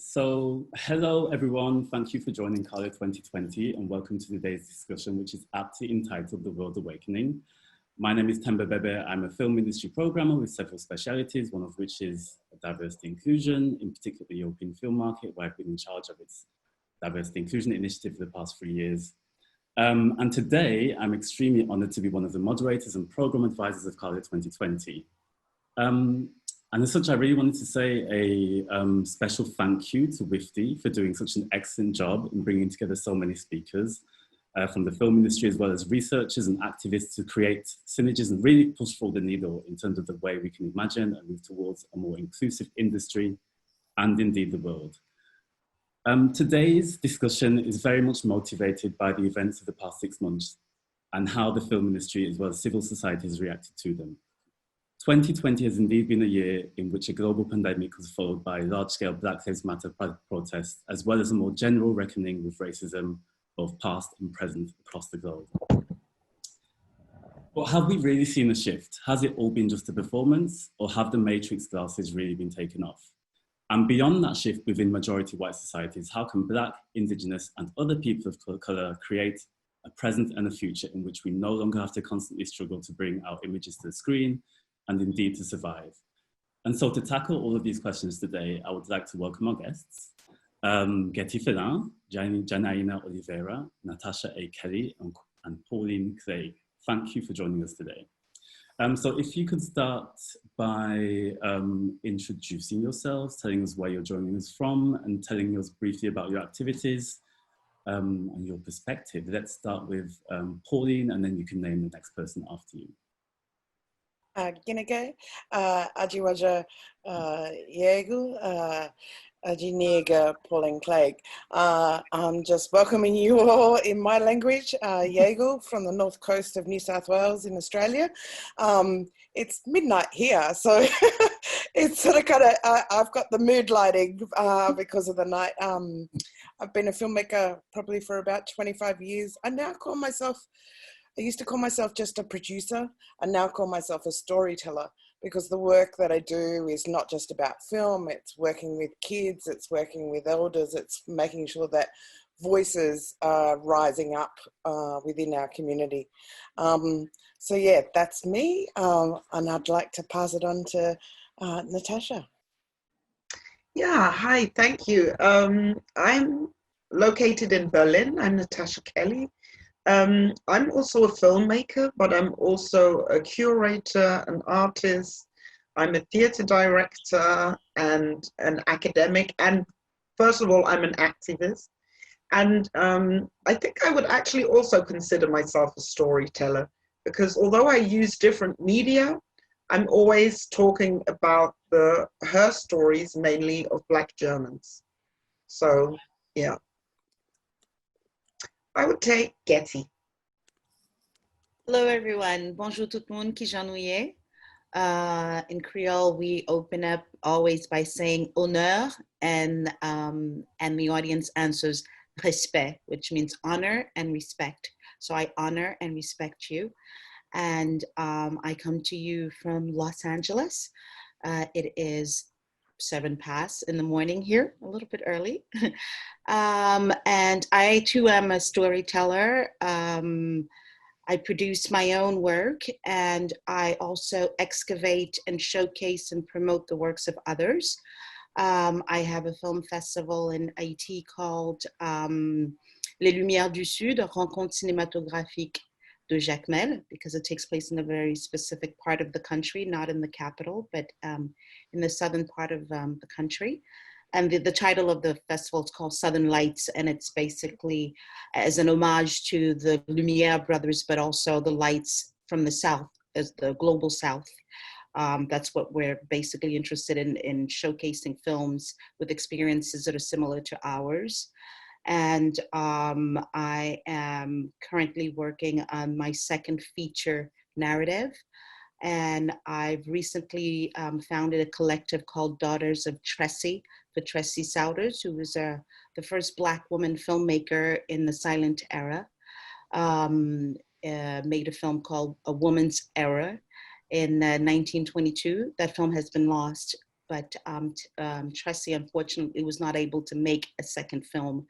Hello everyone, thank you for joining Carla 2020 and welcome to today's discussion, which is aptly entitled The World Awakening. My name is Themba Bhebhe. I'm a film industry programmer with several specialities, one of which is diversity inclusion, in particular the European film market, where I've been in charge of its diversity inclusion initiative for the past 3 years. And today, I'm extremely honored to be one of the moderators and program advisors of Carla 2020. And as such, I really wanted to say a special thank you to WIFTI for doing such an excellent job in bringing together so many speakers from the film industry, as well as researchers and activists to create synergies and really push forward the needle in terms of the way we can imagine and move towards a more inclusive industry and indeed the world. Today's discussion is very much motivated by the events of the past 6 months and how the film industry as well as civil society has reacted to them. 2020 has indeed been a year in which a global pandemic was followed by large-scale Black Lives Matter protests, as well as a more general reckoning with racism, both past and present across the globe. But have we really seen a shift? Has it all been just a performance, or have the matrix glasses really been taken off? And beyond that shift within majority white societies, how can Black, Indigenous, and other people of colour create a present and a future in which we no longer have to constantly struggle to bring our images to the screen, and indeed to survive? And so to tackle all of these questions today, I would like to welcome our guests, Guetty Felin, Janaína Oliveira, Natasha A. and Pauline Clague. Thank you for joining us today. So if you could start by introducing yourselves, telling us where you're joining us from, and telling us briefly about your activities and your perspective. Let's start with Pauline, and then you can name the next person after you. Ginege, Ajiwaja Yegu, Ajiniga Pauline Clague. I'm just welcoming you all in my language, Yegu, from the north coast of New South Wales in Australia. It's midnight here, so it's sort of I've got the mood lighting because of the night. I've been a filmmaker probably for about 25 years. I used to call myself just a producer. I now call myself a storyteller, because the work that I do is not just about film. It's working with kids, it's working with elders, it's making sure that voices are rising up within our community. So yeah, that's me. And I'd like to pass it on to Natasha. Yeah, hi, thank you. I'm located in Berlin. I'm Natasha Kelly. I'm also a filmmaker, but I'm also a curator, an artist. I'm a theater director and an academic. And first of all, I'm an activist. And I think I would actually also consider myself a storyteller, because although I use different media, I'm always talking about her stories, mainly of Black Germans. So, yeah. I would take Guetty. Hello everyone, bonjour tout le monde qui j'ennuie. In Creole, we open up always by saying honneur, and the audience answers respect, which means honor and respect. So I honor and respect you. And I come to you from Los Angeles. It is 7 past in the morning here, a little bit early. And I too am a storyteller. I produce my own work, and I also excavate and showcase and promote the works of others. I have a film festival in Haiti called Les Lumières du Sud, Rencontre cinématographique de Jacmel, because it takes place in a very specific part of the country, not in the capital, but in the southern part of the country. And the title of the festival is called Southern Lights, and it's basically as an homage to the Lumière brothers, but also the lights from the South, as the global South. That's what we're basically interested in showcasing films with experiences that are similar to ours. And I am currently working on my second feature narrative. And I've recently founded a collective called Daughters of Tressie, for Tressie Souders, who was the first Black woman filmmaker in the silent era. Made a film called A Woman's Era in 1922. That film has been lost Tracy unfortunately was not able to make a second film.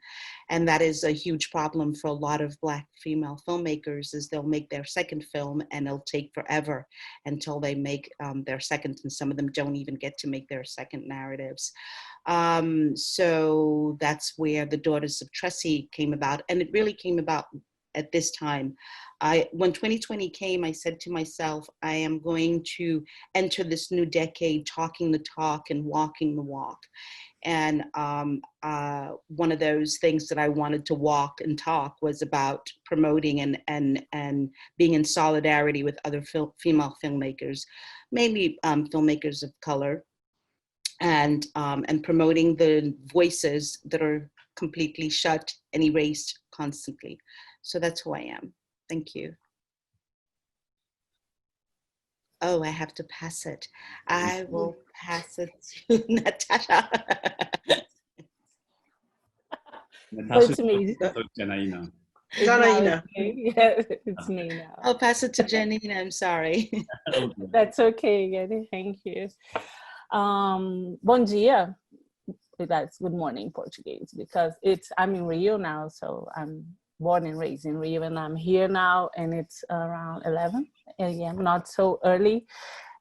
And that is a huge problem for a lot of Black female filmmakers, is they'll make their second film and it'll take forever until they make their second, and some of them don't even get to make their second narratives. So that's where the Daughters of Tracy came about. And it really came about at this time. When 2020 came, I said to myself, I am going to enter this new decade talking the talk and walking the walk. And one of those things that I wanted to walk and talk was about promoting and being in solidarity with other female filmmakers, mainly filmmakers of color, and promoting the voices that are completely shut and erased constantly. So that's who I am. Thank you. Oh, I have to pass it. I will pass it to Natasha. Natasha, It's me. Janaína. Janaína. Yeah, it's me now. I'll pass it to Janaína, I'm sorry. That's okay, Guetty. Thank you. Bom dia. That's good morning in Portuguese, because I'm in Rio now, so I'm born and raised in Rio, and I'm here now, and it's around 11 a.m. Not so early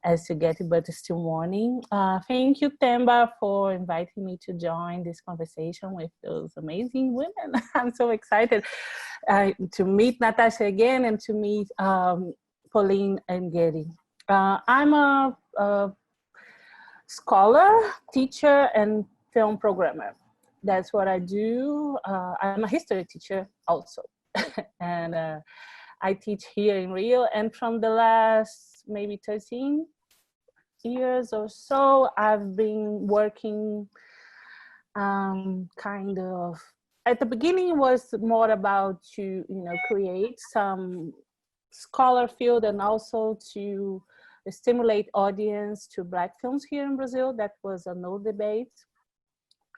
as to Guetty, but it's still morning. Thank you, Themba, for inviting me to join this conversation with those amazing women. I'm so excited to meet Natasha again and to meet Pauline and Guetty. I'm a scholar, teacher, and film programmer. That's what I do. I'm a history teacher also. And I teach here in Rio. And from the last maybe 13 years or so, I've been working kind of, at the beginning it was more about to, create some scholar field and also to stimulate audience to Black films here in Brazil. That was an old debate.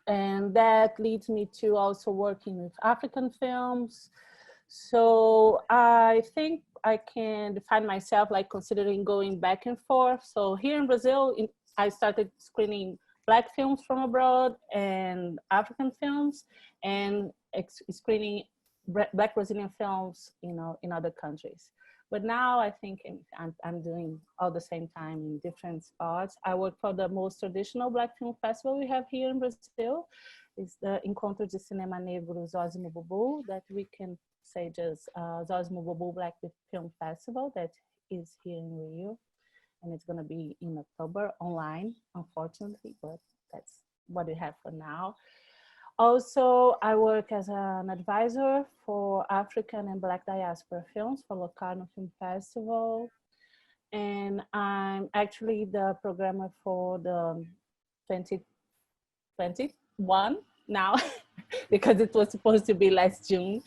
And that leads me to also working with African films. So I think I can define myself like considering going back and forth. So here in Brazil, I started screening Black films from abroad and African films, and screening Black Brazilian films, in other countries. But now I think I'm doing all the same time in different spots. I work for the most traditional Black film festival we have here in Brazil. It's the Encontro de Cinema Negro Zózimo Bubu, that we can say just Zózimo Bubu Black Film Festival, that is here in Rio. And it's gonna be in October online, unfortunately, but that's what we have for now. Also, I work as an advisor for African and Black diaspora films for Locarno Film Festival. And I'm actually the programmer for the 2021 now, because it was supposed to be last June,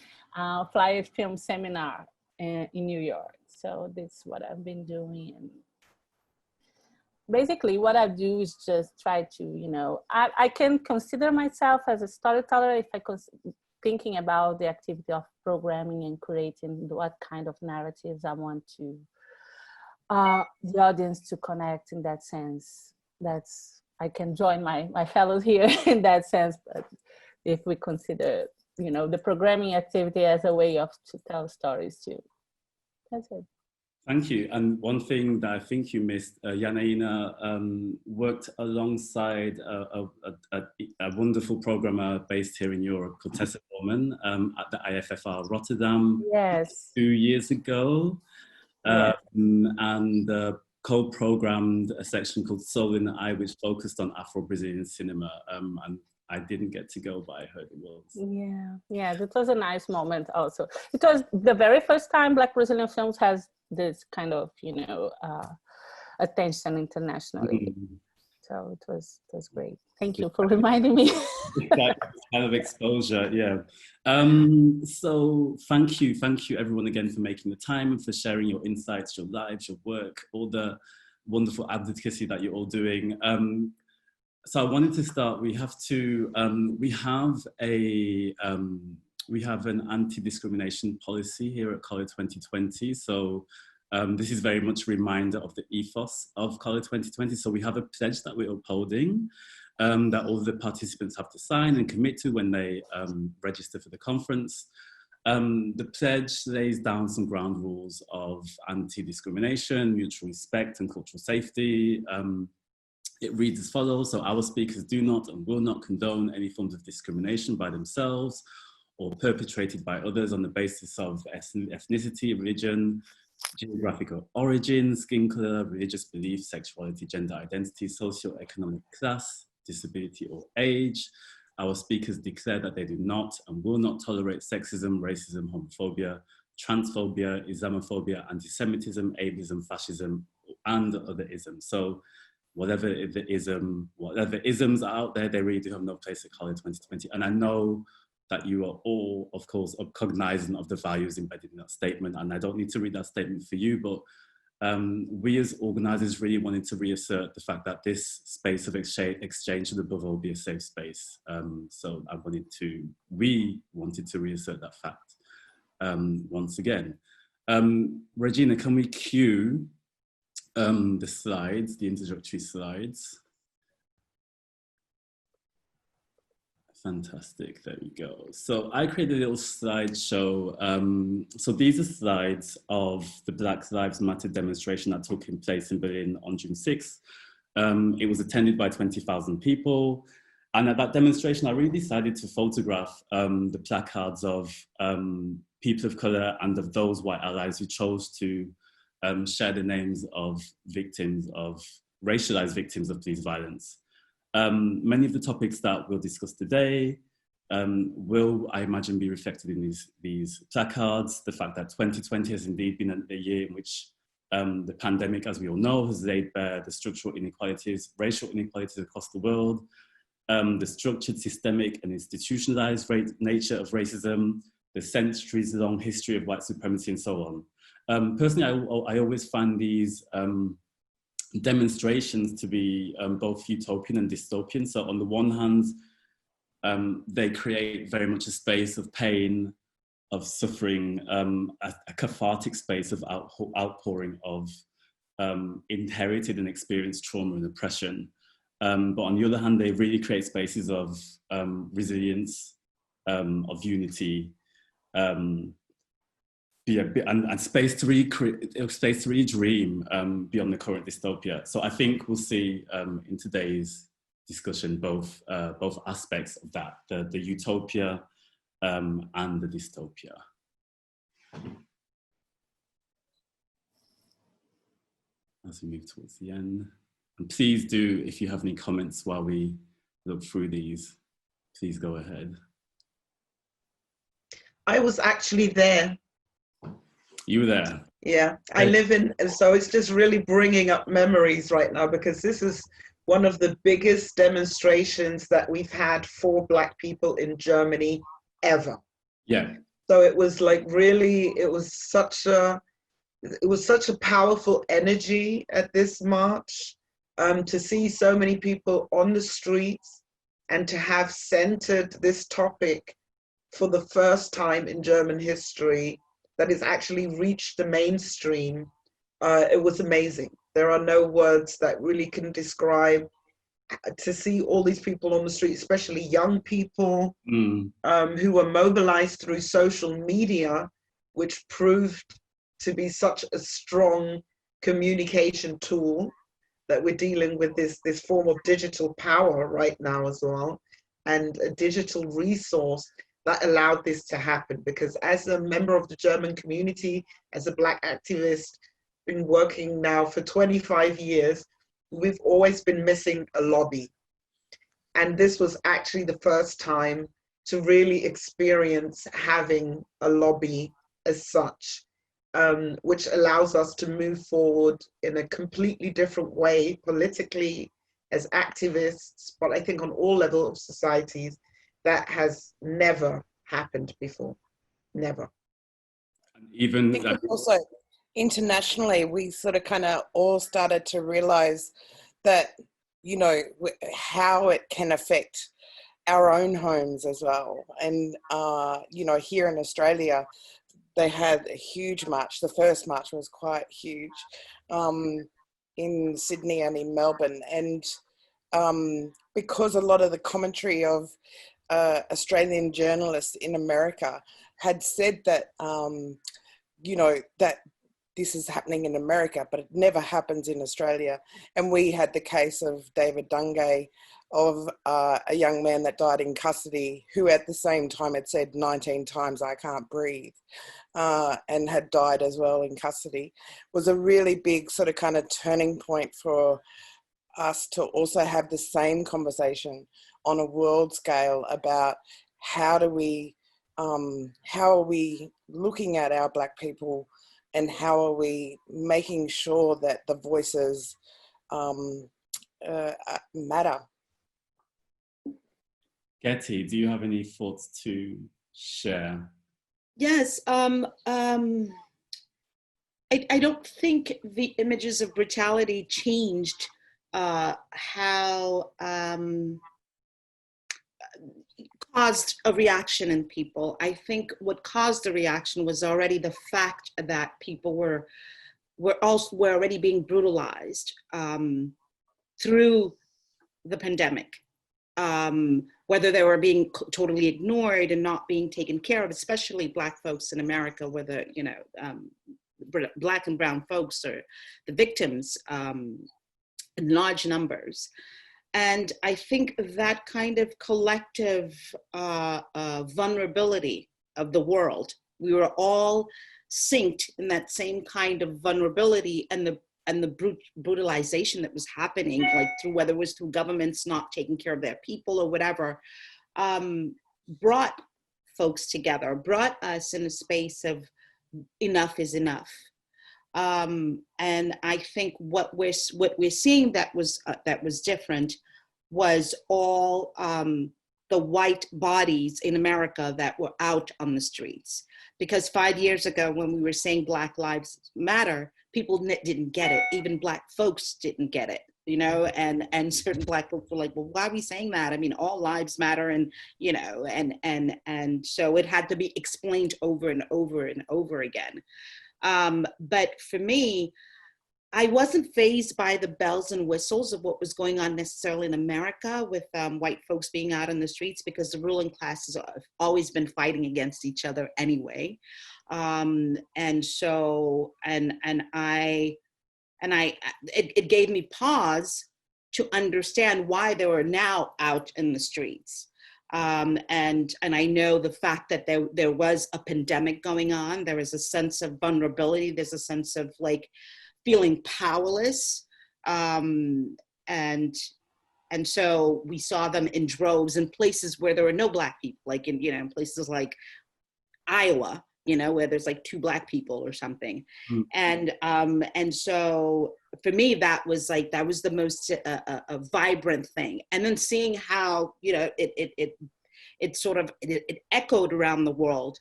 Flyer Film Seminar in New York. So that's what I've been doing. And basically what I do is just try to, I can consider myself as a storyteller if I thinking about the activity of programming and creating what kind of narratives I want to the audience to connect in that sense. I can join my fellows here in that sense, but if we consider, the programming activity as a way to tell stories too. That's it. Thank you. And one thing that I think you missed, Janaína worked alongside a wonderful programmer based here in Europe called Tessa Borman at the IFFR Rotterdam. Yes. 2 years ago. Yes. And co-programmed a section called Soul in the Eye, which focused on Afro-Brazilian cinema. And I didn't get to go, but I heard it was. Yeah, that was a nice moment also. Because the very first time Black Brazilian films has this kind of, attention internationally. Mm-hmm. So it was great. Thank you for reminding me. That kind of exposure, yeah. So thank you everyone again for making the time and for sharing your insights, your lives, your work, all the wonderful advocacy that you're all doing. So I wanted to start, we have an anti-discrimination policy here at College 2020. So This is very much a reminder of the ethos of Carla 2020. So we have a pledge that we're upholding, that all the participants have to sign and commit to when they register for the conference. The pledge lays down some ground rules of anti-discrimination, mutual respect and cultural safety. It reads as follows: so our speakers do not and will not condone any forms of discrimination by themselves or perpetrated by others on the basis of ethnicity, religion, geographical origin, skin color, religious belief, sexuality, gender identity, socio-economic class, disability or age. Our speakers declare that they do not and will not tolerate sexism, racism, homophobia, transphobia, Islamophobia, anti-Semitism, ableism, fascism, and other isms. So whatever the isms are out there, they really do have no place at Carla 2020. And I know that you are all, of course, cognizant of the values embedded in that statement. And I don't need to read that statement for you, but we as organisers really wanted to reassert the fact that this space of exchange should above all be a safe space. So we wanted to reassert that fact once again. Regina, can we cue the slides, the introductory slides? Fantastic, there we go. So I created a little slideshow. So these are slides of the Black Lives Matter demonstration that took place in Berlin on June 6th. It was attended by 20,000 people. And at that demonstration, I really decided to photograph the placards of people of color and of those white allies who chose to share the names of victims of, racialized victims of police violence. Many of the topics that we'll discuss today will, I imagine, be reflected in these placards. The fact that 2020 has indeed been a year in which the pandemic, as we all know, has laid bare the structural inequalities, racial inequalities across the world, the structured, systemic and institutionalized nature of racism, the centuries-long history of white supremacy and so on. Personally, I always find these demonstrations to be both utopian and dystopian. So on the one hand, they create very much a space of pain, of suffering, a cathartic space of outpouring of inherited and experienced trauma and oppression. But on the other hand, they really create spaces of resilience, of unity, and space to really dream beyond the current dystopia. So I think we'll see in today's discussion both aspects of that, the utopia and the dystopia. As we move towards the end, and please do, if you have any comments while we look through these, please go ahead. I was actually there. You were there? Yeah, I live in, so it's just really bringing up memories right now, because this is one of the biggest demonstrations that we've had for Black people in Germany ever. Yeah. So it was like really, it was such a powerful energy at this march, to see so many people on the streets and to have centered this topic for the first time in German history that has actually reached the mainstream. It was amazing. There are no words that really can describe, to see all these people on the street, especially young people who were mobilized through social media, which proved to be such a strong communication tool, that we're dealing with this form of digital power right now as well, and a digital resource that allowed this to happen. Because as a member of the German community, as a Black activist, been working now for 25 years, we've always been missing a lobby. And this was actually the first time to really experience having a lobby as such, which allows us to move forward in a completely different way, politically, as activists, but I think on all levels of societies. That has never happened before, never. And even also internationally, we sort of kind of all started to realize that, you know, how it can affect our own homes as well. And, you know, here in Australia, they had a huge march. The first march was quite huge in Sydney and in Melbourne. And because a lot of the commentary of Australian journalists in America had said that, you know, that this is happening in America, but it never happens in Australia. And we had the case of David Dungay, of a young man that died in custody, who at the same time had said 19 times, "I can't breathe," and had died as well in custody. Was a really big sort of kind of turning point for us to also have the same conversation on a world scale about how are we looking at our Black people, and how are we making sure that the voices matter. Guetty, do you have any thoughts to share? Yes. I don't think the images of brutality changed how caused a reaction in people. I think what caused the reaction was already the fact that people were already being brutalized through the pandemic. Whether they were being totally ignored and not being taken care of, especially Black folks in America, whether, you know, Black and brown folks are the victims in large numbers. And I think that kind of collective vulnerability of the world, we were all synced in that same kind of vulnerability, and the brutalization that was happening, like through, whether it was through governments not taking care of their people or whatever, brought folks together, brought us in a space of enough is enough. And I think what we're seeing that was different was all the white bodies in America that were out on the streets. Because 5 years ago, when we were saying Black Lives Matter, people didn't get it. Even Black folks didn't get it, you know, and certain Black folks were like, well, why are we saying that? I mean, all lives matter, and, you know, and so it had to be explained over and over and over again. But for me, I wasn't fazed by the bells and whistles of what was going on necessarily in America with white folks being out in the streets, because the ruling classes have always been fighting against each other anyway. And so, it gave me pause to understand why they were now out in the streets. And I know the fact that there was a pandemic going on. There was a sense of vulnerability. There's a sense of like feeling powerless. And so we saw them in droves in places where there were no Black people, like in, you know, places like Iowa, you know, where there's like 2 Black people or something. And so for me, that was the most a vibrant thing. And then seeing how, you know, it sort of echoed around the world.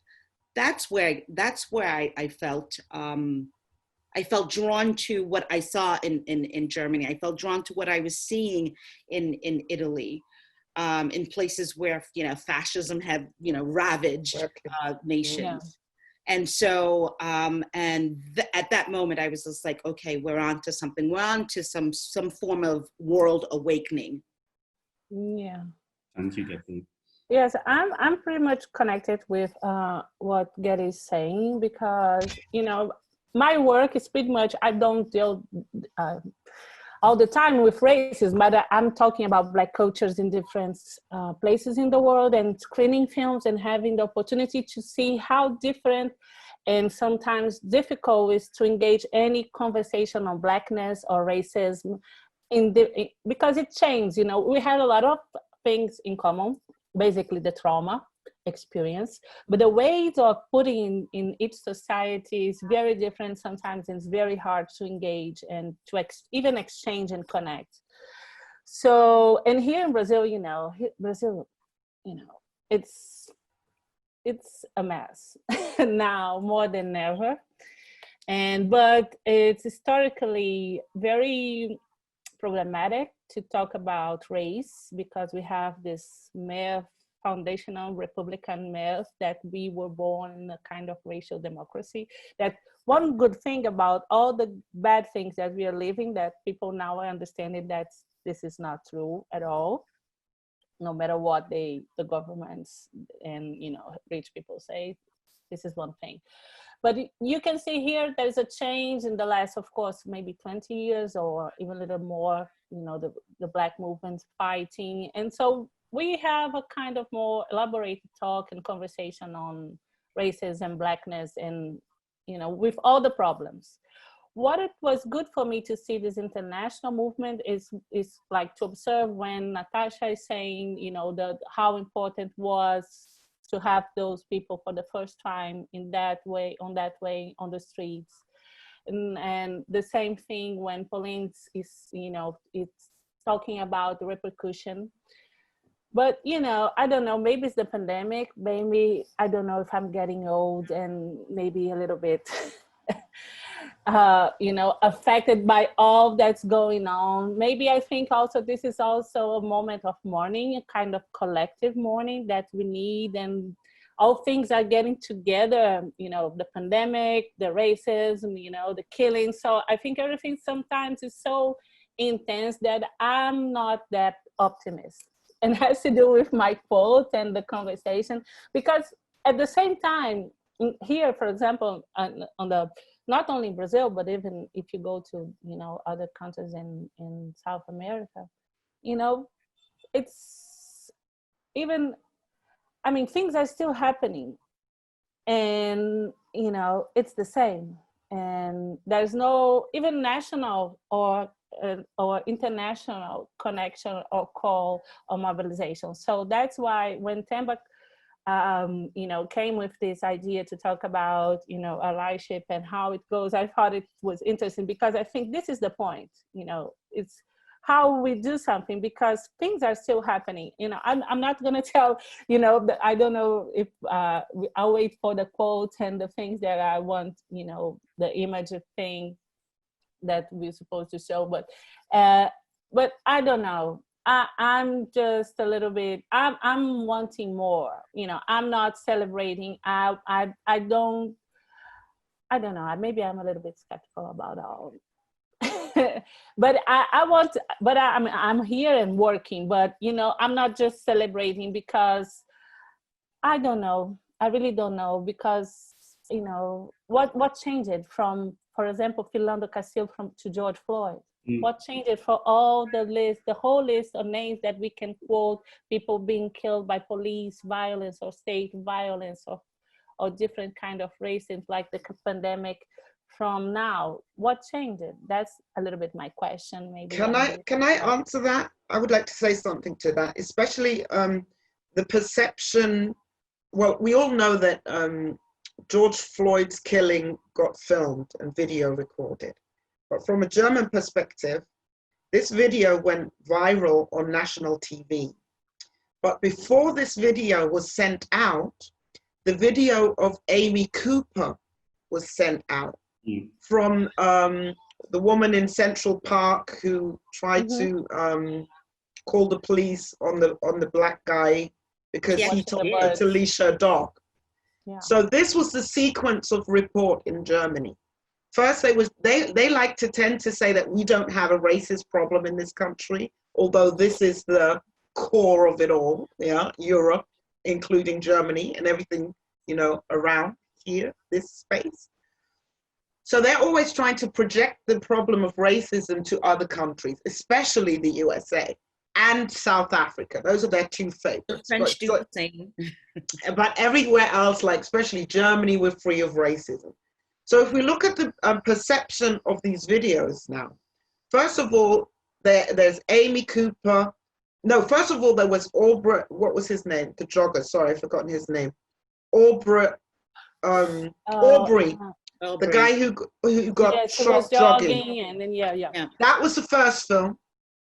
That's where I felt I felt drawn to what I saw in Germany. I felt drawn to what I was seeing in Italy, in places where, you know, fascism had, you know, ravaged nations. Yeah. And so, at that moment, I was just like, okay, we're on to something. We're on to some form of world awakening. Yeah. Thank you, Guetty. Yes, I'm pretty much connected with what Guetty is saying, because, you know, my work is pretty much, I don't deal all the time with racism, but I'm talking about Black cultures in different places in the world, and screening films and having the opportunity to see how different and sometimes difficult is to engage any conversation on Blackness or racism because it changed. You know, we had a lot of things in common, basically the trauma experience, but the ways of putting in each society is very different. Sometimes it's very hard to engage and to even exchange and connect. So, and here in Brazil, you know, it's a mess now more than ever. But it's historically very problematic to talk about race, because we have this myth foundational Republican myth that we were born in a kind of racial democracy. That one good thing about all the bad things that we are living, that people now are understanding that this is not true at all, no matter what the governments and, you know, rich people say. This is one thing. But you can see here, there's a change in the last, of course, maybe 20 years or even a little more, you know, the Black movement fighting. And so we have a kind of more elaborated talk and conversation on racism, Blackness, and, you know, with all the problems. What it was good for me to see this international movement is like to observe when Natasha is saying, you know, how important was to have those people for the first time on that way on the streets. And the same thing when Pauline is, you know, it's talking about the repercussion. But, you know, I don't know, maybe it's the pandemic, maybe, I don't know if I'm getting old and maybe a little bit, you know, affected by all that's going on. Maybe I think also this is also a moment of mourning, a kind of collective mourning that we need, and all things are getting together, you know, the pandemic, the racism, you know, the killing. So I think everything sometimes is so intense that I'm not that optimistic. And it has to do with my quote and the conversation, because at the same time, here, for example, on the, not only in Brazil, but even if you go to, you know, other countries in South America, you know, it's even, I mean, things are still happening, and, you know, it's the same. And there's no even national or international connection or call or mobilization. So that's why when Themba, you know, came with this idea to talk about, you know, allyship and how it goes, I thought it was interesting, because I think this is the point, you know, it's how we do something, because things are still happening. You know, I'm not going to tell, you know, I don't know if I'll wait for the quotes and the things that I want, you know, the image of thing that we're supposed to show, but I don't know. I'm just a little bit, I'm wanting more, you know, I'm not celebrating. I don't know, maybe I'm a little bit skeptical about all. But I'm here and working, but, you know, I'm not just celebrating, because I don't know. I really don't know, because, you know, what changed it from, for example, Philando Castile to George Floyd? What changed it for all the whole list of names that we can quote, people being killed by police violence or state violence or different kind of racism, like the pandemic from now? What changed it? That's a little bit my question. Maybe can I answer that? I would like to say something to that, especially the perception. Well, we all know that George Floyd's killing got filmed and video recorded. But from a German perspective, this video went viral on national TV. But before this video was sent out, the video of Amy Cooper was sent out from the woman in Central Park who tried to call the police on the black guy because he told her to leash her dog. Yeah. So this was the sequence of report in Germany. First, they like to tend to say that we don't have a racist problem in this country, although this is the core of it all, yeah, Europe, including Germany and everything, you know, around here, this space. So they're always trying to project the problem of racism to other countries, especially the USA and South Africa. Those are their two favorites. The French do the same. But everywhere else, like especially Germany, we're free of racism. So if we look at the perception of these videos now, first of all, there's Amy Cooper. No, first of all, there was Aubrey, what was his name? The jogger, sorry, I've forgotten his name. Aubrey, the guy who got shot jogging. And then, yeah. That was the first film.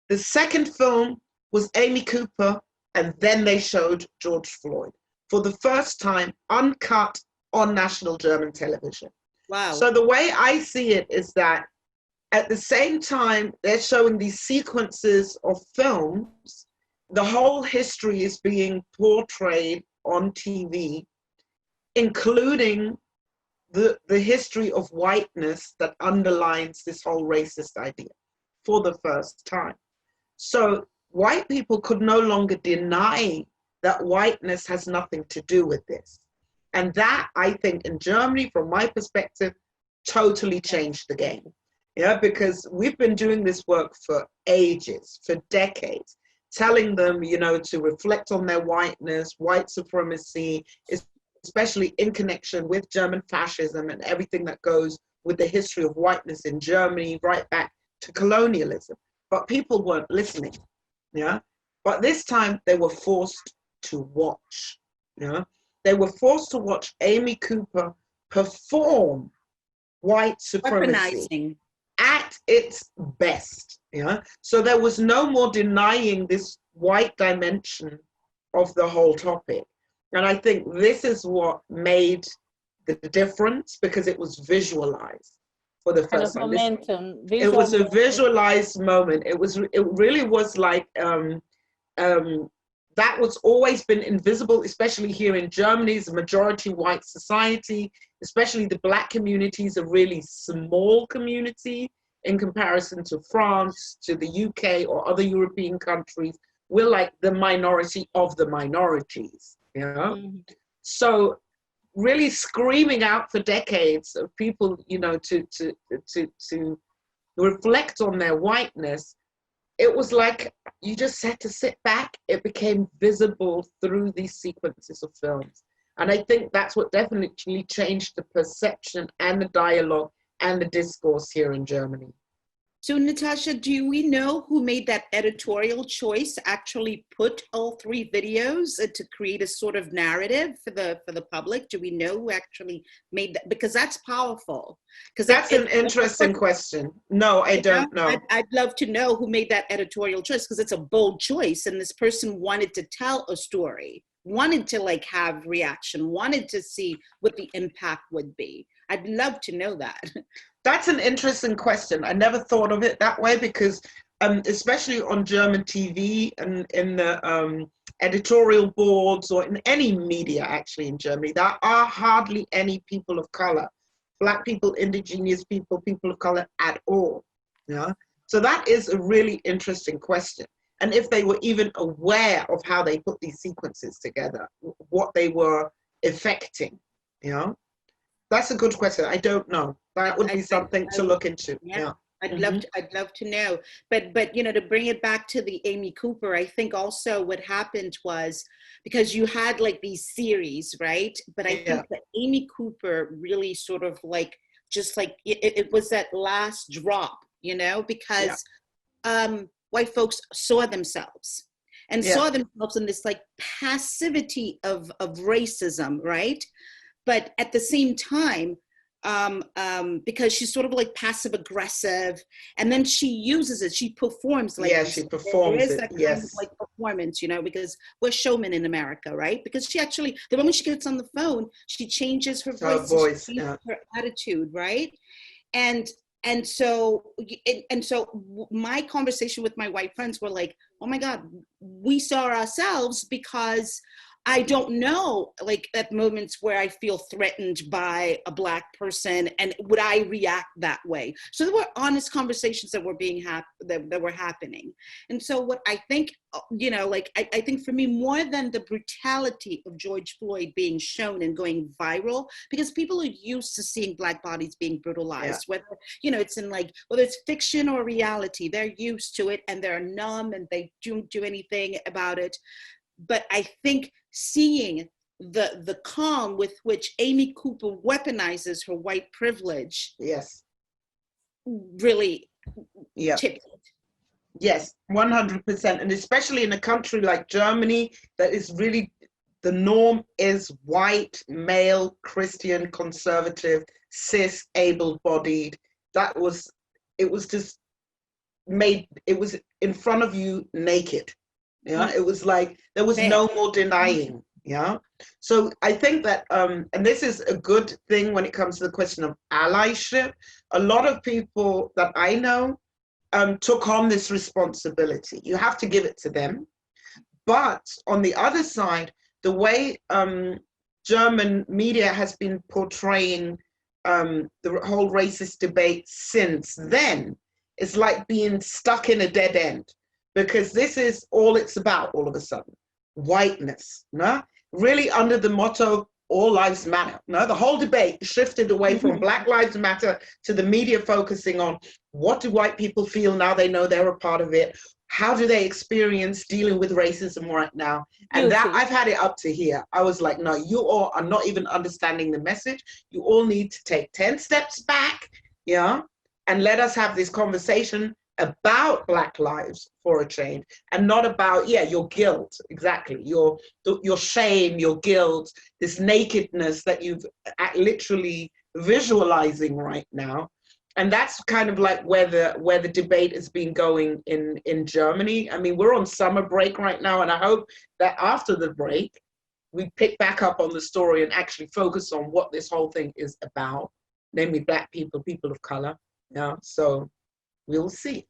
The second film was Amy Cooper, and then they showed George Floyd for the first time, uncut on national German television. Wow. So the way I see it is that at the same time they're showing these sequences of films, the whole history is being portrayed on TV, including the history of whiteness that underlines this whole racist idea for the first time. So white people could no longer deny that whiteness has nothing to do with this. And that, I think, in Germany, from my perspective, totally changed the game. Yeah, because we've been doing this work for ages, for decades, telling them, you know, to reflect on their whiteness, white supremacy, especially in connection with German fascism and everything that goes with the history of whiteness in Germany, right back to colonialism. But people weren't listening, yeah? But this time they were forced to watch, yeah? They were forced to watch Amy Cooper perform white supremacy at its best, yeah? So there was no more denying this white dimension of the whole topic. And I think this is what made the difference, because it was visualized for the first time. It was a visualized moment. It really was like, that was always been invisible, especially here in Germany. It's a majority white society, especially the Black community is a really small community in comparison to France, to the UK or other European countries. We're like the minority of the minorities, you know? Mm-hmm. So really screaming out for decades of people, you know, to reflect on their whiteness. It was like you just had to sit back. It became visible through these sequences of films. And I think that's what definitely changed the perception and the dialogue and the discourse here in Germany. So Natasha, do we know who made that editorial choice, actually put all three videos to create a sort of narrative for the public? Do we know who actually made that? Because that's powerful. Because that's an interesting question. No, I don't know. I'd love to know who made that editorial choice, because it's a bold choice, and this person wanted to tell a story, wanted to like have reaction, wanted to see what the impact would be. I'd love to know that. That's an interesting question. I never thought of it that way, because especially on German TV and in the editorial boards or in any media actually in Germany, there are hardly any people of color, Black people, indigenous people, people of color at all. Yeah. So that is a really interesting question. And if they were even aware of how they put these sequences together, what they were effecting, you know? That's a good question. I don't know. That would be something to look into. Yeah. I'd love to know. But you know, to bring it back to the Amy Cooper, I think also what happened was, because you had like these series, right? But I think that Amy Cooper really sort of like, just like it was that last drop, you know, because white folks saw themselves saw themselves in this like passivity of racism, right? But at the same time, because she's sort of like passive aggressive, and then she uses it, she performs like she performs it. Kind of like performance, you know, because we're showmen in America, right? Because she actually, the moment she gets on the phone, she changes her voice, she changes her attitude, right? And so my conversation with my white friends were like, oh my God, we saw ourselves, because I don't know, like at moments where I feel threatened by a Black person, and would I react that way? So there were honest conversations that were that were happening. And so what I think, you know, like I think for me, more than the brutality of George Floyd being shown and going viral, because people are used to seeing Black bodies being brutalized, whether, you know, it's in like, whether it's fiction or reality, they're used to it and they're numb and they don't do anything about it. But I think seeing the calm with which Amy Cooper weaponizes her white privilege, really tipped it. Yes, 100%, and especially in a country like Germany, that is really, the norm is white, male, Christian, conservative, cis, able-bodied. It was just made, it was in front of you naked. Yeah, it was like there was no more denying. Yeah, so I think that, and this is a good thing when it comes to the question of allyship. A lot of people that I know took on this responsibility. You have to give it to them, But on the other side, the way German media has been portraying the whole racist debate since then, is like being stuck in a dead end, because this is all it's about all of a sudden. Whiteness, no? Really under the motto, all lives matter. No, the whole debate shifted away from Black Lives Matter to the media focusing on what do white people feel now they know they're a part of it? How do they experience dealing with racism right now? And that, I've had it up to here. I was like, no, you all are not even understanding the message. You all need to take 10 steps back, yeah, and let us have this conversation about Black lives for a change, and not about, yeah, your guilt, exactly, your shame, your guilt, this nakedness that you've literally visualizing right now. And that's kind of like where the debate has been going in Germany. I mean, we're on summer break right now, and I hope that after the break, we pick back up on the story and actually focus on what this whole thing is about, namely Black people, people of color. Yeah, so we'll see.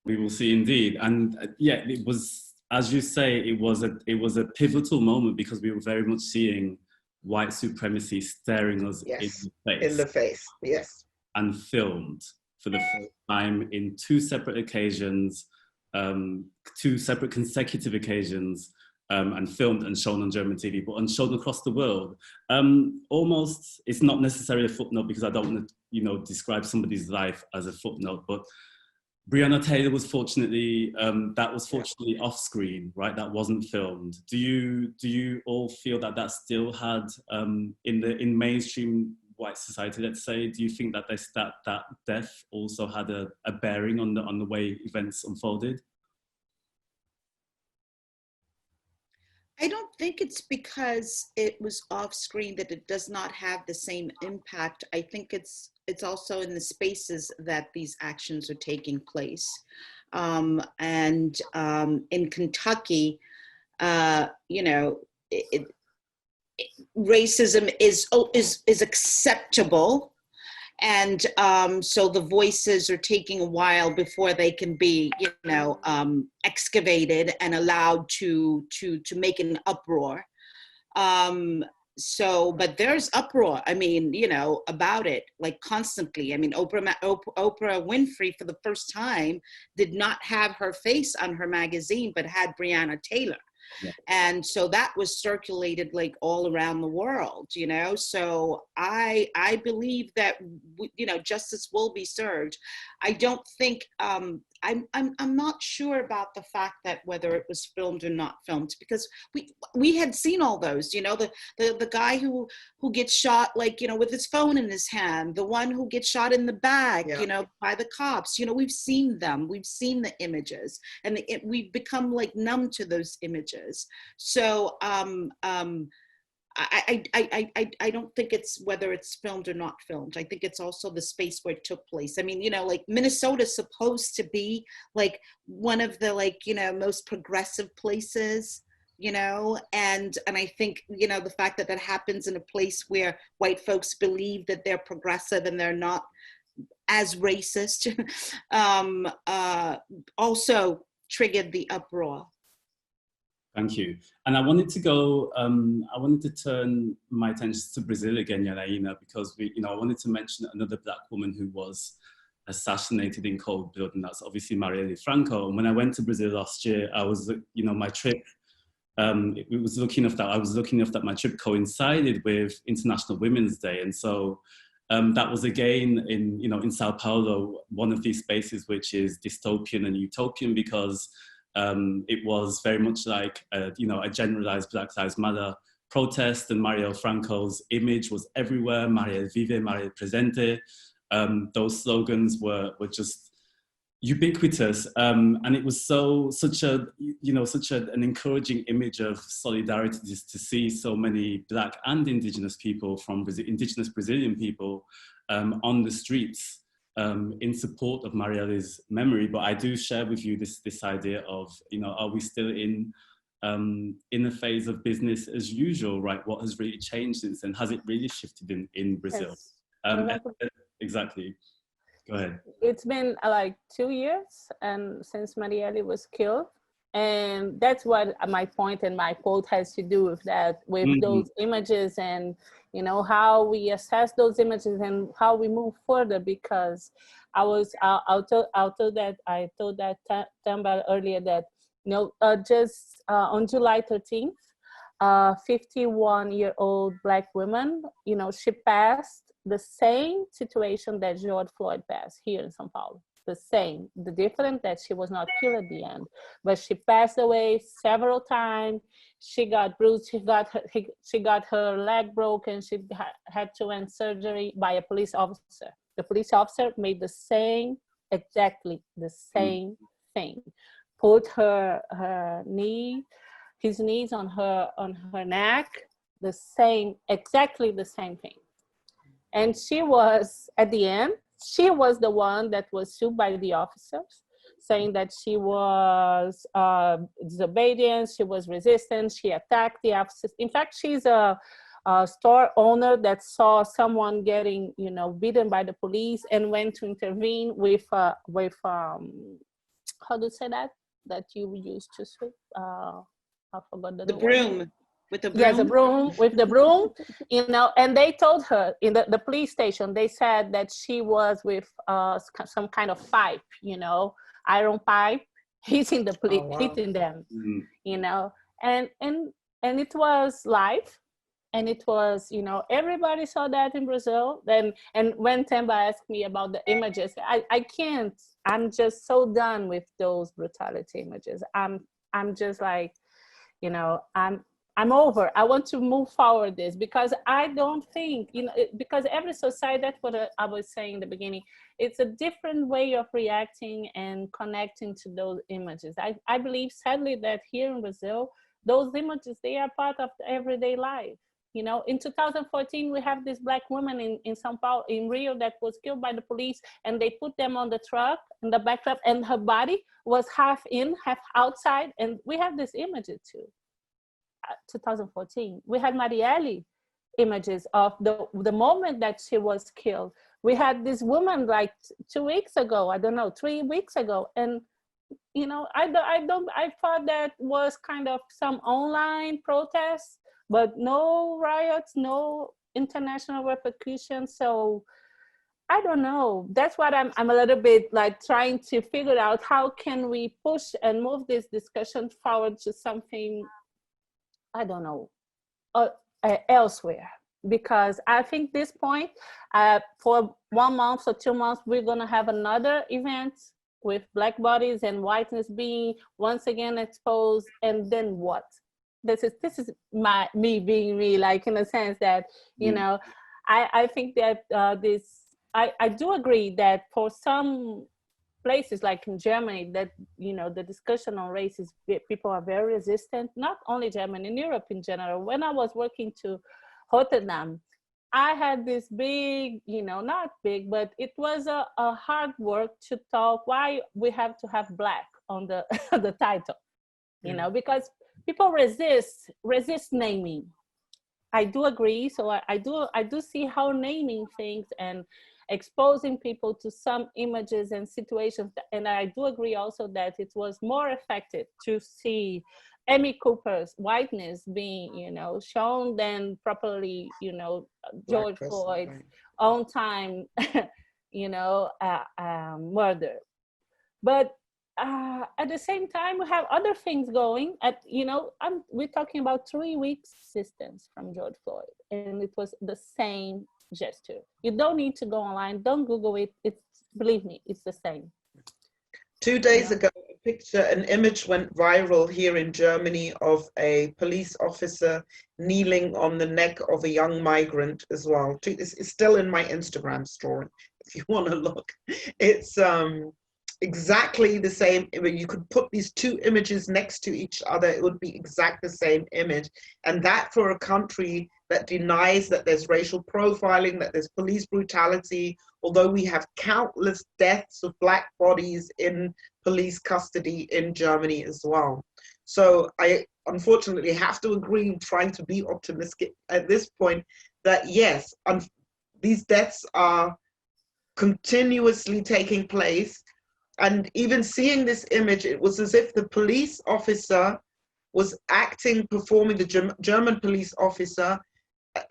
We will see indeed. And yeah, it was, as you say, it was a pivotal moment, because we were very much seeing white supremacy staring us in the face. In the face, yes. And filmed for the first time in two separate occasions, two separate consecutive occasions, and filmed and shown on German TV, but and shown across the world. Almost, it's not necessarily a footnote, because I don't want to, describe somebody's life as a footnote, but Breonna Taylor was fortunately, off screen, right? That wasn't filmed. Do you all feel that still had, in mainstream white society, let's say, do you think that that death also had a bearing on the way events unfolded? I don't think it's because it was off screen that it does not have the same impact. I think it's also in the spaces that these actions are taking place. And in Kentucky, racism is acceptable, and so the voices are taking a while before they can be excavated and allowed to make an uproar. But there's uproar, I mean, about it, like, constantly. I mean, Oprah Winfrey, for the first time, did not have her face on her magazine, but had Breonna Taylor. Yeah. And so that was circulated like all around the world, so I believe that, justice will be served. I don't think, I'm not sure about the fact that whether it was filmed or not filmed, because we had seen all those, the guy who gets shot, like, with his phone in his hand, the one who gets shot in the back, by the cops, we've seen them, we've seen the images, and we've become like numb to those images. So I don't think it's whether it's filmed or not filmed. I think it's also the space where it took place. I mean, like, Minnesota's supposed to be like one of the, like, most progressive places, and I think, the fact that happens in a place where white folks believe that they're progressive and they're not as racist, also triggered the uproar. Thank you. And I wanted to turn my attention to Brazil again, Janaína, because I wanted to mention another Black woman who was assassinated in cold blood, and that's obviously Marielle Franco. And when I went to Brazil last year, I was, my trip, I was lucky enough that my trip coincided with International Women's Day. And so that was again in Sao Paulo, one of these spaces which is dystopian and utopian, because it was very much like a generalized Black Lives Matter protest, and Marielle Franco's image was everywhere. Marielle vive, Marielle presente. Those slogans were just ubiquitous, and it was such an encouraging image of solidarity just to see so many Black and Indigenous people from Indigenous Brazilian people on the streets. In support of Marielle's memory. But I do share with you this idea of, are we still in a phase of business as usual, right? What has really changed since then? Has it really shifted in Brazil? Yes. Exactly. Go ahead. It's been like 2 years and since Marielle was killed. And that's what my point and my quote has to do with that, with those images, and how we assess those images and how we move further. Because I told that Themba earlier that just on July 13th, 51-year-old Black woman, she passed the same situation that George Floyd passed here in São Paulo. The same. The difference that she was not killed at the end, but she passed away several times. She got bruised. She got her leg broken. She had to end surgery by a police officer. The police officer made exactly the same thing. Put his knees on her neck. Exactly the same thing. And she was, at the end, she was the one that was sued by the officers, saying that she was disobedient, she was resistant, she attacked the officers. In fact, she's a store owner that saw someone getting, beaten by the police and went to intervene with how do you say that you used to sweep? I forgot the broom. With the broom? Yes, with the broom, and they told her in the police station, they said that she was with some kind of pipe, iron pipe, hitting the police, hitting them, and it was live, and it was, everybody saw that in Brazil. And when Themba asked me about the images, I can't, I'm just so done with those brutality images. I'm just like, I'm over. I want to move forward this, because I don't think, because every society, that's what I was saying in the beginning, it's a different way of reacting and connecting to those images. I believe, sadly, that here in Brazil, those images, they are part of the everyday life. In 2014, we have this Black woman in São Paulo, in Rio, that was killed by the police, and they put them on the truck, in the back truck, and her body was half in, half outside. And we have these images too. 2014, we had Marielle images of the moment that she was killed. We had this woman like 2 weeks ago, 3 weeks ago, and I thought that was kind of some online protests, but no riots, no international repercussions. So I don't know. That's what I'm a little bit like trying to figure out, how can we push and move this discussion forward to something, I don't know, elsewhere. Because I think this point, for 1 month or 2 months, we're gonna have another event with Black bodies and whiteness being once again exposed, and then what? This is me being me, like, in a sense that, I think that I do agree that for some places like in Germany, that the discussion on race is, people are very resistant. Not only Germany, in Europe in general. When I was working to Rotterdam, I had this big, not big, but it was a hard work to talk why we have to have Black on the the title, because people resist naming. I do agree. So I do see how naming things and exposing people to some images and situations. And I do agree also that it was more effective to see Amy Cooper's whiteness being, shown than properly, George Floyd's own time, murder. But at the same time, we have other things going. We're talking about 3 weeks distance from George Floyd, and it was the same gesture. You don't need to go online. Don't Google it. Believe me, it's the same. 2 days ago, an image went viral here in Germany of a police officer kneeling on the neck of a young migrant as well. It's still in my Instagram story, if you want to look. It's exactly the same. You could put these two images next to each other, it would be exactly the same image. And that, for a country that denies that there's racial profiling, that there's police brutality, although we have countless deaths of Black bodies in police custody in Germany as well. So I unfortunately have to agree, trying to be optimistic at this point, that yes, these deaths are continuously taking place. And even seeing this image, it was as if the police officer was performing the German police officer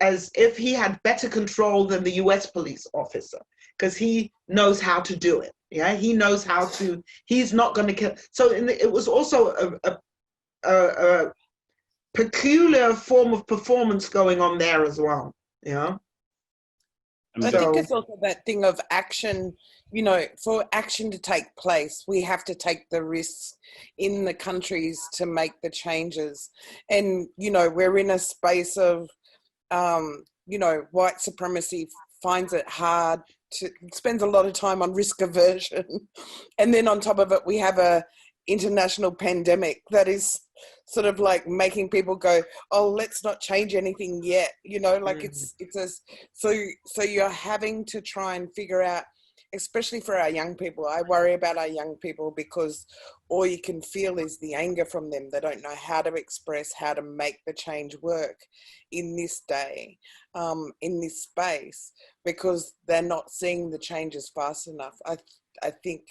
as if he had better control than the US police officer, because he knows how to do it. Yeah, he knows how to, he's not going to kill. So it was also a peculiar form of performance going on there as well. Yeah. I think it's also that thing of action, you know, for action to take place, we have to take the risks in the countries to make the changes. And, you know, we're in a space of, you know, white supremacy finds it hard to, spends a lot of time on risk aversion. And then on top of it, we have a international pandemic that is sort of like making people go, oh, let's not change anything yet, you know, like it's so you're having to try and figure out, especially for our young people. I worry about our young people because all you can feel is the anger from them. They don't know how to express, how to make the change work in this day, in this space, because they're not seeing the changes fast enough. I think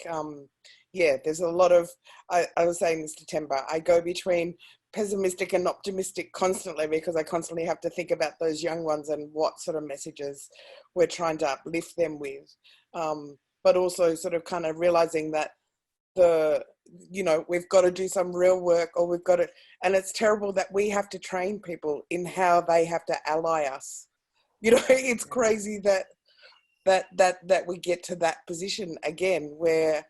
yeah, there's a lot of, I was saying this to Themba, I go between pessimistic and optimistic constantly because I constantly have to think about those young ones and what sort of messages we're trying to uplift them with. But also sort of kind of realizing that you know, we've got to do some real work, or we've got to, and it's terrible that we have to train people in how they have to ally us. You know, it's crazy that we get to that position again where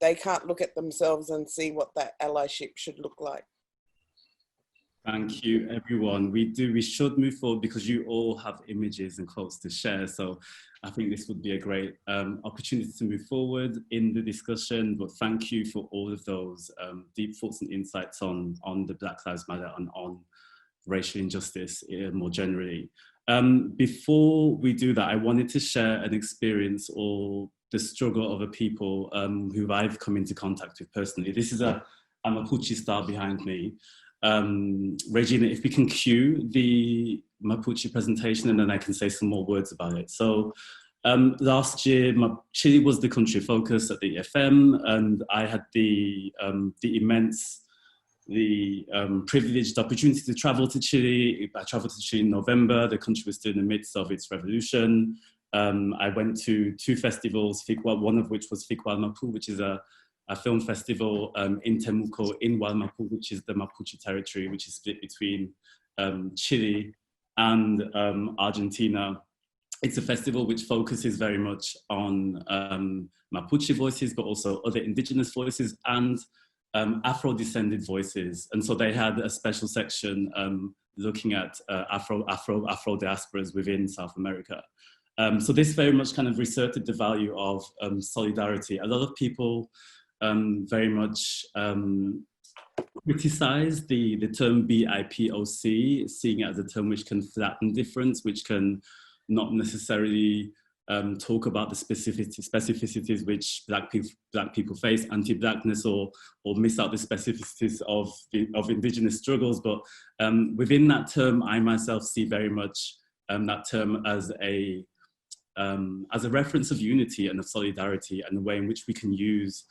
they can't look at themselves and see what that allyship should look like. Thank you, everyone. We should move forward because you all have images and quotes to share. So I think this would be a great opportunity to move forward in the discussion. But thank you for all of those deep thoughts and insights on the Black Lives Matter and on racial injustice more generally. Before we do that, I wanted to share an experience or the struggle of a people who I've come into contact with personally. This is a Mapuche star behind me. Regina, if we can cue the Mapuche presentation and then I can say some more words about it. So last year, Chile was the country of focus at the EFM, and I had the privileged opportunity to travel to Chile. I traveled to Chile in November. The country was still in the midst of its revolution. I went to 2 festivals, one of which was Ficwal Mapu, which is a film festival in Temuco, in Wallmapu, which is the Mapuche territory, which is split between Chile and Argentina. It's a festival which focuses very much on Mapuche voices, but also other indigenous voices and Afro-descended voices. And so they had a special section looking at Afro diasporas within South America. So this very much kind of reasserted the value of solidarity. A lot of people very much criticized the term BIPOC, seeing it as a term which can flatten difference, which can not necessarily talk about the specificities which black people face, anti-blackness, or miss out the specificities of indigenous struggles. But within that term, I myself see very much that term as a reference of unity and of solidarity, and the way in which we can use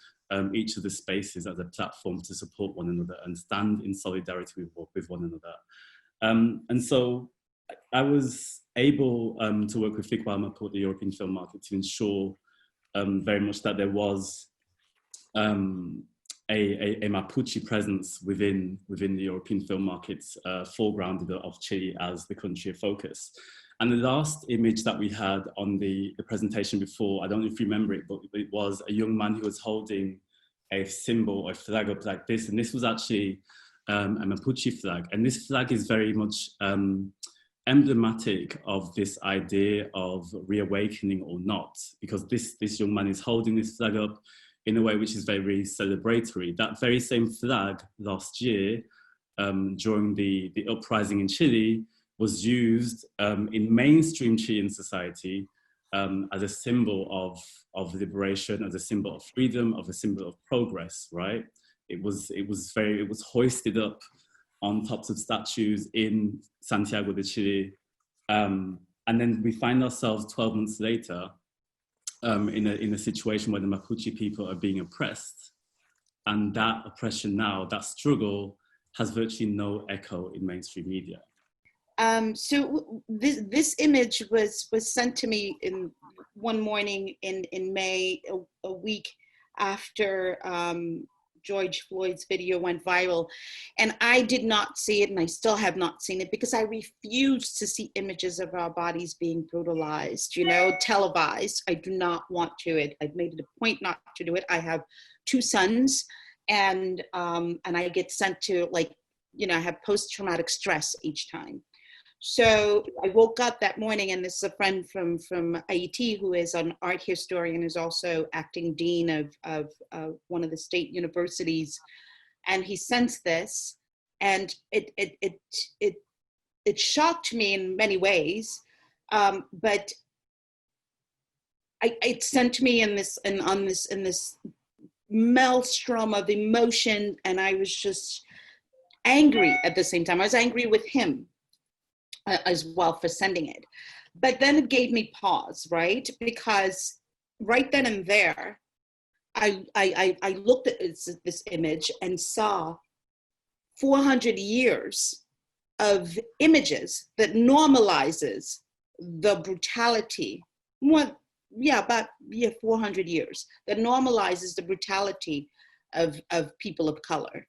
each of the spaces as a platform to support one another and stand in solidarity with one another. And so I was able to work with Ficwal Mapu, the European film market, to ensure very much that there was a Mapuche presence within the European film market's foreground of Chile as the country of focus. And the last image that we had on the presentation before, I don't know if you remember it, but it was a young man who was holding a symbol or a flag up like this. And this was actually a Mapuche flag. And this flag is very much emblematic of this idea of reawakening or not, because this young man is holding this flag up in a way which is very celebratory. That very same flag last year, during the uprising in Chile, was used in mainstream Chilean society as a symbol of liberation, as a symbol of freedom, of a symbol of progress, right? It was hoisted up on tops of statues in Santiago de Chile. And then we find ourselves 12 months later in a situation where the Mapuche people are being oppressed. And that oppression now, that struggle, has virtually no echo in mainstream media. So this image was sent to me in one morning in May, a week after George Floyd's video went viral. And I did not see it, and I still have not seen it, because I refuse to see images of our bodies being brutalized, you know, televised. I do not want to. I've made it a point not to do it. I have 2 sons, and I get sent to, like, you know, I have post-traumatic stress each time. So I woke up that morning, and this is a friend from Haiti who is an art historian, who's also acting dean of one of the state universities, and he sensed this, and it shocked me in many ways, but it sent me in this maelstrom of emotion, and I was just angry at the same time. I was angry with him as well for sending it. But then it gave me pause, right? Because right then and there, I looked at this image and saw 400 years of images that normalizes the brutality, 400 years, that normalizes the brutality of people of color.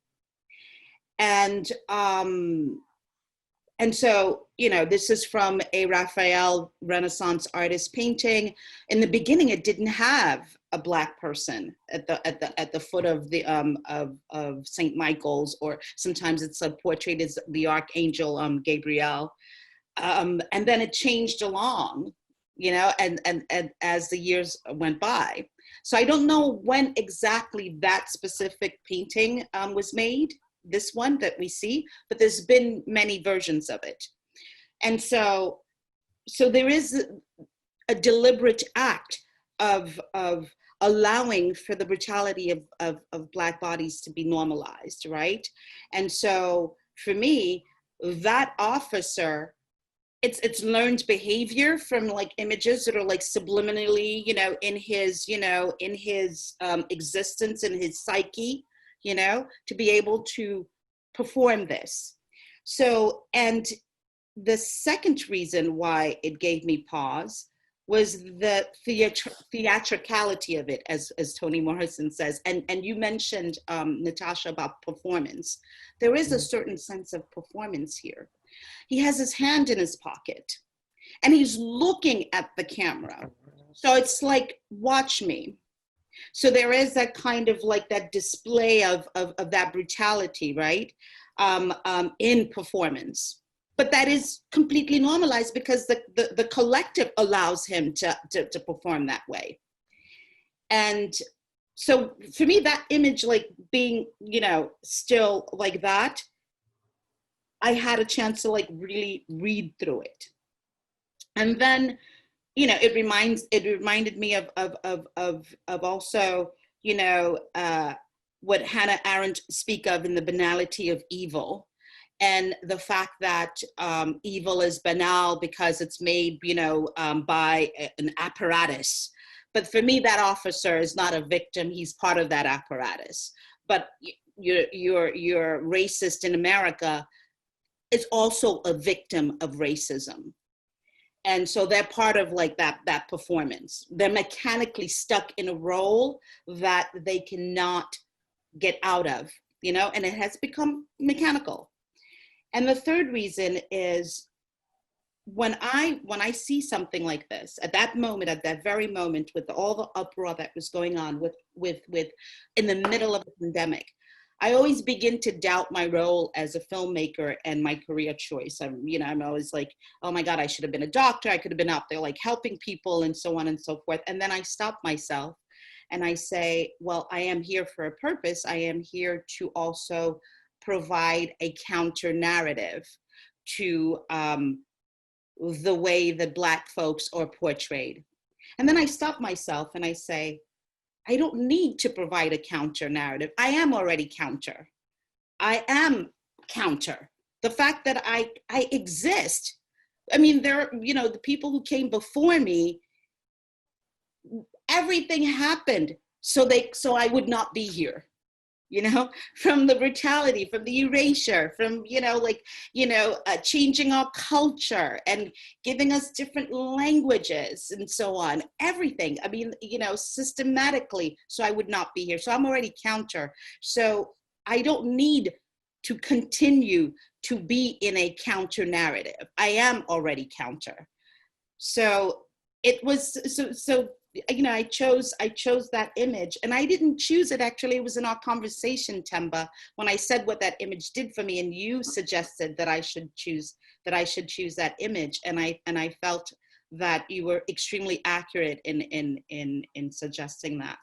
And so, you know, this is from a Raphael Renaissance artist painting. In the beginning, it didn't have a Black person at the foot of the of St. Michael's, or sometimes it's portrayed as the Archangel Gabriel, and then it changed along, you know, and as the years went by. So I don't know when exactly that specific painting was made, this one that we see, but there's been many versions of it. And so there is a deliberate act of allowing for the brutality of Black bodies to be normalized, right? And so for me, that officer, it's learned behavior from like images that are like subliminally, you know, in his existence, in his psyche, you know, to be able to perform this. So, and the second reason why it gave me pause was the theatricality of it, as Toni Morrison says. And you mentioned, Natasha, about performance. There is a certain sense of performance here. He has his hand in his pocket and he's looking at the camera. So it's like, watch me. So there is that kind of like that display of that brutality, right, in performance. But that is completely normalized because the collective allows him to perform that way. And so for me, that image, like being, you know, still like that, I had a chance to like really read through it. And then, you know, it reminded me of also, you know, what Hannah Arendt speak of in The Banality of Evil, and the fact that evil is banal because it's made, you know, by an apparatus. But for me, that officer is not a victim; he's part of that apparatus. But you're racist in America is also a victim of racism. And so they're part of like that performance. They're mechanically stuck in a role that they cannot get out of, you know, and it has become mechanical. And the third reason is when I see something like this, at that moment, at that very moment, with all the uproar that was going on with in the middle of a pandemic, I always begin to doubt my role as a filmmaker and my career choice. I'm always like, oh my God, I should have been a doctor. I could have been out there like helping people and so on and so forth. And then I stop myself and I say, well, I am here for a purpose. I am here to also provide a counter narrative to the way that Black folks are portrayed. And then I stop myself and I say, I don't need to provide a counter narrative. I am already counter. I am counter. The fact that I exist. I mean, there, you know, the people who came before me everything happened so I would not be here. You know, from the brutality, from the erasure, from, changing our culture and giving us different languages and so on, everything. I mean, systematically, so I would not be here. So I'm already counter. So I don't need to continue to be in a counter narrative. I am already counter. So it was, I chose that image, and I didn't choose it. Actually, it was in our conversation, Themba, when I said what that image did for me, and you suggested that I should choose that image, and I felt that you were extremely accurate in suggesting that.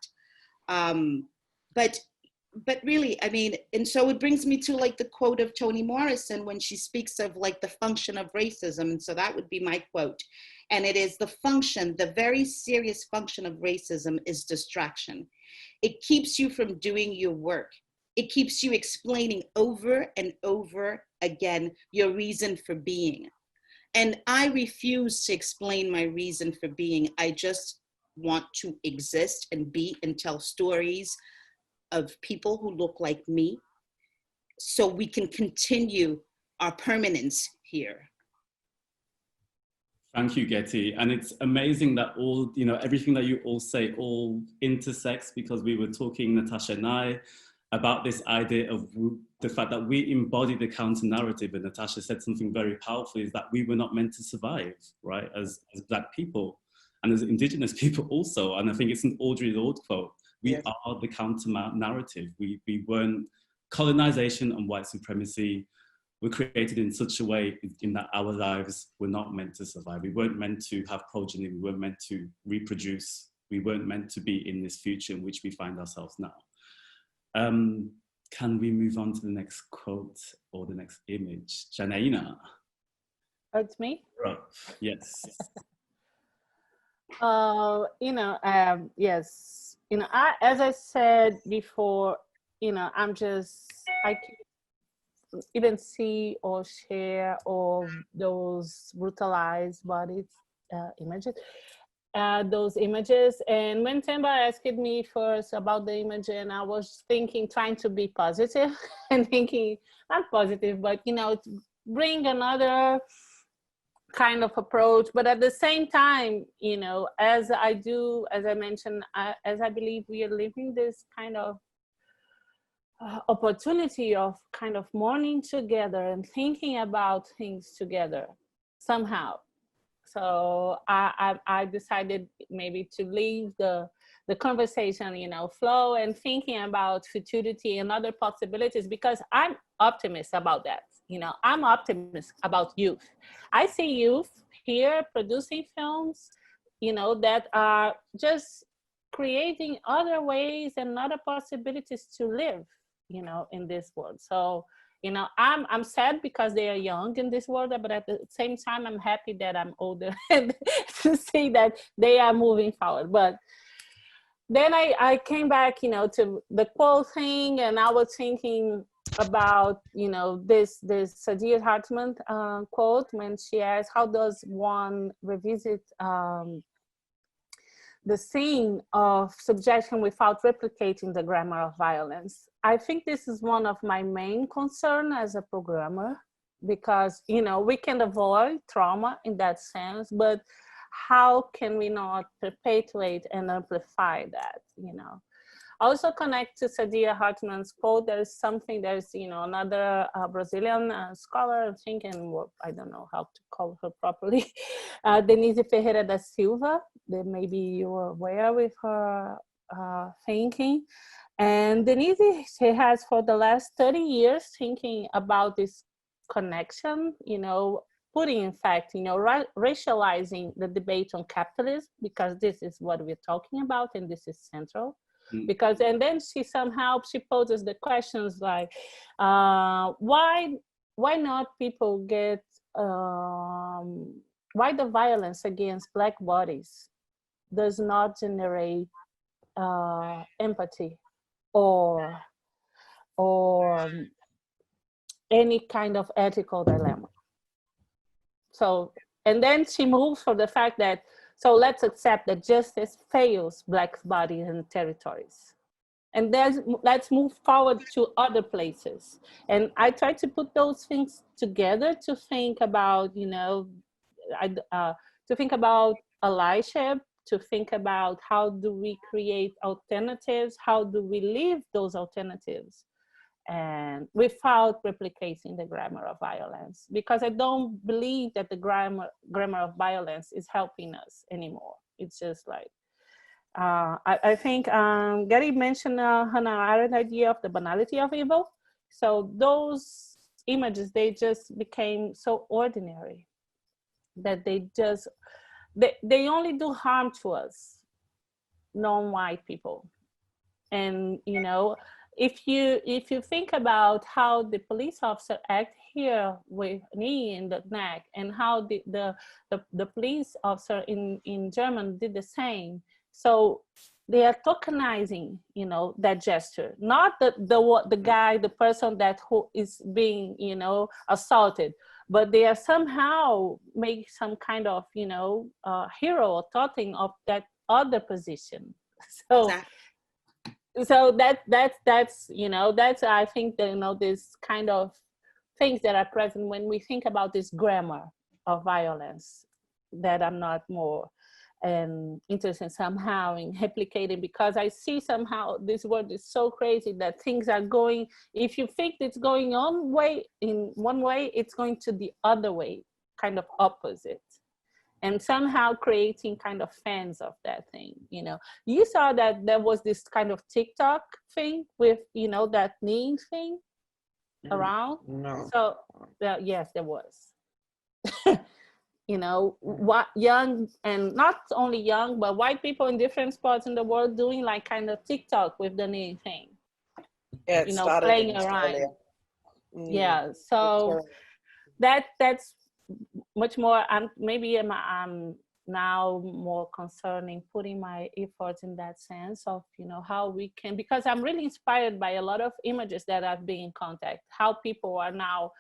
But really, I mean, and so it brings me to like the quote of Toni Morrison when she speaks of like the function of racism, and so that would be my quote. And it is the very serious function of racism is distraction. It keeps you from doing your work. It keeps you explaining over and over again your reason for being. And I refuse to explain my reason for being. I just want to exist and be and tell stories of people who look like me so we can continue our permanence here. Thank you, Guetty. And it's amazing that all, everything that you all say all intersects, because we were talking, Natasha and I, about this idea of the fact that we embody the counter narrative. And Natasha said something very powerful, is that we were not meant to survive, right? As Black people and as Indigenous people also. And I think it's an Audre Lorde quote. We Yes. are the counter narrative. We weren't, colonization and white supremacy were created in such a way in that our lives were not meant to survive. We weren't meant to have progeny. We weren't meant to reproduce. We weren't meant to be in this future in which we find ourselves now. Can we move on to the next quote or the next image? Janaína. It's me? Yes. Yes. As I said before, I can't even see or share all those brutalized bodies images. Those images. And when Themba asked me first about the image, and I was trying to be positive and thinking, not positive, but, bring another kind of approach. But at the same time, as I mentioned, as I believe we are living this kind of opportunity of kind of mourning together and thinking about things together somehow. So I decided maybe to leave the conversation, flow, and thinking about futurity and other possibilities, because I'm optimist about that. I'm optimist about youth. I see youth here producing films, that are just creating other ways and other possibilities to live, in this world. So, I'm sad because they are young in this world, but at the same time, I'm happy that I'm older and to see that they are moving forward. But then I came back, to the quote thing, and I was thinking about, this Saidiya Hartman quote when she asked, how does one revisit the scene of subjection without replicating the grammar of violence? I think this is one of my main concerns as a programmer, because, we can avoid trauma in that sense, but how can we not perpetuate and amplify that, Also connect to Saidiya Hartman's quote, there's another Brazilian scholar, I'm thinking, I don't know how to call her properly, Denise Ferreira da Silva, that maybe you're aware with her thinking. And Denise, she has for the last 30 years thinking about this connection, putting, in fact, racializing the debate on capitalism, because this is what we're talking about and this is central. Because, and then she poses the questions like, why not people get, why the violence against Black bodies does not generate empathy or any kind of ethical dilemma. So, and then she moves for the fact that So let's accept that justice fails Black bodies and territories. And then let's move forward to other places. And I try to put those things together to think about, you know, to think about allyship, to think about how do we create alternatives, how do we live those alternatives, and without replicating the grammar of violence. Because I don't believe that the grammar of violence is helping us anymore. It's just like, I think Guetty mentioned Hannah Arendt idea of the banality of evil. So those images, they just became so ordinary that they only do harm to us, non-white people. And you know, if you think about how the police officer act here with knee in the neck, and how the police officer in Germany did the same. So they are tokenizing, you know, that gesture, not the guy, the person who is being, you know, assaulted, but they are somehow make some kind of, you know, hero or thoughting of that other position. So. Exactly. So that's you know, that's, I think that, you know, this kind of things that are present when we think about this grammar of violence that I'm not more interested somehow in replicating, because I see somehow this world is so crazy that things are going, if you think it's going on way in one way, it's going to the other way, kind of opposite. And somehow creating kind of fans of that thing, you know. You saw that there was this kind of TikTok thing with, you know, that knee thing around. No. So, yes, there was. You know, what young, and not only young, but white people in different spots in the world doing like kind of TikTok with the knee thing. Yeah, you know, playing around. Yeah, so that's much more. Maybe I'm now more concerned in putting my efforts in that sense of, you know, how we can, because I'm really inspired by a lot of images that I've been in contact, how people are now,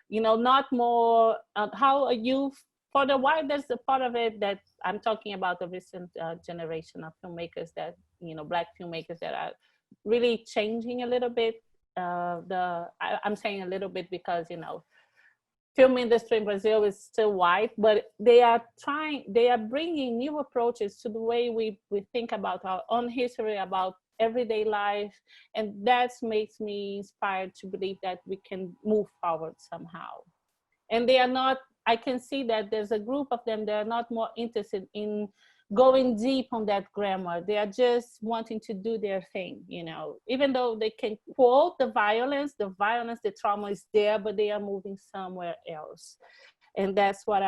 you know, not more, how a youth, for the white, there's a part of it that I'm talking about, the recent generation of filmmakers that, you know, Black filmmakers that are really changing a little bit. I'm saying a little bit because, you know, film industry in Brazil is still white, but they are bringing new approaches to the way we think about our own history, about everyday life. And that makes me inspired to believe that we can move forward somehow. And they are not, I can see that there's a group of them that are not more interested in going deep on that grammar. They are just wanting to do their thing, you know, even though they can quote the violence, the trauma is there, but they are moving somewhere else. And that's what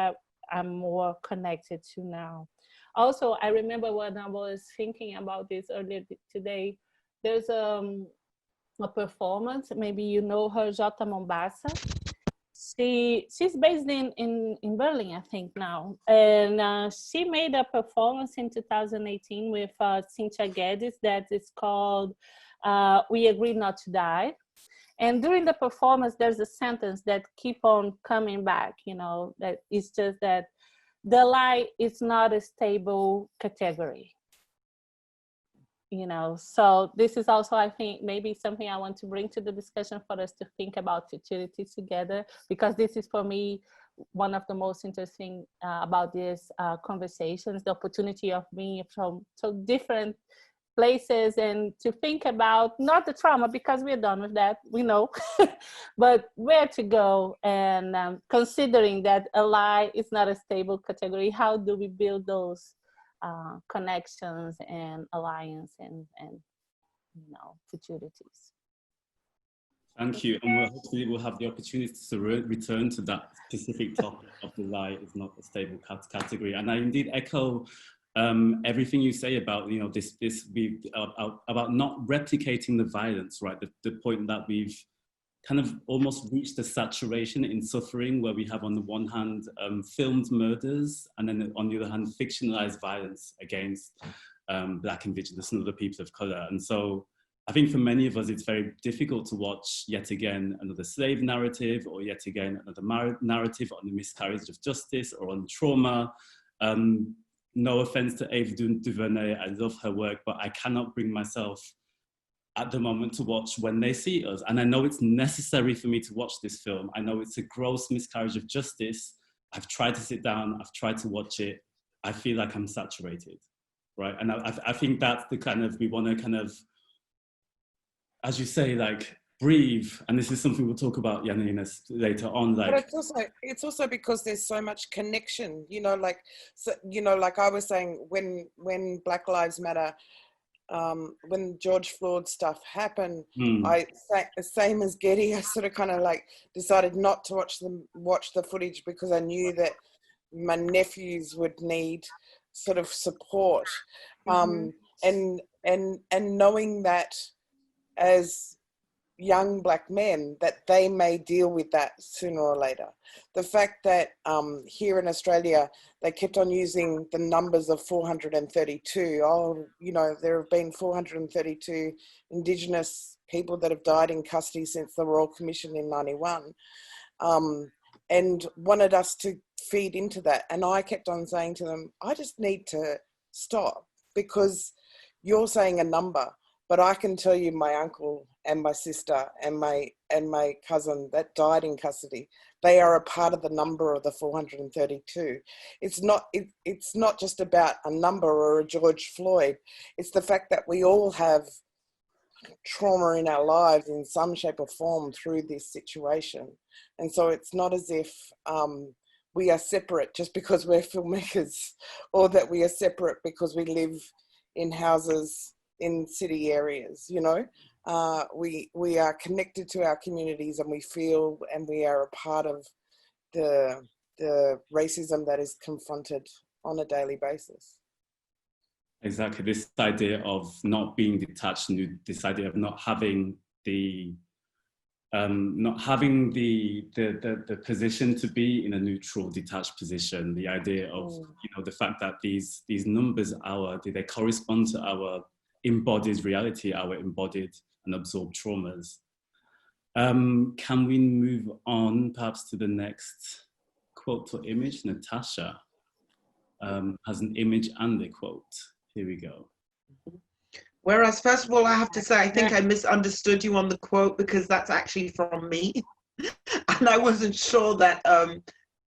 I'm more connected to now. Also, I remember when I was thinking about this earlier today, there's a performance, maybe you know her, Jota Mombasa. She's based in Berlin, I think now, and she made a performance in 2018 with Cynthia Guedes that is called "We Agree Not to Die." And during the performance, there's a sentence that keep on coming back. You know, that it's just that the lie is not a stable category. You know, so this is also, I think, maybe something I want to bring to the discussion for us to think about futurity together, because this is for me one of the most interesting about these conversations, the opportunity of being from so different places and to think about not the trauma, because we're done with that, we know, but where to go, and considering that a lie is not a stable category, how do we build those connections and alliance and you know, futurities. Thank you, and hopefully we'll have the opportunity to return to that specific topic of the lie is not a stable category. And I indeed echo everything you say about, you know, about not replicating the violence, right? The point that we've kind of almost reached the saturation in suffering, where we have on the one hand filmed murders, and then on the other hand fictionalized violence against Black, Indigenous and other people of color. And so I think for many of us it's very difficult to watch yet again another slave narrative, or yet again another narrative on the miscarriage of justice or on trauma, no offense to Ava DuVernay, I love her work, but I cannot bring myself at the moment to watch When They See Us. And I know it's necessary for me to watch this film. I know it's a gross miscarriage of justice. I've tried to sit down, I've tried to watch it. I feel like I'm saturated, right? And I think that's the kind of, we want to kind of, as you say, like, breathe. And this is something we'll talk about, Janaína, later on. Like, but it's also because there's so much connection, you know, like, so, you know, like I was saying, when Black Lives Matter, when George Floyd stuff happened, same as Guetty, I sort of kind of like decided not to watch the footage because I knew that my nephews would need sort of support, and knowing that as young Black men that they may deal with that sooner or later. The fact that here in Australia they kept on using the numbers of 432. Oh, you know, there have been 432 Indigenous people that have died in custody since the Royal Commission in 91, and wanted us to feed into that. And I kept on saying to them, I just need to stop, because you're saying a number, but I can tell you my uncle and my sister and my cousin that died in custody, they are a part of the number of the 432. It's not just about a number or a George Floyd. It's the fact that we all have trauma in our lives in some shape or form through this situation. And so it's not as if we are separate just because we're filmmakers, or that we are separate because we live in houses in city areas, you know. We are connected to our communities, and we feel and we are a part of the racism that is confronted on a daily basis. Exactly, this idea of not being detached, and this idea of not having the position to be in a neutral, detached position. The idea of, you know, the fact that these numbers, they correspond to our embodied reality, our embodied and absorbed traumas. Can we move on perhaps to the next quote or image? Natasha has an image and a quote. Here we go. Whereas, first of all, I have to say, I think I misunderstood you on the quote, because that's actually from me. And I wasn't sure that,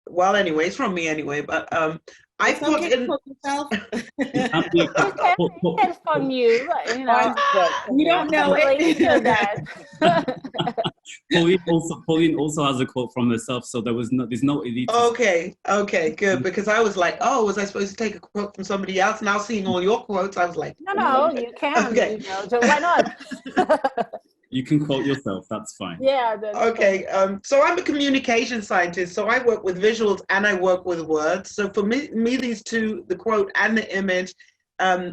well, anyway, it's from me anyway, but I put in... It's from you, you know. You don't know it. Pauline also has a quote from herself, so there's no elitist. Okay, good, because I was like, oh, was I supposed to take a quote from somebody else? Now seeing all your quotes, I was like, no, you can. Okay. You know, so why not? You can quote yourself, that's fine. Yeah. Okay, so I'm a communication scientist, so I work with visuals and I work with words. So for me these two, the quote and the image,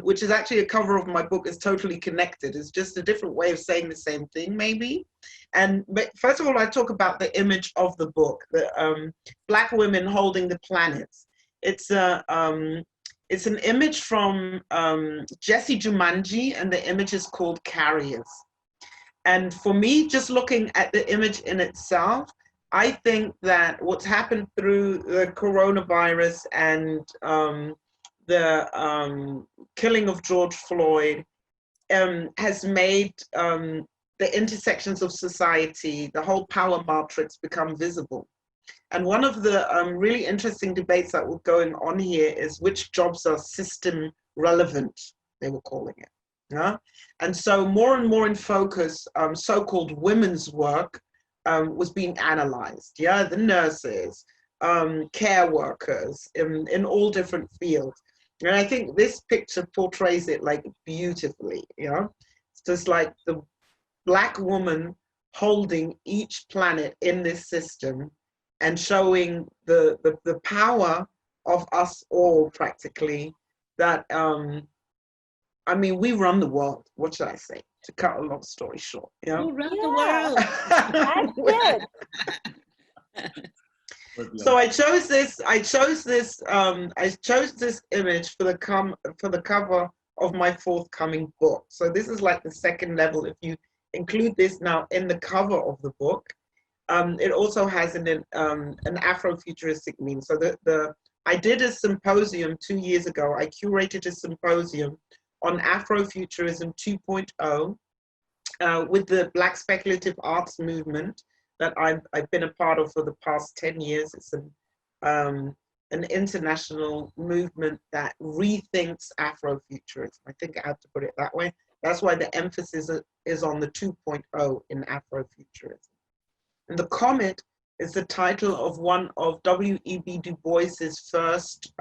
which is actually a cover of my book, is totally connected. It's just a different way of saying the same thing, maybe. But first of all, I talk about the image of the book, the Black women holding the planets. It's an image from Jessie Jumanji, and the image is called Carriers. And for me, just looking at the image in itself, I think that what's happened through the coronavirus and the killing of George Floyd has made the intersections of society, the whole power matrix, become visible. And one of the really interesting debates that were going on here is which jobs are system relevant, they were calling it. Yeah? And so more and more in focus, so-called women's work was being analyzed. Yeah, the nurses, care workers in all different fields. And I think this picture portrays it like beautifully. You know, it's just like the Black woman holding each planet in this system and showing the power of us all, practically, that I mean, we run the world. What should I say? To cut a long story short, you know? We run the world. That's good. So I chose this image for the cover of my forthcoming book. So this is like the second level. If you include this now in the cover of the book, it also has an afro-futuristic meaning. So I did a symposium 2 years ago. I curated a symposium on Afrofuturism 2.0 with the Black Speculative Arts movement that I've been a part of for the past 10 years. It's an international movement that rethinks Afrofuturism. I think I have to put it that way. That's why the emphasis is on the 2.0 in Afrofuturism. And The Comet is the title of one of W.E.B. Du Bois's first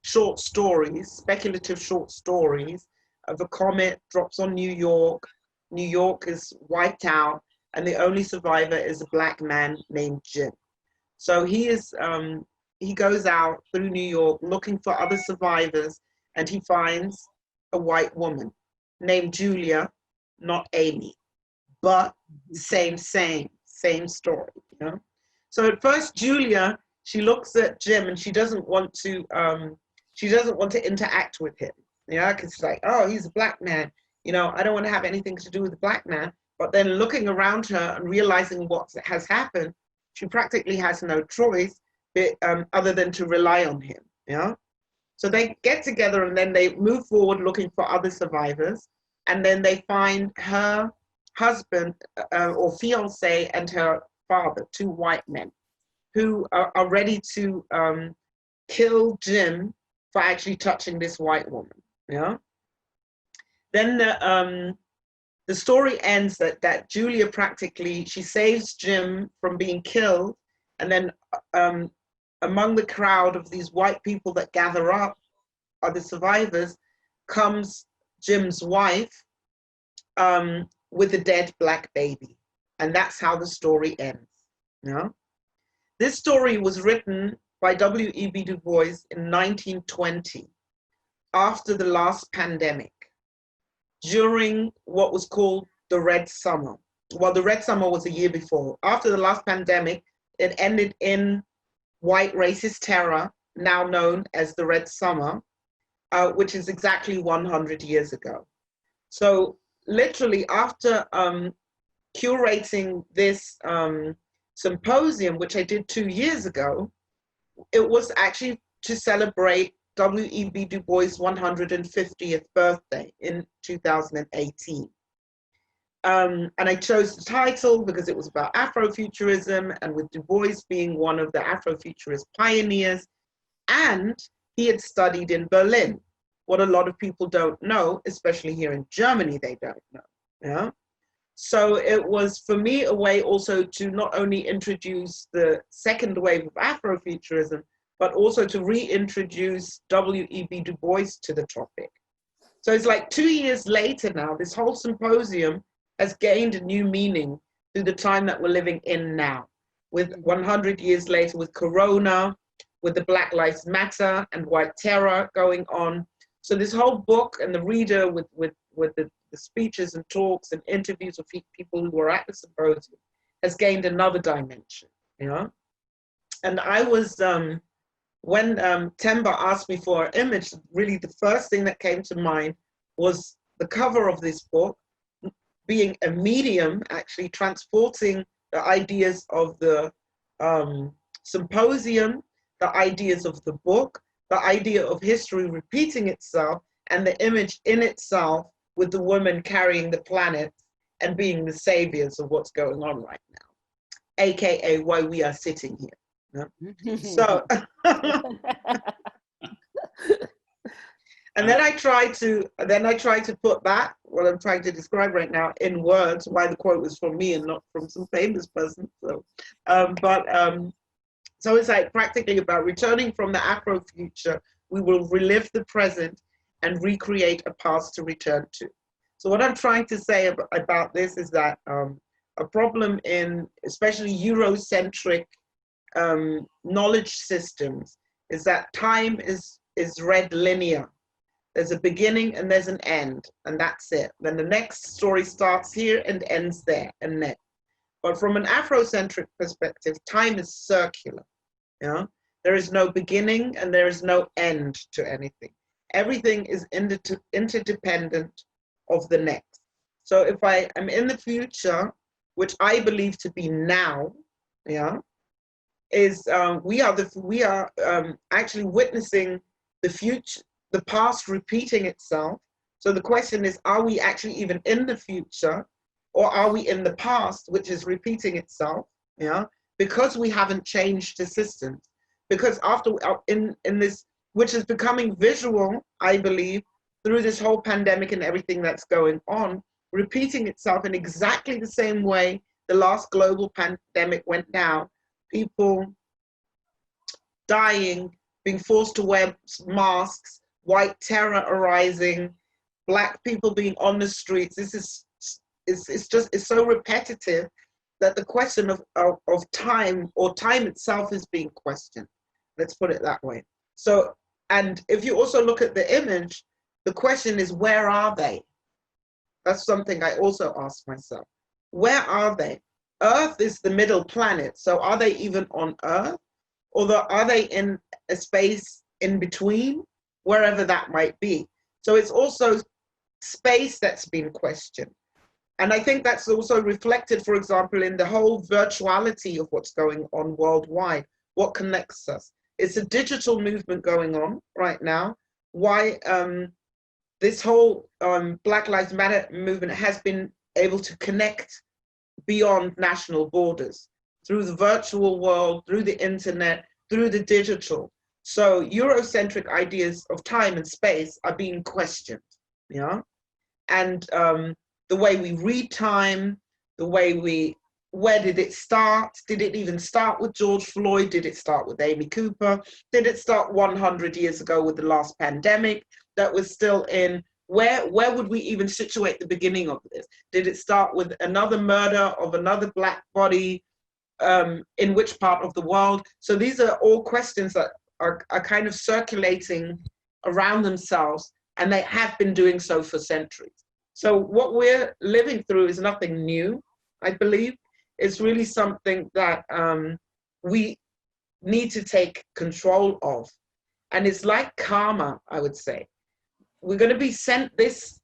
short stories, speculative short stories. The comet drops on New York. New York is wiped out, and the only survivor is a Black man named Jim. So he goes out through New York looking for other survivors, and he finds a white woman named Julia, not Amy, but same story, you know? So at first, Julia, she looks at Jim and she doesn't want to interact with him, yeah, because she's like, oh, he's a Black man, you know, I don't want to have anything to do with the Black man. But then looking around her and realizing what has happened, she practically has no choice other than to rely on him, yeah? So they get together and then they move forward looking for other survivors. And then they find her husband or fiance and her father, two white men, who are ready to kill Jim for actually touching this white woman, yeah? Then the story ends that Julia practically, she saves Jim from being killed, and then among the crowd of these white people that gather up, are the survivors, comes Jim's wife with a dead Black baby. And that's how the story ends. You know? This story was written by W.E.B. Du Bois in 1920, after the last pandemic, during what was called the Red Summer. Well, the Red Summer was a year before. After the last pandemic, it ended in white racist terror, now known as the Red Summer, which is exactly 100 years ago. So literally after curating this symposium, which I did 2 years ago, it was actually to celebrate W.E.B. Du Bois' 150th birthday in 2018. And I chose the title because it was about Afrofuturism, and with Du Bois being one of the Afrofuturist pioneers, and he had studied in Berlin. What a lot of people don't know, especially here in Germany, they don't know. Yeah? So it was for me a way also to not only introduce the second wave of Afrofuturism, but also to reintroduce W.E.B. Du Bois to the topic. So it's like 2 years later now, this whole symposium has gained a new meaning through the time that we're living in now, with 100 years later, with Corona, with the Black Lives Matter and white terror going on. So this whole book and the reader with the speeches and talks and interviews of people who were at the symposium has gained another dimension, you know? And I was, when Themba asked me for an image, really the first thing that came to mind was the cover of this book, being a medium, actually transporting the ideas of the symposium, the ideas of the book, the idea of history repeating itself, and the image in itself with the woman carrying the planet and being the saviors of what's going on right now, AKA why we are sitting here. You know? So, and then I try to put that, what I'm trying to describe right now, in words, why the quote was from me and not from some famous person. So, so it's like practically about returning from the Afrofuture, we will relive the present and recreate a past to return to. So what I'm trying to say about this is that a problem in especially Eurocentric knowledge systems is that time is read linear. There's a beginning and there's an end, and that's it. Then the next story starts here and ends there and then. But from an Afrocentric perspective, time is circular. You know? There is no beginning and there is no end to anything. Everything is interdependent of the next. So if I am in the future, which I believe to be now, yeah, is we are actually witnessing the future, the past repeating itself. So the question is, are we actually even in the future, or are we in the past, which is repeating itself? Yeah, because we haven't changed the systems. Because after in this, which is becoming visual, I believe, through this whole pandemic and everything that's going on, repeating itself in exactly the same way the last global pandemic went down. People dying, being forced to wear masks, white terror arising, Black people being on the streets. This is, it's so repetitive that the question of time, or time itself, is being questioned. Let's put it that way. So, and if you also look at the image, the question is, where are they? That's something I also ask myself. Where are they? Earth is the middle planet. So are they even on Earth? Or are they in a space in between, wherever that might be? So it's also space that's been questioned. And I think that's also reflected, for example, in the whole virtuality of what's going on worldwide. What connects us? It's a digital movement going on right now. Why this whole Black Lives Matter movement has been able to connect beyond national borders, through the virtual world, through the internet, through the digital. So Eurocentric ideas of time and space are being questioned, yeah? And the way we read time, the way where did it start? Did it even start with George Floyd? Did it start with Amy Cooper? Did it start 100 years ago with the last pandemic that was still in? Where would we even situate the beginning of this? Did it start with another murder of another Black body? In which part of the world? So these are all questions that are kind of circulating around themselves, and they have been doing so for centuries. So what we're living through is nothing new, I believe. It's really something that we need to take control of. And it's like karma, I would say. We're going to be sent this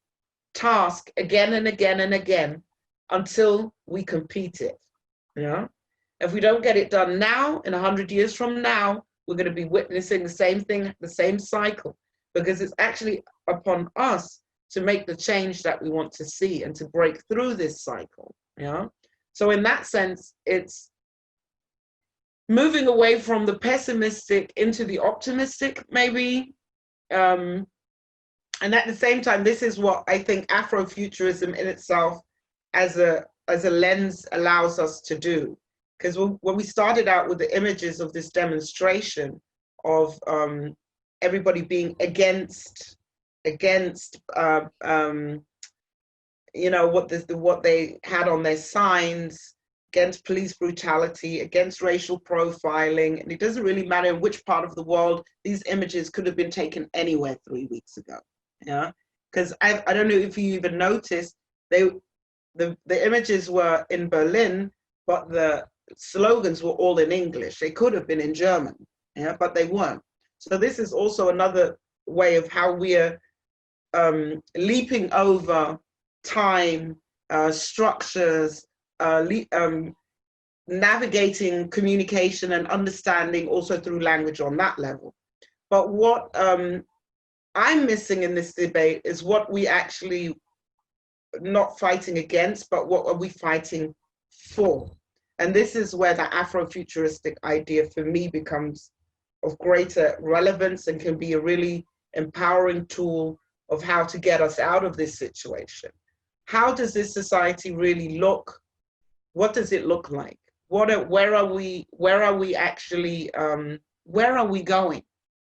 task again and again and again until we complete it. Yeah. If we don't get it done now, in 100 years from now, we're going to be witnessing the same thing, the same cycle, because it's actually upon us to make the change that we want to see and to break through this cycle. Yeah. So in that sense, it's moving away from the pessimistic into the optimistic, maybe. And at the same time, this is what I think Afrofuturism in itself as a lens allows us to do. Because when we started out with the images of this demonstration of everybody being against you know, what they had on their signs, against police brutality, against racial profiling, and it doesn't really matter in which part of the world, these images could have been taken anywhere 3 weeks ago. Yeah, because I don't know if you even noticed, the images were in Berlin, but the slogans were all in English. They could have been in German, yeah, but they weren't. So this is also another way of how we are leaping over time, structures, navigating communication and understanding also through language on that level. But what I'm missing in this debate is what we actually not fighting against, but what are we fighting for? And this is where the Afrofuturistic idea for me becomes of greater relevance and can be a really empowering tool of how to get us out of this situation. How does this society really look? What does it look like? Where are we actually, where are we going?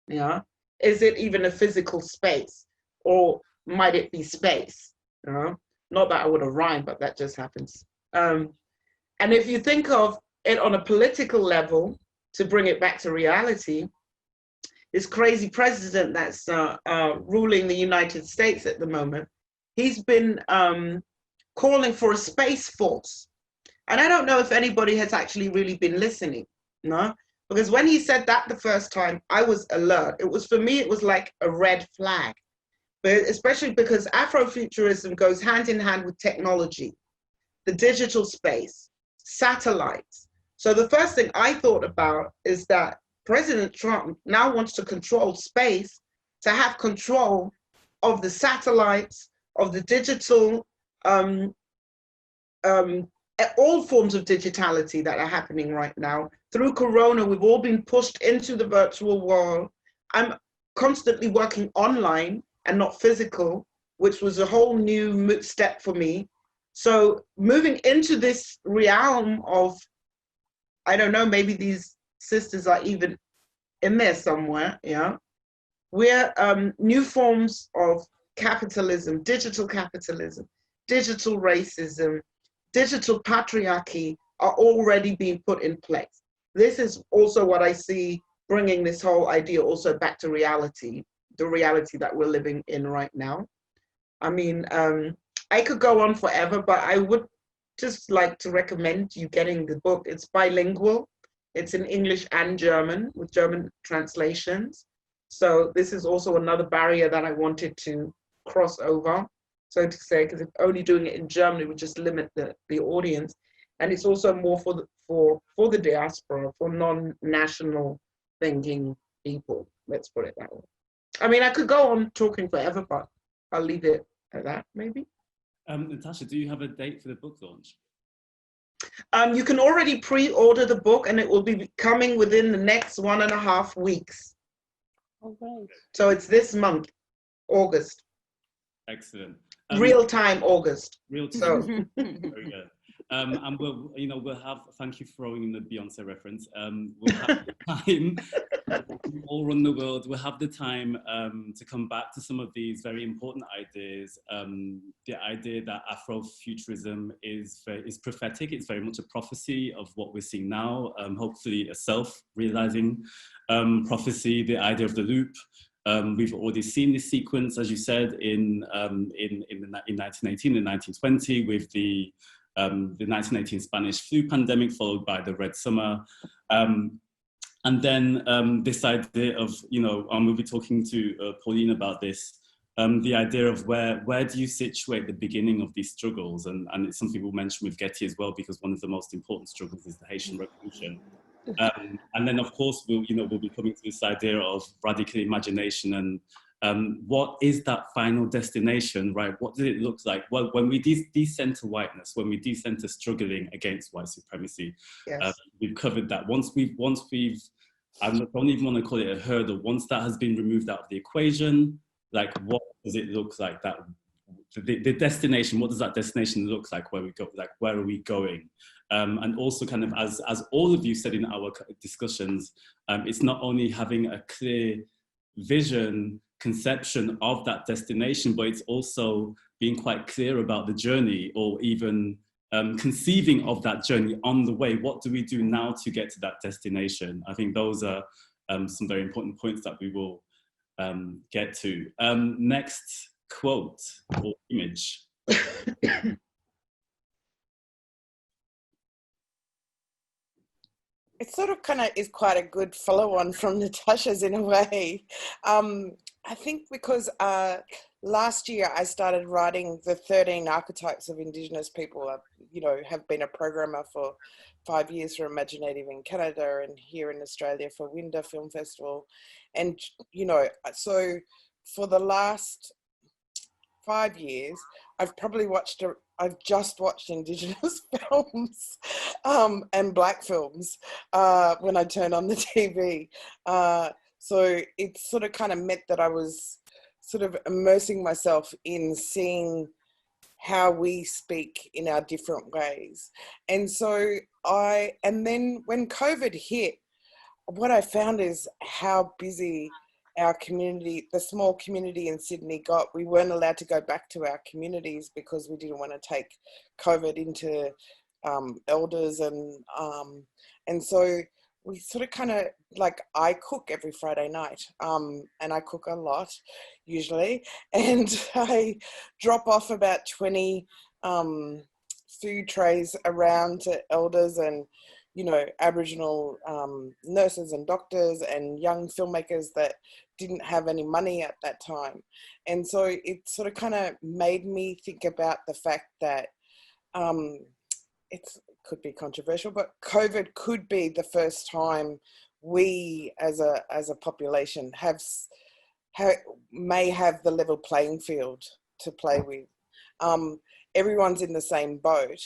Yeah. Is it even a physical space, or might it be space? Not that I would have rhymed, but that just happens. And if you think of it on a political level, to bring it back to reality, this crazy president that's ruling the United States at the moment, he's been calling for a space force. And I don't know if anybody has actually really been listening, no? Because when he said that the first time, I was alert. It was, for me, it was like a red flag. But especially because Afrofuturism goes hand in hand with technology, the digital space, satellites. So the first thing I thought about is that President Trump now wants to control space, to have control of the satellites, of the digital, all forms of digitality that are happening right now. Through Corona, we've all been pushed into the virtual world. I'm constantly working online and not physical, which was a whole new step for me. So moving into this realm of, I don't know, maybe these sisters are even in there somewhere, yeah? Where new forms of capitalism, digital racism, digital patriarchy are already being put in place. This is also what I see bringing this whole idea also back to reality, the reality that we're living in right now. I mean, I could go on forever, but I would just like to recommend you getting the book. It's bilingual. It's in English and German with German translations. So this is also another barrier that I wanted to cross over, so to say, because if only doing it in Germany would just limit the audience. And it's also more for the diaspora, for non-national thinking people, let's put it that way. I mean, I could go on talking forever, but I'll leave it at that, maybe. Natasha, do you have a date for the book launch? You can already pre-order the book, and it will be coming within the next 1.5 weeks. Oh, great. So it's this month, August. Excellent. Real time August. Real time. So. Very good. And we'll have, thank you for throwing in the Beyonce reference. We'll have time, all around the world, we'll have the time to come back to some of these very important ideas. The idea that afro-futurism is prophetic, it's very much a prophecy of what we're seeing now, hopefully a self-realizing prophecy, the idea of the loop. We've already seen this sequence, as you said, in 1918 and 1920 with the 1918 Spanish flu pandemic, followed by the Red Summer. And then this idea of, we'll be talking to Pauline about this, the idea of where do you situate the beginning of these struggles? And it's something we'll mention with Guetty as well, because one of the most important struggles is the Haitian Revolution. And then, of course, we'll be coming to this idea of radical imagination and what is that final destination, right? What does it look like? Well, when we descend to whiteness, when we descend to struggling against white supremacy, yes. We've covered that. Once we've, I don't even want to call it a hurdle. Once that has been removed out of the equation, like what does it look like? That the destination, what does that destination look like? Where we go, like where are we going? And also, kind of as all of you said in our discussions, it's not only having a clear vision, conception of that destination, but it's also being quite clear about the journey, or even conceiving of that journey on the way. What do we do now to get to that destination? I think those are some very important points that we will get to. Next quote or image. It sort of kind of is quite a good follow-on from Natasha's in a way. I think because last year I started writing the 13 archetypes of Indigenous people. Have been a programmer for 5 years for Imaginative in Canada and here in Australia for Windsor Film Festival. And, so for the last 5 years, I've just watched Indigenous films and Black films when I turn on the TV. So it sort of kind of meant that I was sort of immersing myself in seeing how we speak in our different ways. And so and then when COVID hit, what I found is how busy our community, the small community in Sydney got. We weren't allowed to go back to our communities because we didn't want to take COVID into elders, and so we sort of kind of, like, I cook every Friday night, and I cook a lot usually, and I drop off about 20 food trays around to elders and Aboriginal nurses and doctors and young filmmakers that didn't have any money at that time. And so it sort of kind of made me think about the fact that it's could be controversial, but COVID could be the first time we as a population may have the level playing field to play with. Everyone's in the same boat.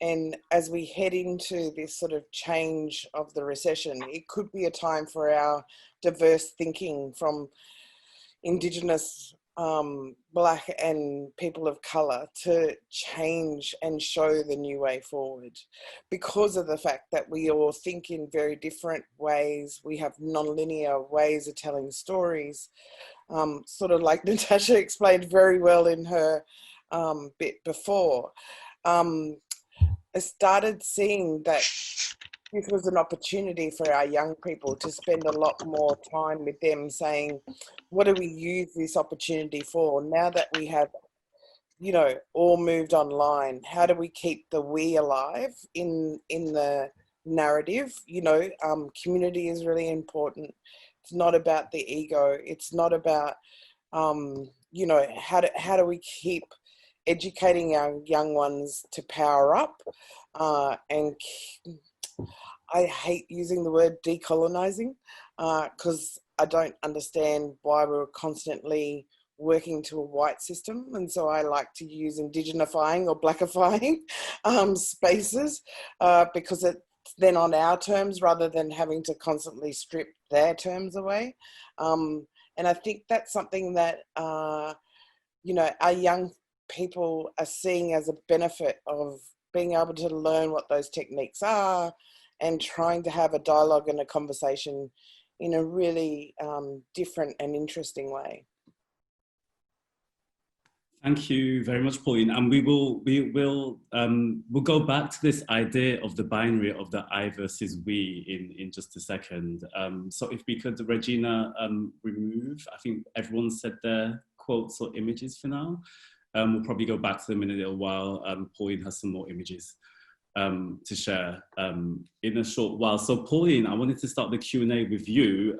And as we head into this sort of change of the recession, it could be a time for our diverse thinking from Indigenous, Black and people of colour to change and show the new way forward, because of the fact that we all think in very different ways. We have non-linear ways of telling stories, sort of like Natasha explained very well in her bit before. I started seeing that this was an opportunity for our young people to spend a lot more time with them, saying, what do we use this opportunity for? Now that we have, you know, all moved online, how do we keep the we alive in the narrative? You know, community is really important. It's not about the ego. It's not about, you know, how do we keep educating our young ones to power up, and I hate using the word decolonizing, because I don't understand why we're constantly working to a white system. And so I like to use indigenifying or blackifying spaces, because it's then on our terms rather than having to constantly strip their terms away. And I think that's something that, you know, our young people are seeing as a benefit of being able to learn what those techniques are and trying to have a dialogue and a conversation in a really different and interesting way. Thank you very much, Pauline. And we'll go back to this idea of the binary of the I versus we in just a second. So if we could, Regina, remove, I think everyone said their quotes or images for now. We'll probably go back to them in a little while. Pauline has some more images to share in a short while. So Pauline, I wanted to start the Q&A with you.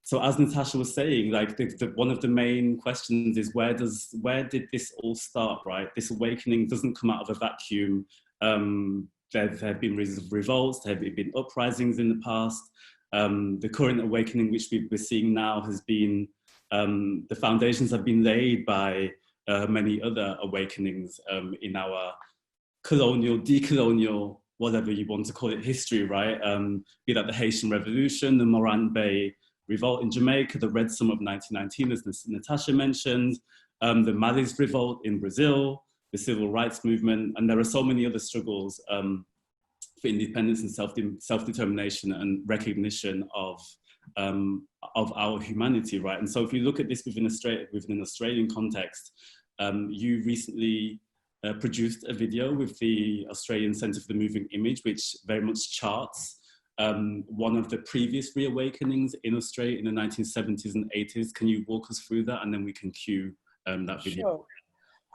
So as Natasha was saying, like one of the main questions is where did this all start, right? This awakening doesn't come out of a vacuum. There have been revolts, there have been uprisings in the past. The current awakening which we're seeing now has been, the foundations have been laid by many other awakenings in our colonial, decolonial, whatever you want to call it, history, right? Be that the Haitian Revolution, the Morant Bay Revolt in Jamaica, the Red Summer of 1919, as Natasha mentioned, the Malis Revolt in Brazil, the Civil Rights Movement, and there are so many other struggles for independence and self-determination and recognition of our humanity, right? And so if you look at this within an Australian context, you recently produced a video with the Australian Centre for the Moving Image, which very much charts one of the previous reawakenings in Australia in the 1970s and 80s. Can you walk us through that, and then we can cue that video? Sure.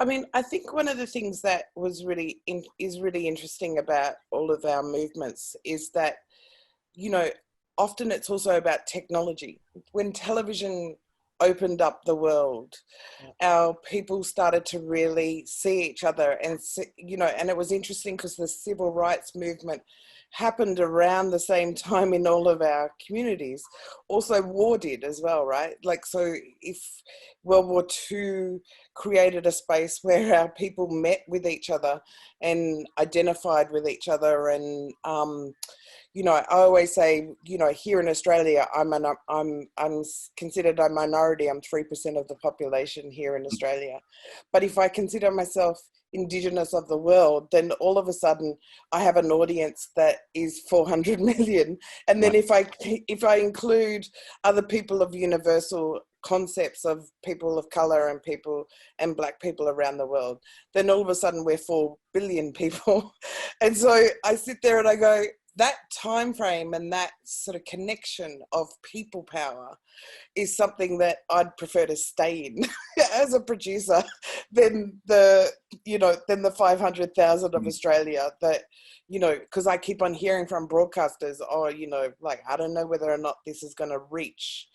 I mean, I think one of the things that is really interesting about all of our movements is that, you know, often it's also about technology. When television opened up the world, our people started to really see each other and see, you know, and it was interesting because the civil rights movement happened around the same time in all of our communities. Also war did as well, right? Like, so if World War II created a space where our people met with each other and identified with each other, and you know, I always say, you know, here in Australia, I'm considered a minority. I'm 3% of the population here in Australia. But if I consider myself Indigenous of the world, then all of a sudden I have an audience that is 400 million. And then if I include other people of universal concepts of people of color and people and Black people around the world, then all of a sudden we're 4 billion people. And so I sit there and I go, that time frame and that sort of connection of people power is something that I'd prefer to stay in as a producer than the 500,000 of Australia that, you know, because I keep on hearing from broadcasters, oh, you know, like, I don't know whether or not this is going to reach.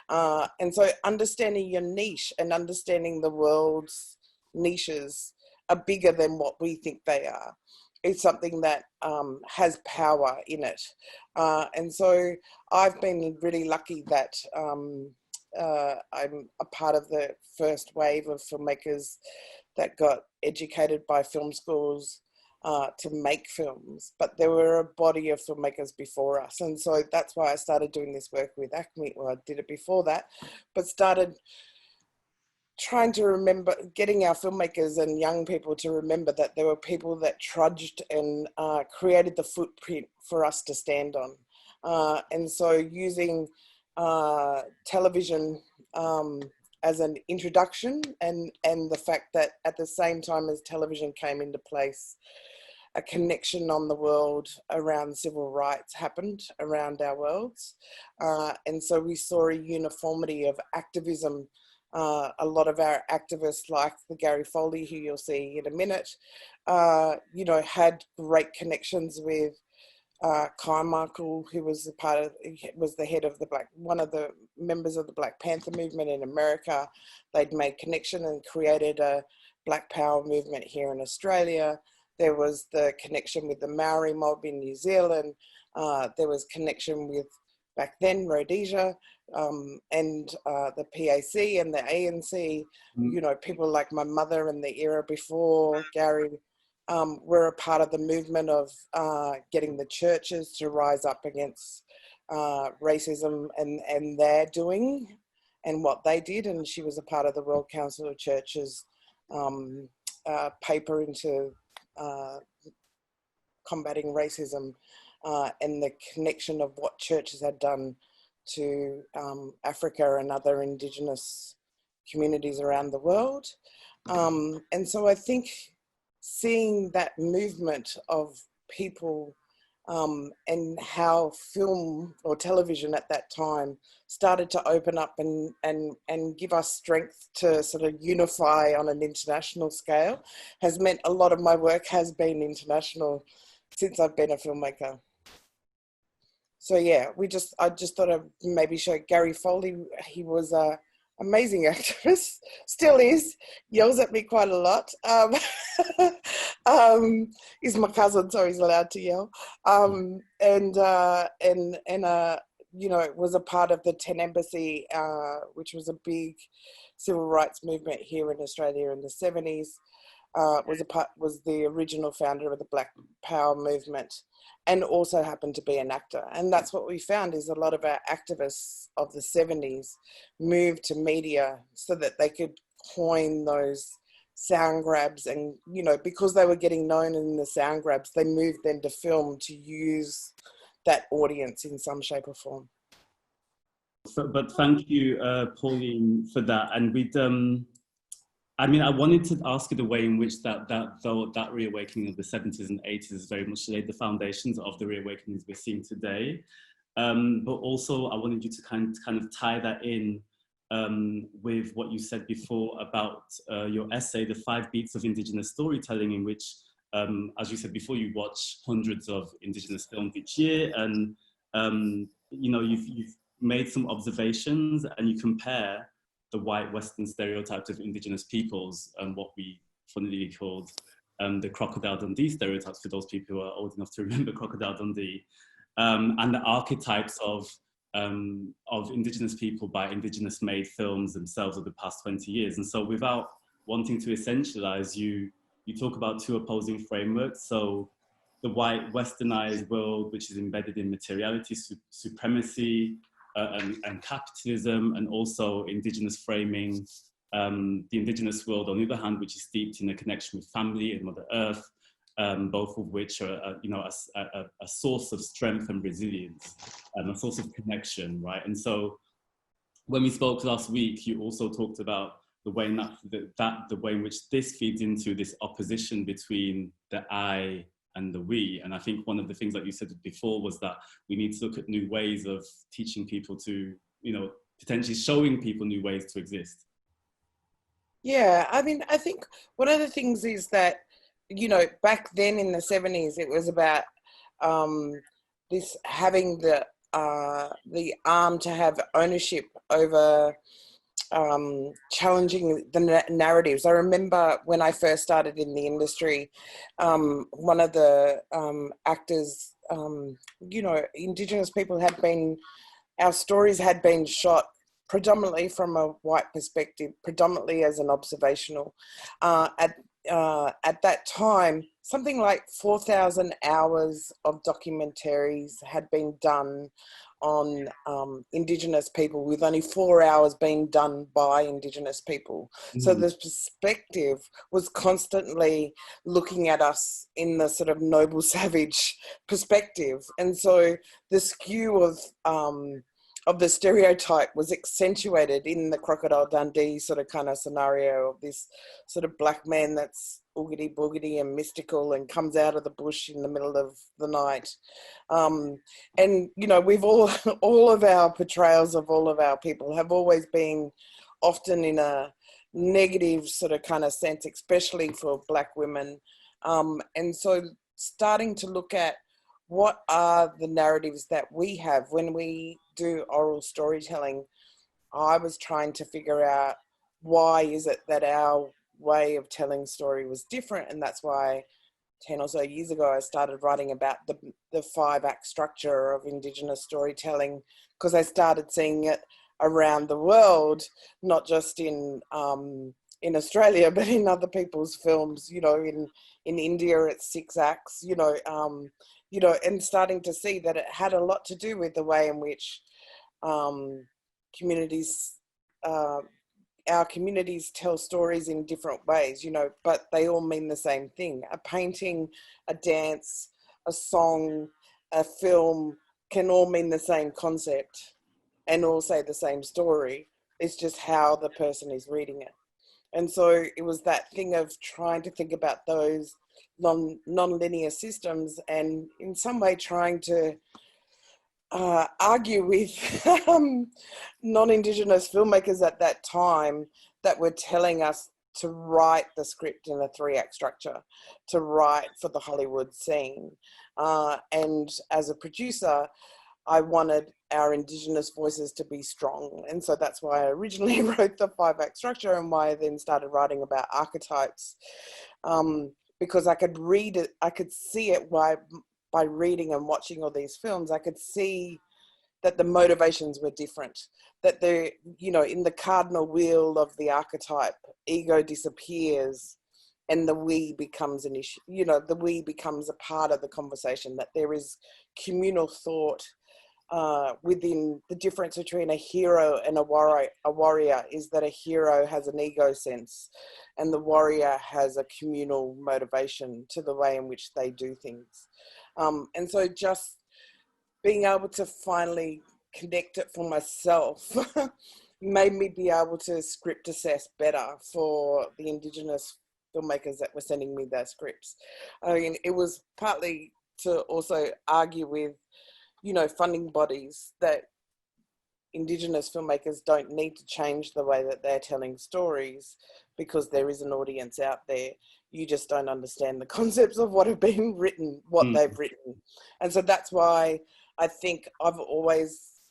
And so understanding your niche and understanding the world's niches are bigger than what we think they are. is something that has power in it. And so I've been really lucky that I'm a part of the first wave of filmmakers that got educated by film schools to make films, but there were a body of filmmakers before us. And so that's why I started doing this work with ACME. Well, I did it before that, but started trying to remember, getting our filmmakers and young people to remember that there were people that trudged and created the footprint for us to stand on. And so using television as an introduction, and the fact that at the same time as television came into place, a connection on the world around civil rights happened around our worlds. And so we saw a uniformity of activism. A lot of our activists, like the Guetty Felin, who you'll see in a minute, you know, had great connections with Carmichael, who was the head of one of the members of the Black Panther movement in America. They'd made connection and created a Black Power movement here in Australia. There was the connection with the Maori mob in New Zealand. There was connection with, back then, Rhodesia, and the PAC and the ANC. You know, people like my mother and the era before Gary were a part of the movement of getting the churches to rise up against racism and their doing and what they did. And she was a part of the World Council of Churches paper into combating racism and the connection of what churches had done to Africa and other Indigenous communities around the world. And so I think seeing that movement of people and how film or television at that time started to open up and give us strength to sort of unify on an international scale has meant a lot of my work has been international since I've been a filmmaker. So yeah, I just thought I'd maybe show Guetty Felin. He was a amazing activist, still is, yells at me quite a lot. He's my cousin, so he's allowed to yell. You know, was a part of the 10 Embassy, which was a big civil rights movement here in Australia in the 70s. Was the original founder of the Black Power movement, and also happened to be an actor. And that's what we found, is a lot of our activists of the 70s moved to media so that they could coin those sound grabs. And, you know, because they were getting known in the sound grabs, they moved then to film to use that audience in some shape or form. But thank you, Pauline, for that. And I mean, I wanted to ask you the way in which that reawakening of the 70s and 80s has very much laid the foundations of the reawakenings we're seeing today. But also, I wanted you to kind of tie that in with what you said before about your essay, The 5 Beats of Indigenous Storytelling, in which, as you said before, you watch hundreds of Indigenous films each year, and you know, you've made some observations and you compare the white Western stereotypes of Indigenous peoples and what we funnily called the Crocodile Dundee stereotypes, for those people who are old enough to remember Crocodile Dundee, and the archetypes of Indigenous people by Indigenous-made films themselves over the past 20 years. And so, without wanting to essentialize, you talk about 2 opposing frameworks. So, the white Westernized world, which is embedded in materiality, supremacy, and capitalism, and also Indigenous framing, the Indigenous world, on the other hand, which is steeped in a connection with family and Mother Earth, both of which are, you know, a source of strength and resilience, and a source of connection, right? And so, when we spoke last week, you also talked about the way the way in which this feeds into this opposition between the I and the we. And I think one of the things that you said before was that we need to look at new ways of teaching people to, you know, potentially showing people new ways to exist. Yeah, I mean, I think one of the things is that, you know, back then in the 70s, it was about this having the arm to have ownership over challenging the narratives. I remember when I first started in the industry, one of the actors, you know, Indigenous people our stories had been shot predominantly from a white perspective, predominantly as an observational. At that time, something like 4,000 hours of documentaries had been done on Indigenous people, with only 4 hours being done by Indigenous people. So the perspective was constantly looking at us in the sort of noble savage perspective. And so the skew of the stereotype was accentuated in the Crocodile Dundee sort of kind of scenario of this sort of black man that's oogity boogity and mystical and comes out of the bush in the middle of the night. And, you know, we've all of our portrayals of all of our people have always been often in a negative sort of kind of sense, especially for black women. And so starting to look at what are the narratives that we have when we do oral storytelling, I was trying to figure out why is it that our way of telling story was different. And that's why 10 or so years ago, I started writing about the 5-act structure of Indigenous storytelling, because I started seeing it around the world, not just in Australia, but in other people's films. You know, in India, it's 6 acts. You know, and starting to see that it had a lot to do with the way in which communities. Our communities tell stories in different ways, you know, but they all mean the same thing. A painting, a dance, a song, a film can all mean the same concept and all say the same story. It's just how the person is reading it. And so it was that thing of trying to think about those non-linear systems, and in some way trying to argue with non-Indigenous filmmakers at that time that were telling us to write the script in a 3-act structure, to write for the Hollywood scene. And as a producer, I wanted our Indigenous voices to be strong. And so that's why I originally wrote the 5-act structure, and why I then started writing about archetypes, because I could read it, I could see it by reading and watching all these films. I could see that the motivations were different, that you know, in the cardinal wheel of the archetype, ego disappears and the we becomes an issue. You know, the we becomes a part of the conversation, that there is communal thought within the difference between a hero and a warrior is that a hero has an ego sense and the warrior has a communal motivation to the way in which they do things. And so just being able to finally connect it for myself made me be able to script assess better for the Indigenous filmmakers that were sending me their scripts. I mean, it was partly to also argue with, you know, funding bodies, that Indigenous filmmakers don't need to change the way that they're telling stories because there is an audience out there. You just don't understand the concepts of what have been written, what they've written. And so that's why I think I've always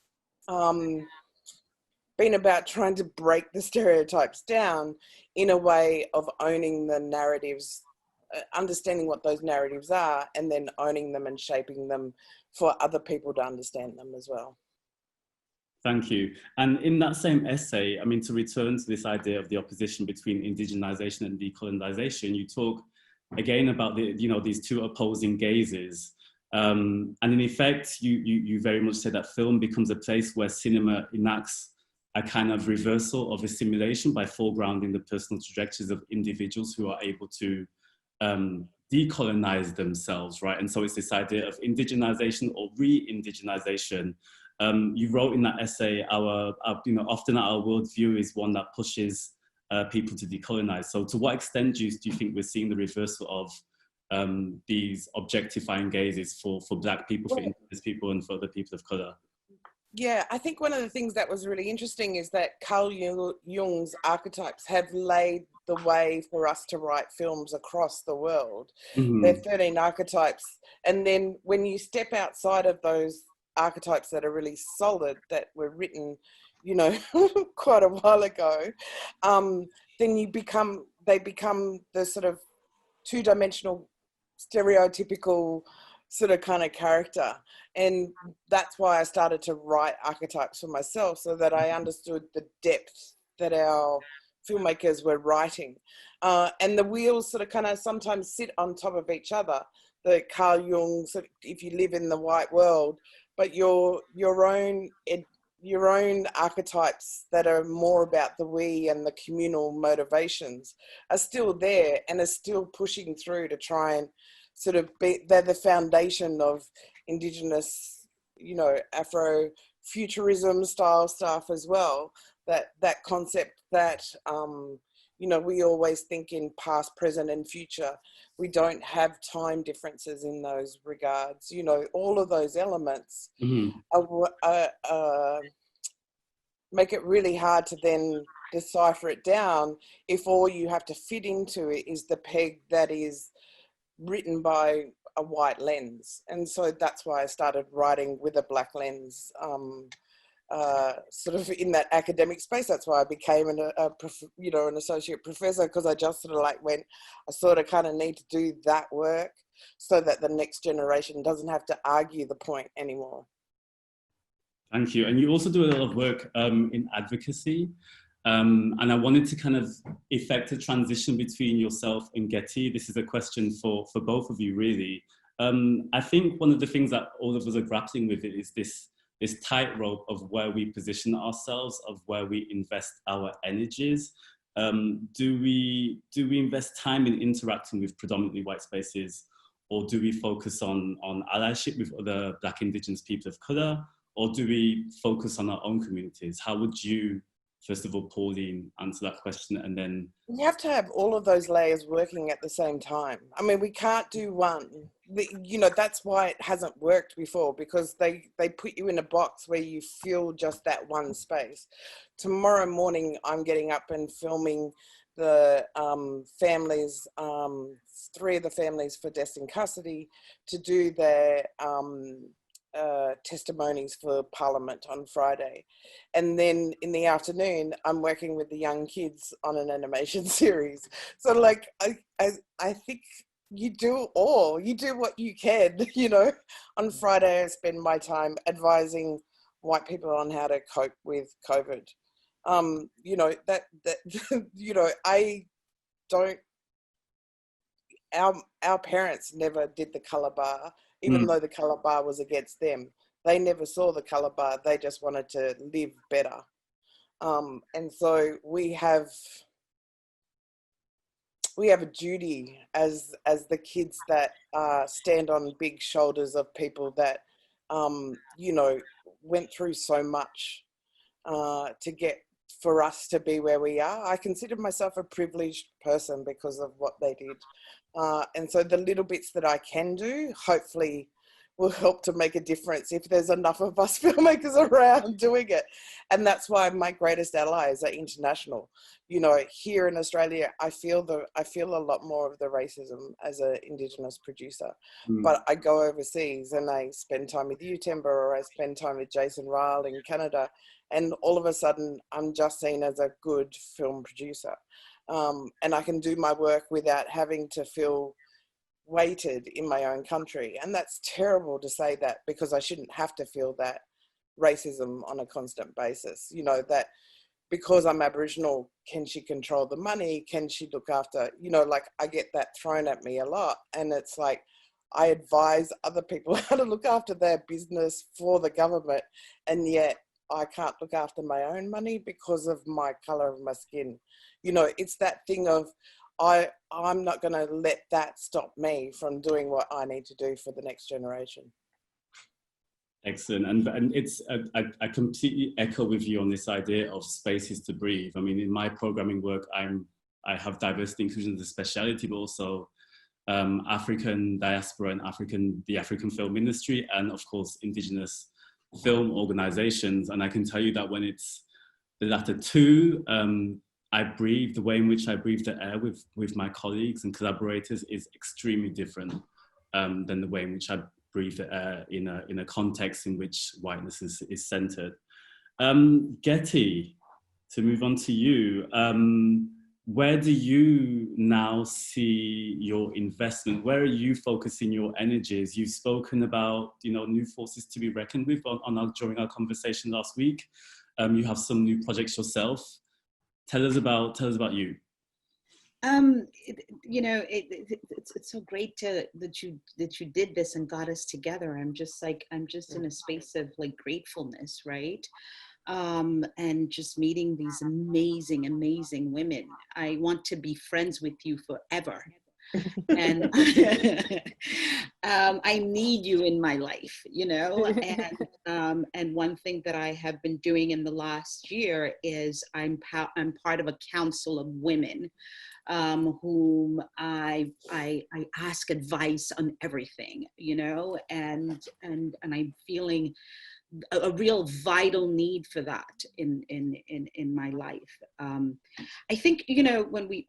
been about trying to break the stereotypes down in a way of owning the narratives, understanding what those narratives are, and then owning them and shaping them for other people to understand them as well. Thank you. And in that same essay, I mean, to return to this idea of the opposition between indigenization and decolonization, you talk again about the, you know, these two opposing gazes. And in effect, you very much say that film becomes a place where cinema enacts a kind of reversal of assimilation by foregrounding the personal trajectories of individuals who are able to decolonize themselves, right? And so it's this idea of indigenization or re-indigenization. You wrote in that essay, you know, often our worldview is one that pushes people to decolonize. So to what extent do you think we're seeing the reversal of these objectifying gazes for Black people, for Indigenous people, and for other people of color? Yeah, I think one of the things that was really interesting is that Carl Jung's archetypes have laid the way for us to write films across the world. Mm-hmm. There are 13 archetypes. And then when you step outside of those archetypes that are really solid, that were written, you know, quite a while ago, then they become the sort of two-dimensional, stereotypical sort of kind of character. And that's why I started to write archetypes for myself, so that I understood the depth that our filmmakers were writing. And the wheels sort of kind of sometimes sit on top of each other. The Carl Jung, sort of, if you live in the white world, but your own archetypes that are more about the we and the communal motivations are still there and are still pushing through to try and sort of they're the foundation of Indigenous, you know, afro-futurism style stuff as well. That concept that, you know, we always think in past, present and future. We don't have time differences in those regards. You know, all of those elements make it really hard to then decipher it down if all you have to fit into it is the peg that is written by a white lens. And so that's why I started writing with a black lens, sort of in that academic space. That's why I became an associate professor, because I just sort of like went, I sort of kind of need to do that work so that the next generation doesn't have to argue the point anymore. Thank you. And you also do a lot of work in advocacy. And I wanted to kind of effect a transition between yourself and Guetty. This is a question for both of you, really. I think one of the things that all of us are grappling with is this tightrope of where we position ourselves, of where we invest our energies. Do we invest time in interacting with predominantly white spaces, or do we focus on allyship with other Black, Indigenous people of colour, or do we focus on our own communities? How would you, first of all, Pauline, answer that question? And then you have to have all of those layers working at the same time. I mean, we can't do one. You know, that's why it hasn't worked before, because they put you in a box where you feel just that one space. Tomorrow morning, I'm getting up and filming the families, 3 of the families for Destined Custody, to do their testimonies for Parliament on Friday. And then in the afternoon, I'm working with the young kids on an animation series. So like, I think you do what you can, you know. On Friday, I spend my time advising white people on how to cope with COVID. You know, that you know, our parents never did the colour bar, even though the colour bar was against them. They never saw the colour bar. They just wanted to live better. And so we have a duty as the kids that stand on big shoulders of people that, you know, went through so much to get for us to be where we are. I consider myself a privileged person because of what they did. And so the little bits that I can do, hopefully will help to make a difference if there's enough of us filmmakers around doing it. And that's why my greatest allies are international. You know, here in Australia, I feel a lot more of the racism as an Indigenous producer. But I go overseas and I spend time with you, Themba, or I spend time with Jason Ryle in Canada, and all of a sudden I'm just seen as a good film producer. And I can do my work without having to feel weighted in my own country. And that's terrible to say that, because I shouldn't have to feel that racism on a constant basis. You know, that because I'm Aboriginal, can she control the money? Can she look after, you know, like I get that thrown at me a lot. And it's like, I advise other people how to look after their business for the government, and yet I can't look after my own money because of my colour of my skin. You know, it's that thing of, I'm not going to let that stop me from doing what I need to do for the next generation. Excellent. And it's, I completely echo with you on this idea of spaces to breathe. I mean, in my programming work, I have diversity inclusion as a speciality, but also African diaspora and the African film industry, and of course, Indigenous film organizations. And I can tell you that when it's the latter two, the way in which I breathe the air with my colleagues and collaborators is extremely different than the way in which I breathe the air in a context in which whiteness is centered. Guetty, to move on to you, where do you now see your investment? Where are you focusing your energies? You've spoken about, you know, new forces to be reckoned with during our conversation last week. You have some new projects yourself. Tell us about you. You know, it's so great that you did this and got us together. I'm just in a space of like gratefulness, right? And just meeting these amazing, amazing women. I want to be friends with you forever. And I need you in my life, you know. And one thing that I have been doing in the last year is I'm part of a council of women whom I ask advice on everything, you know, and I'm feeling a real vital need for that in my life. I think, you know, when we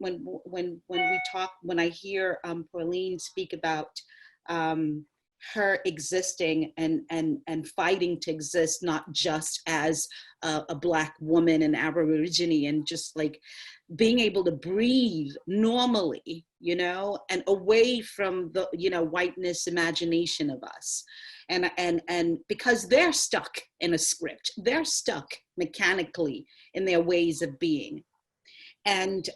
talk, when I hear Pauline speak about her existing and fighting to exist, not just as a Black woman and Aborigine, and just like being able to breathe normally, you know, and away from the, you know, whiteness imagination of us. And because they're stuck in a script, they're stuck mechanically in their ways of being. And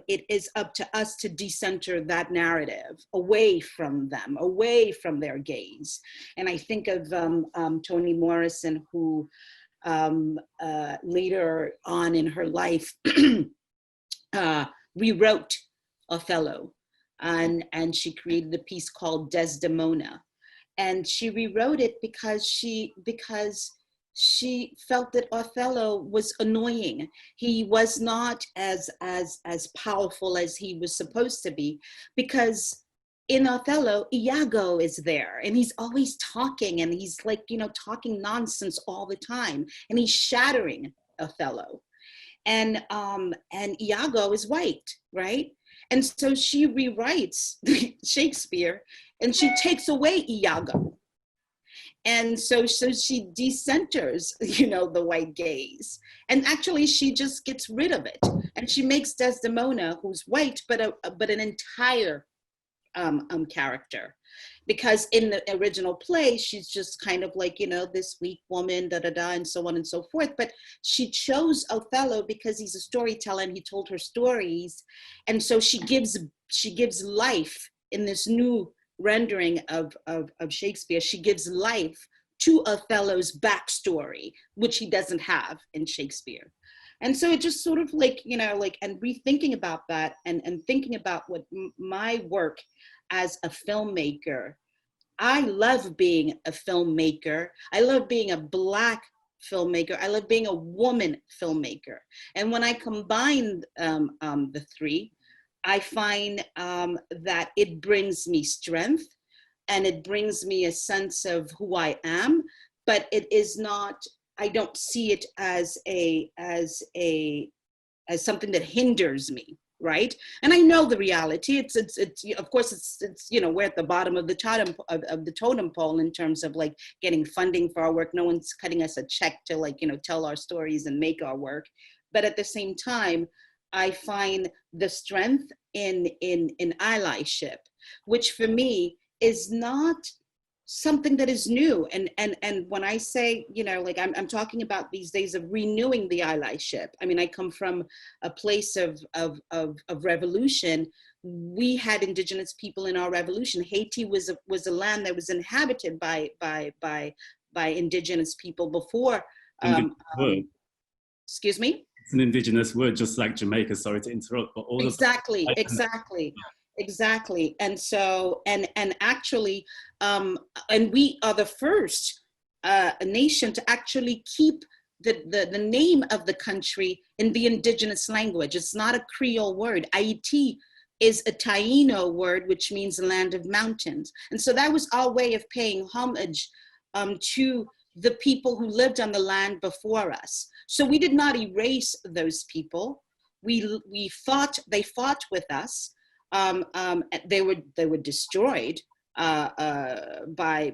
it is up to us to decenter that narrative away from them, away from their gaze. And I think of Toni Morrison, who later on in her life rewrote Othello, and she created a piece called Desdemona. And she rewrote it because she felt that Othello was annoying. He was not as powerful as he was supposed to be, because in Othello, Iago is there and he's always talking, and he's like, you know, talking nonsense all the time, and he's shattering Othello. And Iago is white, right? And so she rewrites Shakespeare and she takes away Iago. And so she decenters, you know, the white gaze. And actually she just gets rid of it. And she makes Desdemona, who's white, but an entire character. Because in the original play, she's just kind of like, you know, this weak woman, and so on and so forth. But she chose Othello because he's a storyteller and he told her stories. And so she gives life in this new rendering of Shakespeare. She gives life to Othello's backstory, which he doesn't have in Shakespeare. And so it just sort of like, you know, like, and rethinking about that and thinking about what my work as a filmmaker. I love being a filmmaker. I love being a Black filmmaker. I love being a woman filmmaker. And when I combine the three, I find that it brings me strength and it brings me a sense of who I am, but it is not, I don't see it as something that hinders me. Right, and I know the reality. It's of course it's you know, we're at the bottom of the totem pole in terms of like getting funding for our work. No one's cutting us a check to, like, you know, tell our stories and make our work. But at the same time, I find the strength in allyship, which for me is not something that is new. And when I say, you know, like I'm talking about these days of renewing the allyship. I mean, I come from a place of revolution. We had indigenous people in our revolution. Haiti was a land that was inhabited by indigenous people before. Excuse me? It's an indigenous word, just like Jamaica. Sorry to interrupt, but all exactly. And so, and actually, and we are the first nation to actually keep the name of the country in the indigenous language. It's not a Creole word. Haiti is a Taino word, which means land of mountains. And so that was our way of paying homage to the people who lived on the land before us. So we did not erase those people. They fought with us. They were destroyed by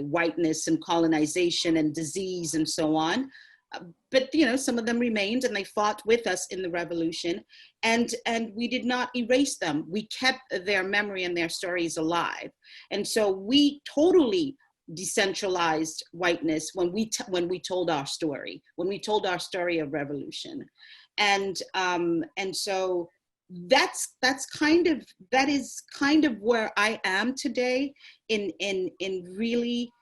whiteness and colonization and disease and so on. but you know, some of them remained and they fought with us in the revolution, and we did not erase them. We kept their memory and their stories alive. And so we totally decentralized whiteness when we told our story, of revolution. And so that is kind of where I am today in really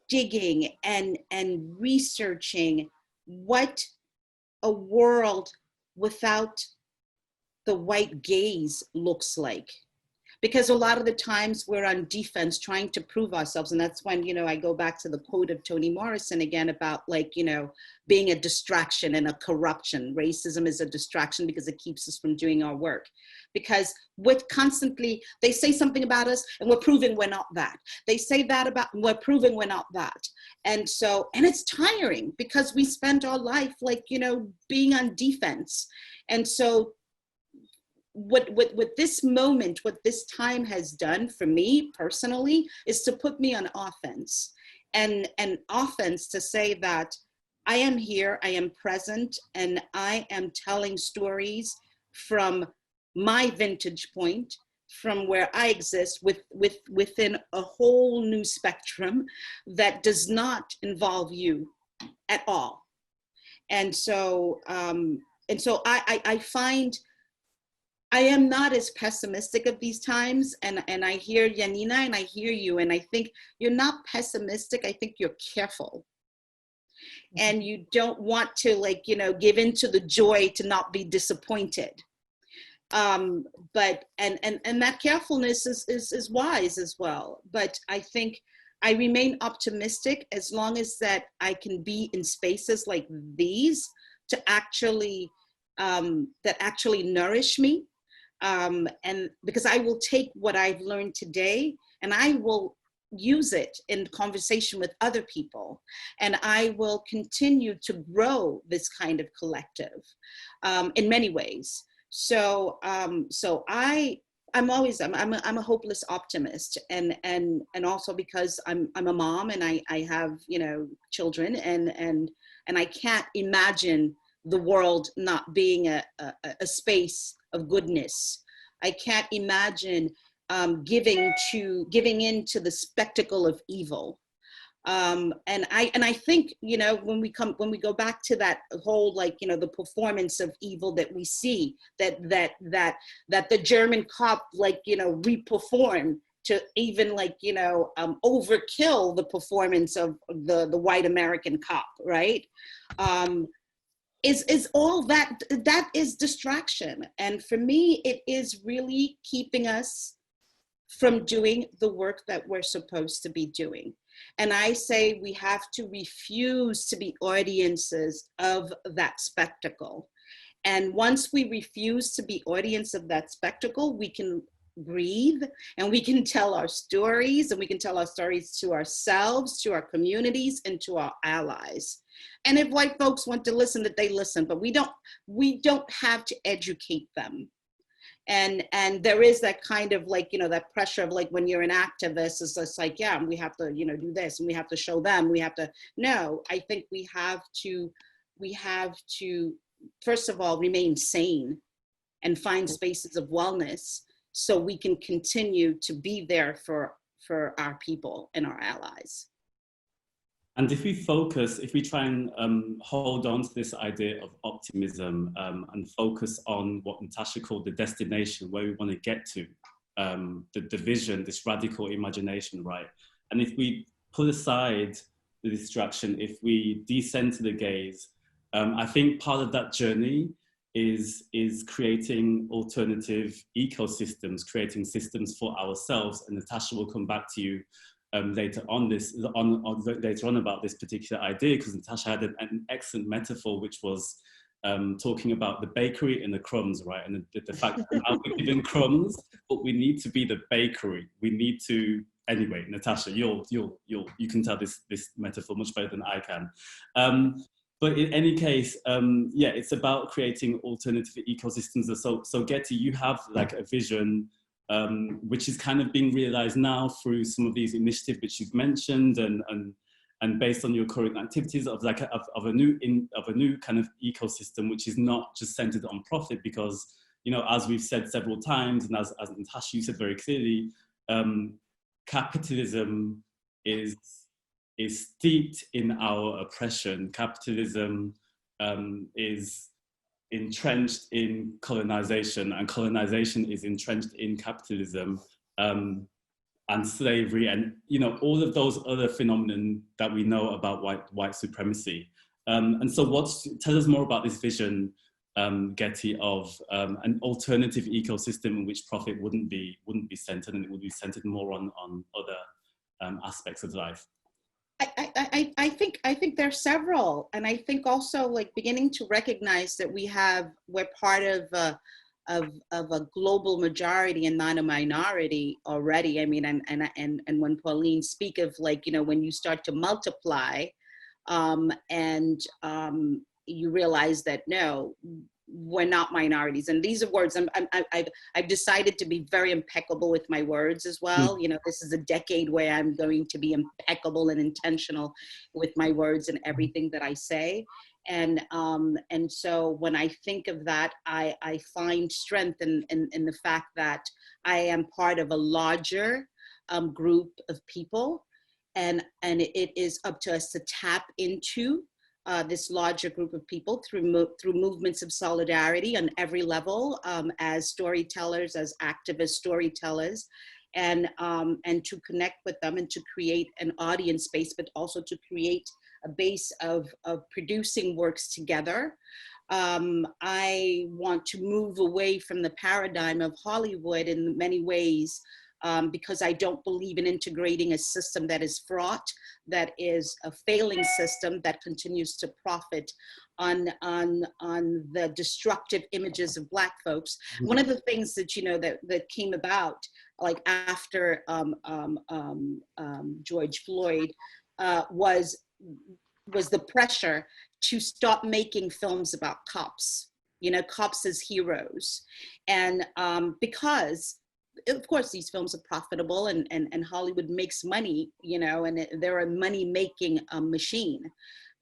digging and researching what a world without the white gaze looks like. Because a lot of the times we're on defense trying to prove ourselves. And that's when, you know, I go back to the quote of Toni Morrison again about, like, you know, being a distraction and a corruption. Racism is a distraction because it keeps us from doing our work. Because with constantly, they say something about us and we're proving we're not that. They say that about, we're proving we're not that. And so, and it's tiring because we spend our life, like, you know, being on defense. And so what this moment, what this time has done for me personally is to put me on offense, and offense to say that I am here, I am present, and I am telling stories from my vantage point, from where I exist within a whole new spectrum that does not involve you at all. And so I find I am not as pessimistic of these times, and I hear Janaína and I hear you, and I think you're not pessimistic, I think you're careful. And you don't want to, like, you know, give into the joy to not be disappointed. But that carefulness is wise as well. But I think I remain optimistic as long as that I can be in spaces like these to actually, that actually nourish me. And because I will take what I've learned today and I will use it in conversation with other people, and I will continue to grow this kind of collective in many ways. So I'm a hopeless optimist, and also because I'm a mom and I have, you know, children, and I can't imagine the world not being a space of goodness. I can't imagine giving in to the spectacle of evil. And I think, you know, when we go back to that whole, like, you know, the performance of evil that we see, that the German cop, like, you know, re-performed to even, like, you know, overkill the performance of the white American cop, right? Is all that is distraction. And for me, it is really keeping us from doing the work that we're supposed to be doing. And I say we have to refuse to be audiences of that spectacle. And once we refuse to be audience of that spectacle, we can breathe and we can tell our stories, and we can tell our stories to ourselves, to our communities, and to our allies. And if white folks want to listen, that they listen, but we don't have to educate them. And there is that kind of, like, you know, that pressure of, like, when you're an activist, it's just like, yeah, we have to, you know, do this and we have to show them, we have to. No, I think we have to first of all remain sane and find spaces of wellness so we can continue to be there for our people and our allies. And if we try and hold on to this idea of optimism and focus on what Natasha called the destination, where we want to get to, the vision, this radical imagination, right? And if we put aside the distraction, if we decenter the gaze, I think part of that journey is creating alternative ecosystems, creating systems for ourselves. And Natasha will come back to you later on about this particular idea, because Natasha had an excellent metaphor, which was talking about the bakery and the crumbs, right? And the fact that now we're given crumbs, but we need to be the bakery. We need to, anyway, Natasha, you can tell this metaphor much better than I can. But in any case, yeah, it's about creating alternative ecosystems. So Guetty, you have, like, a vision which is kind of being realized now through some of these initiatives which you've mentioned, and and based on your current activities of like of a new kind of ecosystem, which is not just centered on profit, because, you know, as we've said several times, and as Natasha, you said very clearly, capitalism is steeped in our oppression. Capitalism is entrenched in colonization, and colonization is entrenched in capitalism, and slavery, and, you know, all of those other phenomena that we know about white supremacy. And so tell us more about this vision, Guetty, of an alternative ecosystem in which profit wouldn't be centered, and it would be centered more on other aspects of life. I think there are several, and I think also like beginning to recognize that we're part of a global majority and not a minority already. I mean, and when Pauline speak of, like, you know, when you start to multiply, and you realize that no, we're not minorities. And these are words, I've decided to be very impeccable with my words as well. You know, this is a decade where I'm going to be impeccable and intentional with my words and everything that I say. And so when I think of that, I find strength in the fact that I am part of a larger group of people, and it is up to us to tap into this larger group of people through movements of solidarity on every level, as storytellers, as activist storytellers, and to connect with them and to create an audience base, but also to create a base of producing works together. I want to move away from the paradigm of Hollywood in many ways, because I don't believe in integrating a system that is fraught, that is a failing system that continues to profit on the destructive images of Black folks. One of the things that, you know, that came about, like after George Floyd, was the pressure to stop making films about cops, you know, cops as heroes. And because, of course, these films are profitable, and Hollywood makes money, you know, and they're a money-making machine.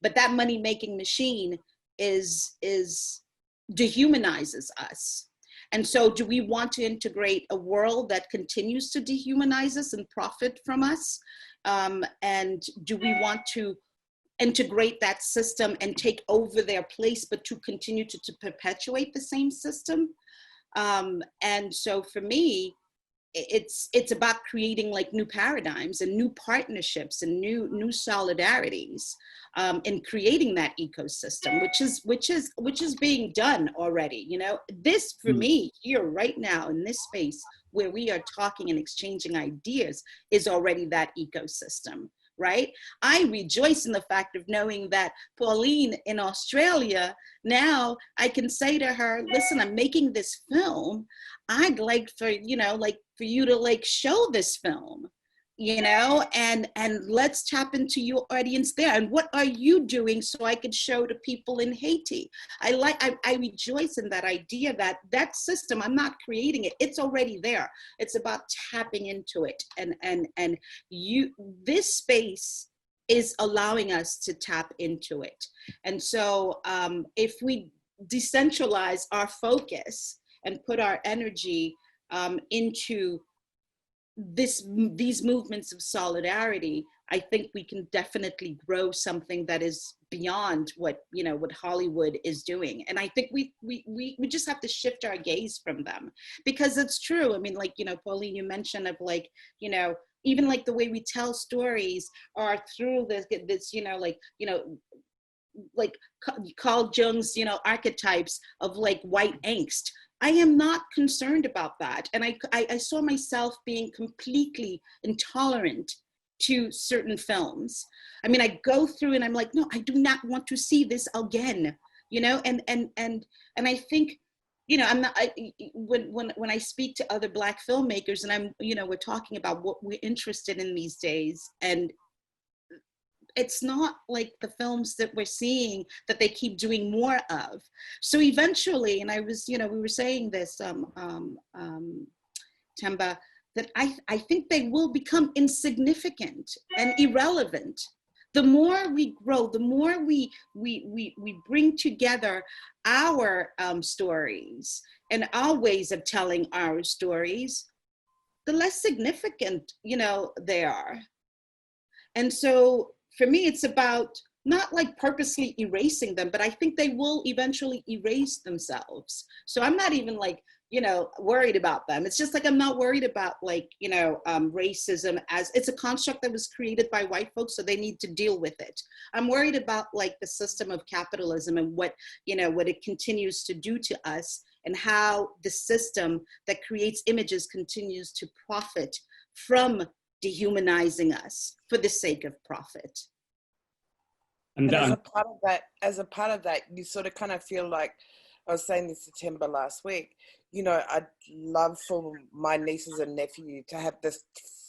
But that money-making machine dehumanizes us. And so do we want to integrate a world that continues to dehumanize us and profit from us? And do we want to integrate that system and take over their place, but to continue to perpetuate the same system? And so for me, it's about creating like new paradigms and new partnerships and new solidarities, in creating that ecosystem, which is being done already. You know, this for me here right now in this space where we are talking and exchanging ideas is already that ecosystem. Right? I rejoice in the fact of knowing that Pauline in Australia, now I can say to her, listen, I'm making this film. I'd like for, you know, like for you to like show this film, you know, and let's tap into your audience there. And what are you doing so I could show to people in Haiti? I rejoice in that idea that system, I'm not creating it, it's already there. It's about tapping into it. And this space is allowing us to tap into it. And so if we decentralize our focus and put our energy into these movements of solidarity, I think we can definitely grow something that is beyond what, you know, what Hollywood is doing. And I think we just have to shift our gaze from them, because it's true. I mean, like, you know, Pauline, you mentioned of like, you know, even like the way we tell stories are through this, you know, like Carl Jung's, you know, archetypes of like white angst. I am not concerned about that. And I saw myself being completely intolerant to certain films. I mean, I go through and I'm like, no, I do not want to see this again, you know? And I think, you know, I'm not, when I speak to other Black filmmakers and I'm, you know, we're talking about what we're interested in these days, and it's not like the films that we're seeing that they keep doing more of. So eventually, and I was, you know, we were saying this, Themba, that I think they will become insignificant and irrelevant The more we grow, the more we bring together our stories and our ways of telling our stories, the less significant, you know, they are. And so for me, it's about not like purposely erasing them, but I think they will eventually erase themselves. So I'm not even like, you know, worried about them. It's just like, I'm not worried about like, you know, racism as it's a construct that was created by white folks, so they need to deal with it. I'm worried about like the system of capitalism and what, you know, what it continues to do to us, and how the system that creates images continues to profit from dehumanizing us for the sake of profit. And as a part of that, you sort of kind of feel like, I was saying this to Themba last week, you know, I'd love for my nieces and nephew to have this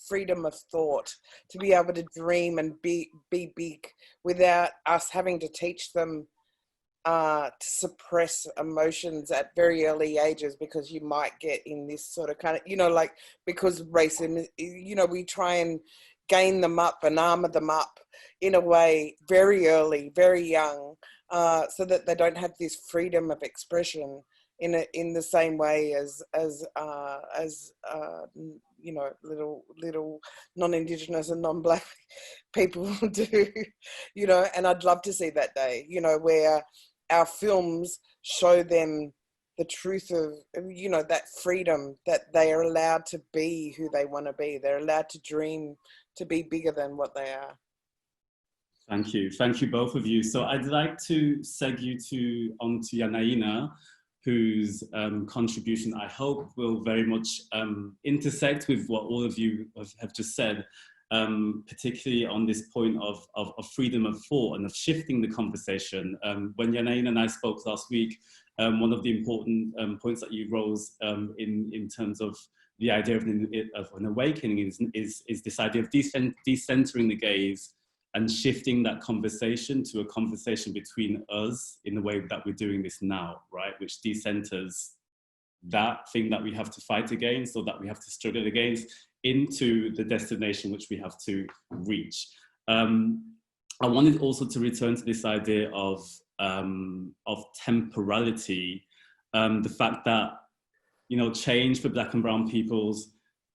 freedom of thought, to be able to dream and be big without us having to teach them to suppress emotions at very early ages, because you might get in this sort of kind of, you know, like, because racism, you know, we try and gain them up and armor them up in a way very early, very young, so that they don't have this freedom of expression in the same way as you know, little non-Indigenous and non-Black people do, you know. And I'd love to see that day, you know, where our films show them the truth of, you know, that freedom, that they are allowed to be who they want to be. They're allowed to dream to be bigger than what they are. Thank you both of you. So I'd like to segue on to Janaína, whose contribution I hope will very much intersect with what all of you have just said, particularly on this point of freedom of thought and of shifting the conversation. When Janaína and I spoke last week, one of the important points that you rose in terms of the idea of an awakening is this idea of decentering the gaze and shifting that conversation to a conversation between us in the way that we're doing this now, right? Which decenters that thing that we have to fight against, or that we have to struggle against, into the destination which we have to reach. I wanted also to return to this idea of temporality, the fact that, you know, change for Black and brown peoples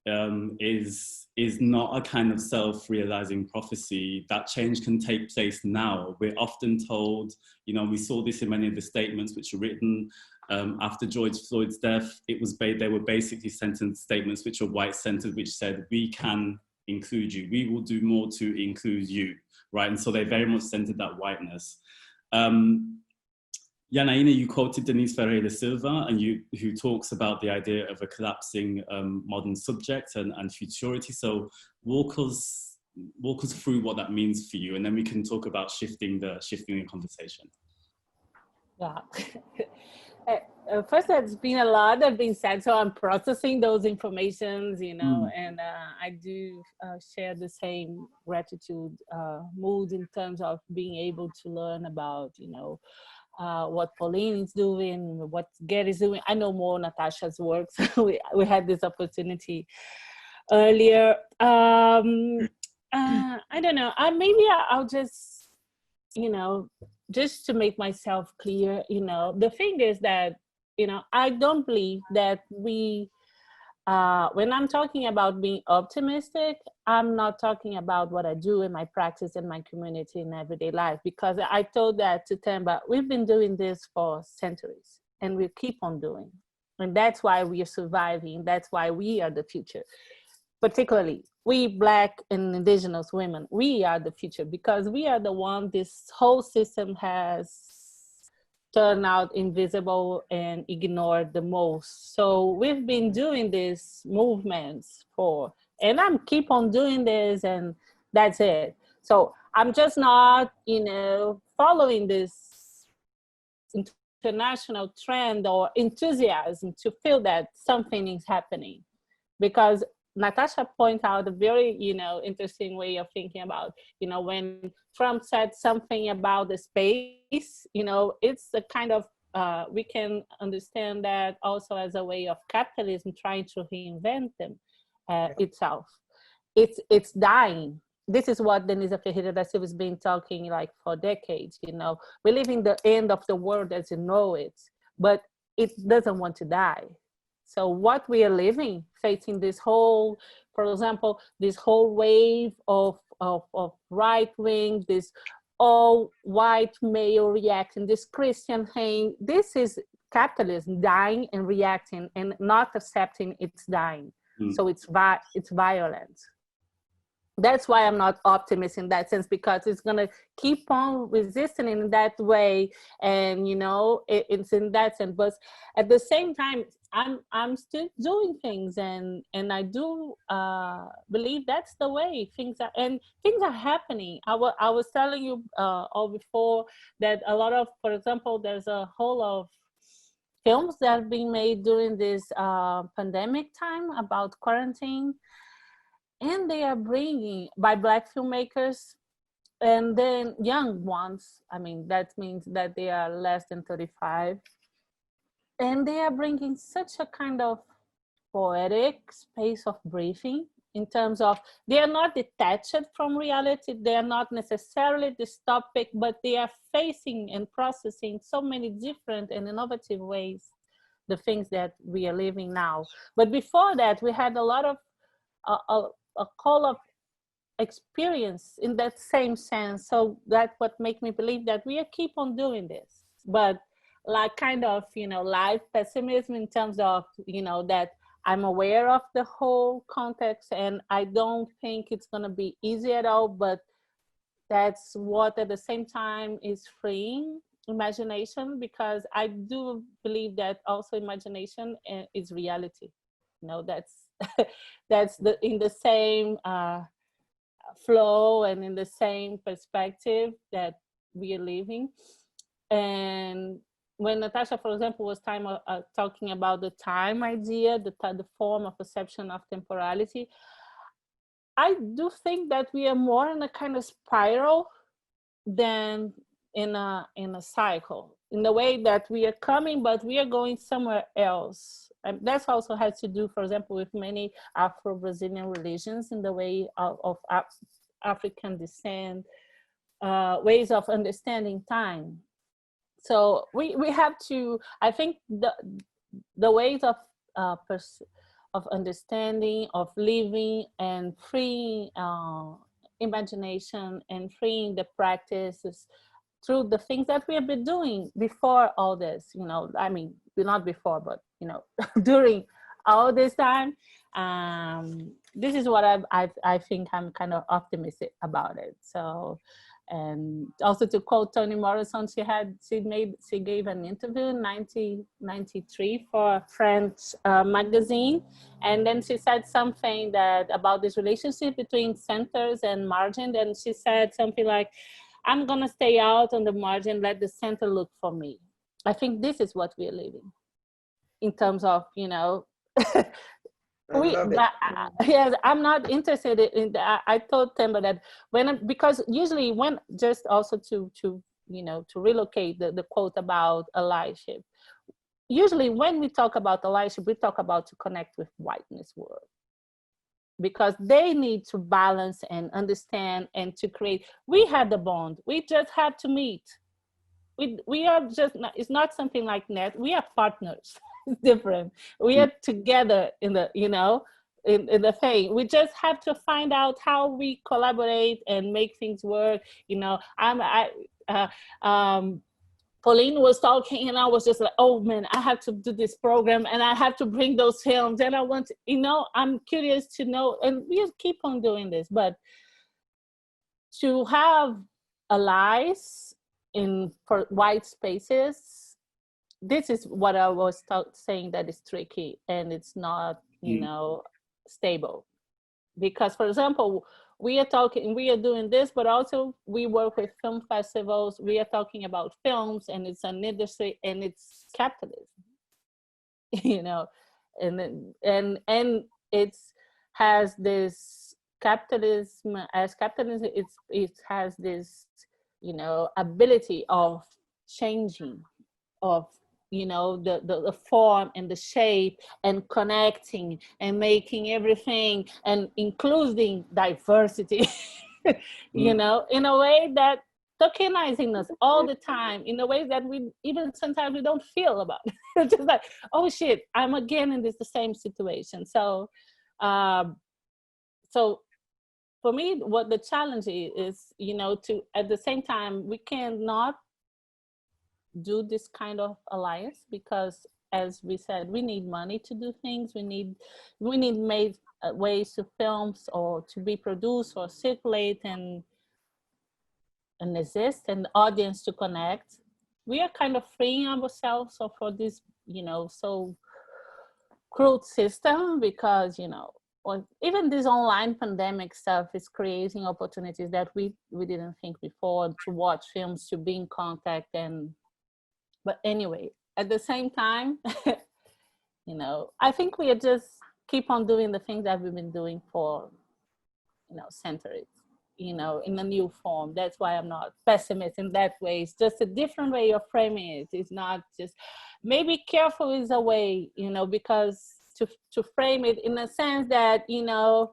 is not a kind of self-realizing prophecy. That change can take place now. We're often told, you know, we saw this in many of the statements which were written after George Floyd's death. They were basically sentence statements which were white-centered, which said, we can include you, we will do more to include you, right? And so they very much centered that whiteness. Janaína, you quoted Denise Ferreira Silva, and who talks about the idea of a collapsing modern subject and futurity. So walk us through what that means for you, and then we can talk about shifting the conversation. Yeah. First, there's been a lot that been said, so I'm processing those informations, you know, and I do share the same gratitude mood in terms of being able to learn about, you know, what Pauline is doing, what Guetty is doing. I know more Natasha's work, so we had this opportunity earlier. I don't know, maybe I'll just, you know, just to make myself clear, you know, the thing is that, you know, I don't believe that we, when I'm talking about being optimistic, I'm not talking about what I do in my practice, in my community, in everyday life, because I told that to Themba, we've been doing this for centuries and we keep on doing. And that's why we are surviving. That's why we are the future. Particularly we Black and Indigenous women, we are the future, because we are the one this whole system has turned out invisible and ignored the most. So we've been doing these movements and I'm keep on doing this, and that's it. So I'm just not, you know, following this international trend or enthusiasm to feel that something is happening, because Natasha pointed out a very, you know, interesting way of thinking about, you know, when Trump said something about the space, you know, it's a kind of, we can understand that also as a way of capitalism trying to reinvent them itself. It's dying. this is what Denise Ferreira da Silva has been talking like for decades, you know, we live in the end of the world as you know it, but it doesn't want to die. So what we are living, facing this whole, for example, this whole wave of right wing, this all white male reacting, this Christian thing, this is capitalism dying and reacting and not accepting it's dying. So it's violent. That's why I'm not optimist in that sense, because it's going to keep on resisting in that way. And, you know, it's in that sense. But at the same time, I'm still doing things. And I do believe that's the way things are. And things are happening. I was telling you all before that a lot of, for example, there's a whole of films that have been made during this pandemic time about quarantine. And they are bringing by Black filmmakers, and then young ones. I mean, that means that they are less than 35. And they are bringing such a kind of poetic space of breathing in terms of, they are not detached from reality. They are not necessarily dystopic, but they are facing and processing so many different and innovative ways, the things that we are living now. But before that, we had a lot of, a call of experience in that same sense. So that's what makes me believe that we keep on doing this. But like kind of, you know, live pessimism in terms of, you know, that I'm aware of the whole context and I don't think it's going to be easy at all, but that's what at the same time is freeing imagination, because I do believe that also imagination is reality. You know, that's that's in the same flow and in the same perspective that we are living. And when Natasha, for example, was talking about the time idea, the form of perception of temporality, I do think that we are more in a kind of spiral than in a cycle, in the way that we are coming, but we are going somewhere else. And that also has to do, for example, with many Afro-Brazilian religions in the way of African descent, ways of understanding time. So we have to, I think the ways of understanding, of living and freeing imagination and freeing the practices through the things that we have been doing before all this, you know, I mean, not before, but, you know, during all this time. This is what I think I'm kind of optimistic about it. So, and also to quote Toni Morrison, she gave an interview in 1993 for a French magazine, and then she said something that about this relationship between centers and margin, and she said something like, I'm gonna stay out on the margin, let the center look for me. I think this is what we're living in terms of, you know, yes, I'm not interested in that. I told Themba that because usually when, just also to you know, to relocate the quote about allyship, usually when we talk about allyship, we talk about to connect with whiteness world, because they need to balance and understand and to create. We had the bond, we just have to meet. We are just, it's not something like net, we are partners. It's different. We are together in the, you know, in the thing. We just have to find out how we collaborate and make things work. You know, Pauline was talking and I was just like, oh man, I have to do this program and I have to bring those films and I want to, you know, I'm curious to know, and we keep on doing this, but to have allies for white spaces, this is what I was saying that is tricky and it's not, you know, stable. Because for example, we are doing this, but also we work with film festivals. We are talking about films and it's an industry and it's capitalism, you know, and it has this capitalism, as capitalism, it has this, you know, ability of changing, of, you know, the form and the shape and connecting and making everything and including diversity you know, in a way that tokenizing us all the time, in a way that we even sometimes we don't feel about it. It's just like, oh shit, I'm again in the same situation. So, so for me, what the challenge is, you know, to at the same time, we cannot do this kind of alliance because, as we said, we need money to do things. We need made ways to films or to be produced or circulate and exist, and the audience to connect. We are kind of freeing ourselves for this, you know, so crude system because, you know, or even this online pandemic stuff is creating opportunities that we didn't think before, to watch films, to be in contact. And but anyway, at the same time, you know, I think we are just keep on doing the things that we've been doing for, you know, centuries, you know, in a new form. That's why I'm not pessimist in that way. It's just a different way of framing it. It's not just, maybe careful is a way, you know, because to frame it in a sense that, you know,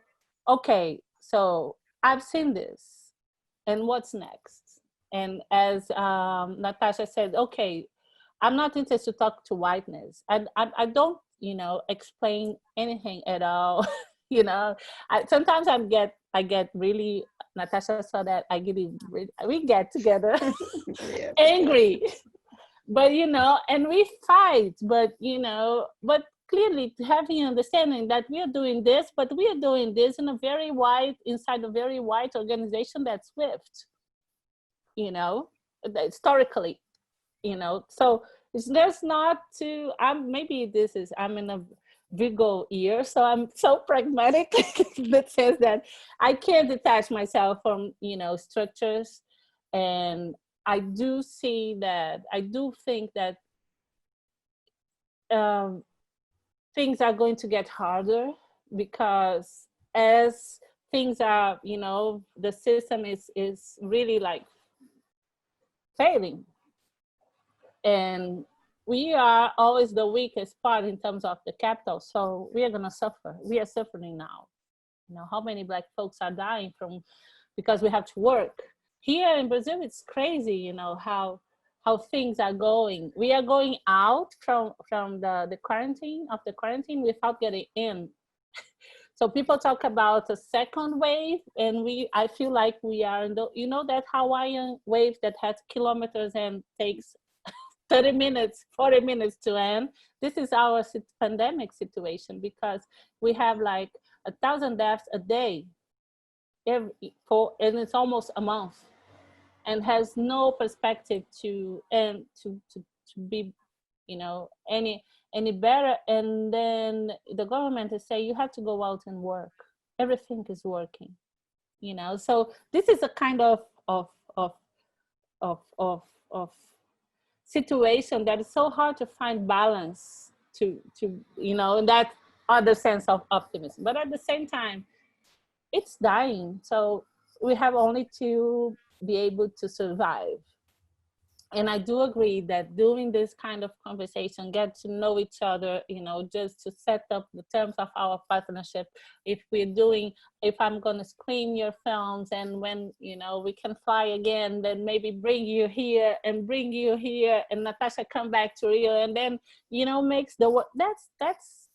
okay, so I've seen this and what's next? And as Natasha said, okay, I'm not interested to talk to whiteness. I don't, you know, explain anything at all. You know, sometimes I get really, Natasha saw that, we get together Yeah. angry, but, you know, and we fight, but, you know, but clearly having understanding that we are doing this, but we are doing this in a very wide, inside a very wide organization that's Swift, you know, historically, you know. So there's not to, maybe this is, I'm in a Virgo year, so I'm so pragmatic in the sense that I can't detach myself from, you know, structures. And I do see that, I do think that things are going to get harder because as things are, you know, the system is really like failing. And we are always the weakest part in terms of the capital. So we are gonna suffer. We are suffering now. You know, how many Black folks are dying because we have to work. Here in Brazil, it's crazy, you know, how things are going. We are going out from the quarantine without getting in. So people talk about a second wave, and I feel like we are in the, you know, that Hawaiian wave that has kilometers and takes 30 minutes, 40 minutes to end. This is our pandemic situation because we have like 1,000 deaths a day, and it's almost a month, and has no perspective to be, you know, any better. And then the government is saying you have to go out and work. Everything is working, you know. So this is a kind of situation that is so hard to find balance to you know, that other sense of optimism. But at the same time, it's dying. So we have only to be able to survive. And I do agree that doing this kind of conversation, get to know each other, you know, just to set up the terms of our partnership. If I'm going to screen your films, and when, you know, we can fly again, then maybe bring you here, and Natasha come back to Rio, and then, you know, makes the work. That's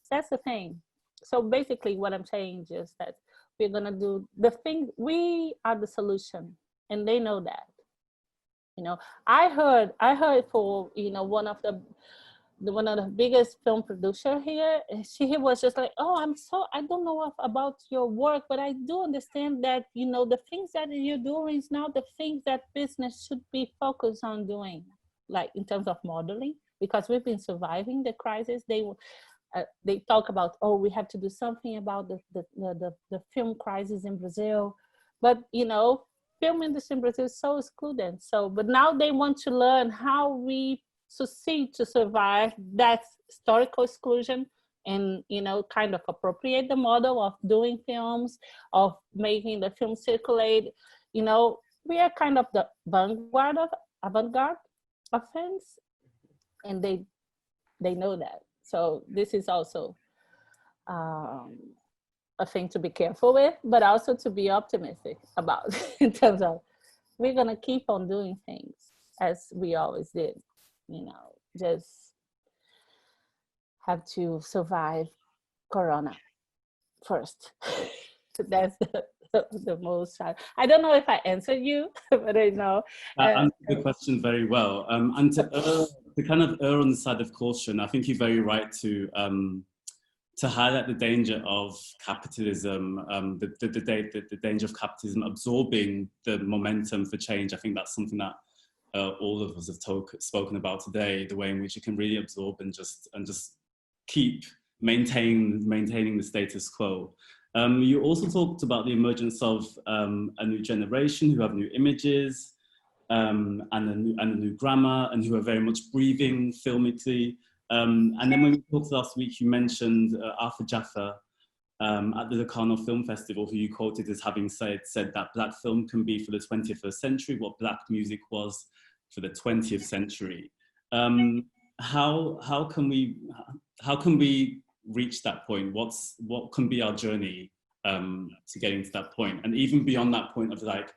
the thing. So basically what I'm saying is just that we're going to do the thing. We are the solution, and they know that. You know, I heard for, you know, one of the biggest film producer here, he was just like, oh, I don't know about your work, but I do understand that, you know, the things that you're doing is now the things that business should be focused on doing, like in terms of modeling, because we've been surviving the crisis. They talk about, oh, we have to do something about the film crisis in Brazil, but, you know, film industry in Brazil is so excluded. So, but now they want to learn how we succeed to survive that historical exclusion, and, you know, kind of appropriate the model of doing films, of making the film circulate. You know, we are kind of the avant-garde of films, and they know that. So this is also a thing to be careful with, but also to be optimistic about in terms of we're going to keep on doing things as we always did, you know, just have to survive Corona first. That's the most, I don't know if I answered you, but I know. Answered the question very well. And to kind of err on the side of caution, I think you're very right to highlight the danger of capitalism, the danger of capitalism absorbing the momentum for change. I think that's something that all of us have spoken about today, the way in which it can really absorb and just keep maintaining the status quo. You also talked about the emergence of a new generation who have new images and a new grammar, and who are very much breathing filmically. And then when we talked last week, you mentioned Arthur Jaffa at the Locarno Film Festival, who you quoted as having said that Black film can be for the 21st century what Black music was for the 20th century. How can we reach that point? What can be our journey to getting to that point? And even beyond that point of like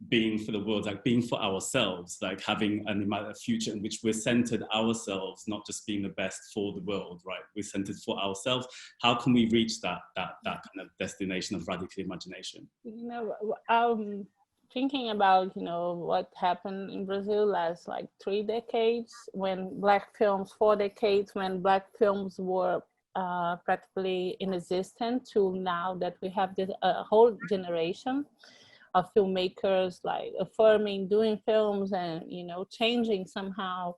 being for the world, like being for ourselves, like having a future in which we're centered ourselves, not just being the best for the world, right? We're centered for ourselves. How can we reach that kind of destination of radical imagination? You know, thinking about, you know, what happened in Brazil last like 3 decades, when Black films, 4 decades, when Black films were practically inexistent, to now that we have this whole generation of filmmakers like affirming, doing films, and, you know, changing somehow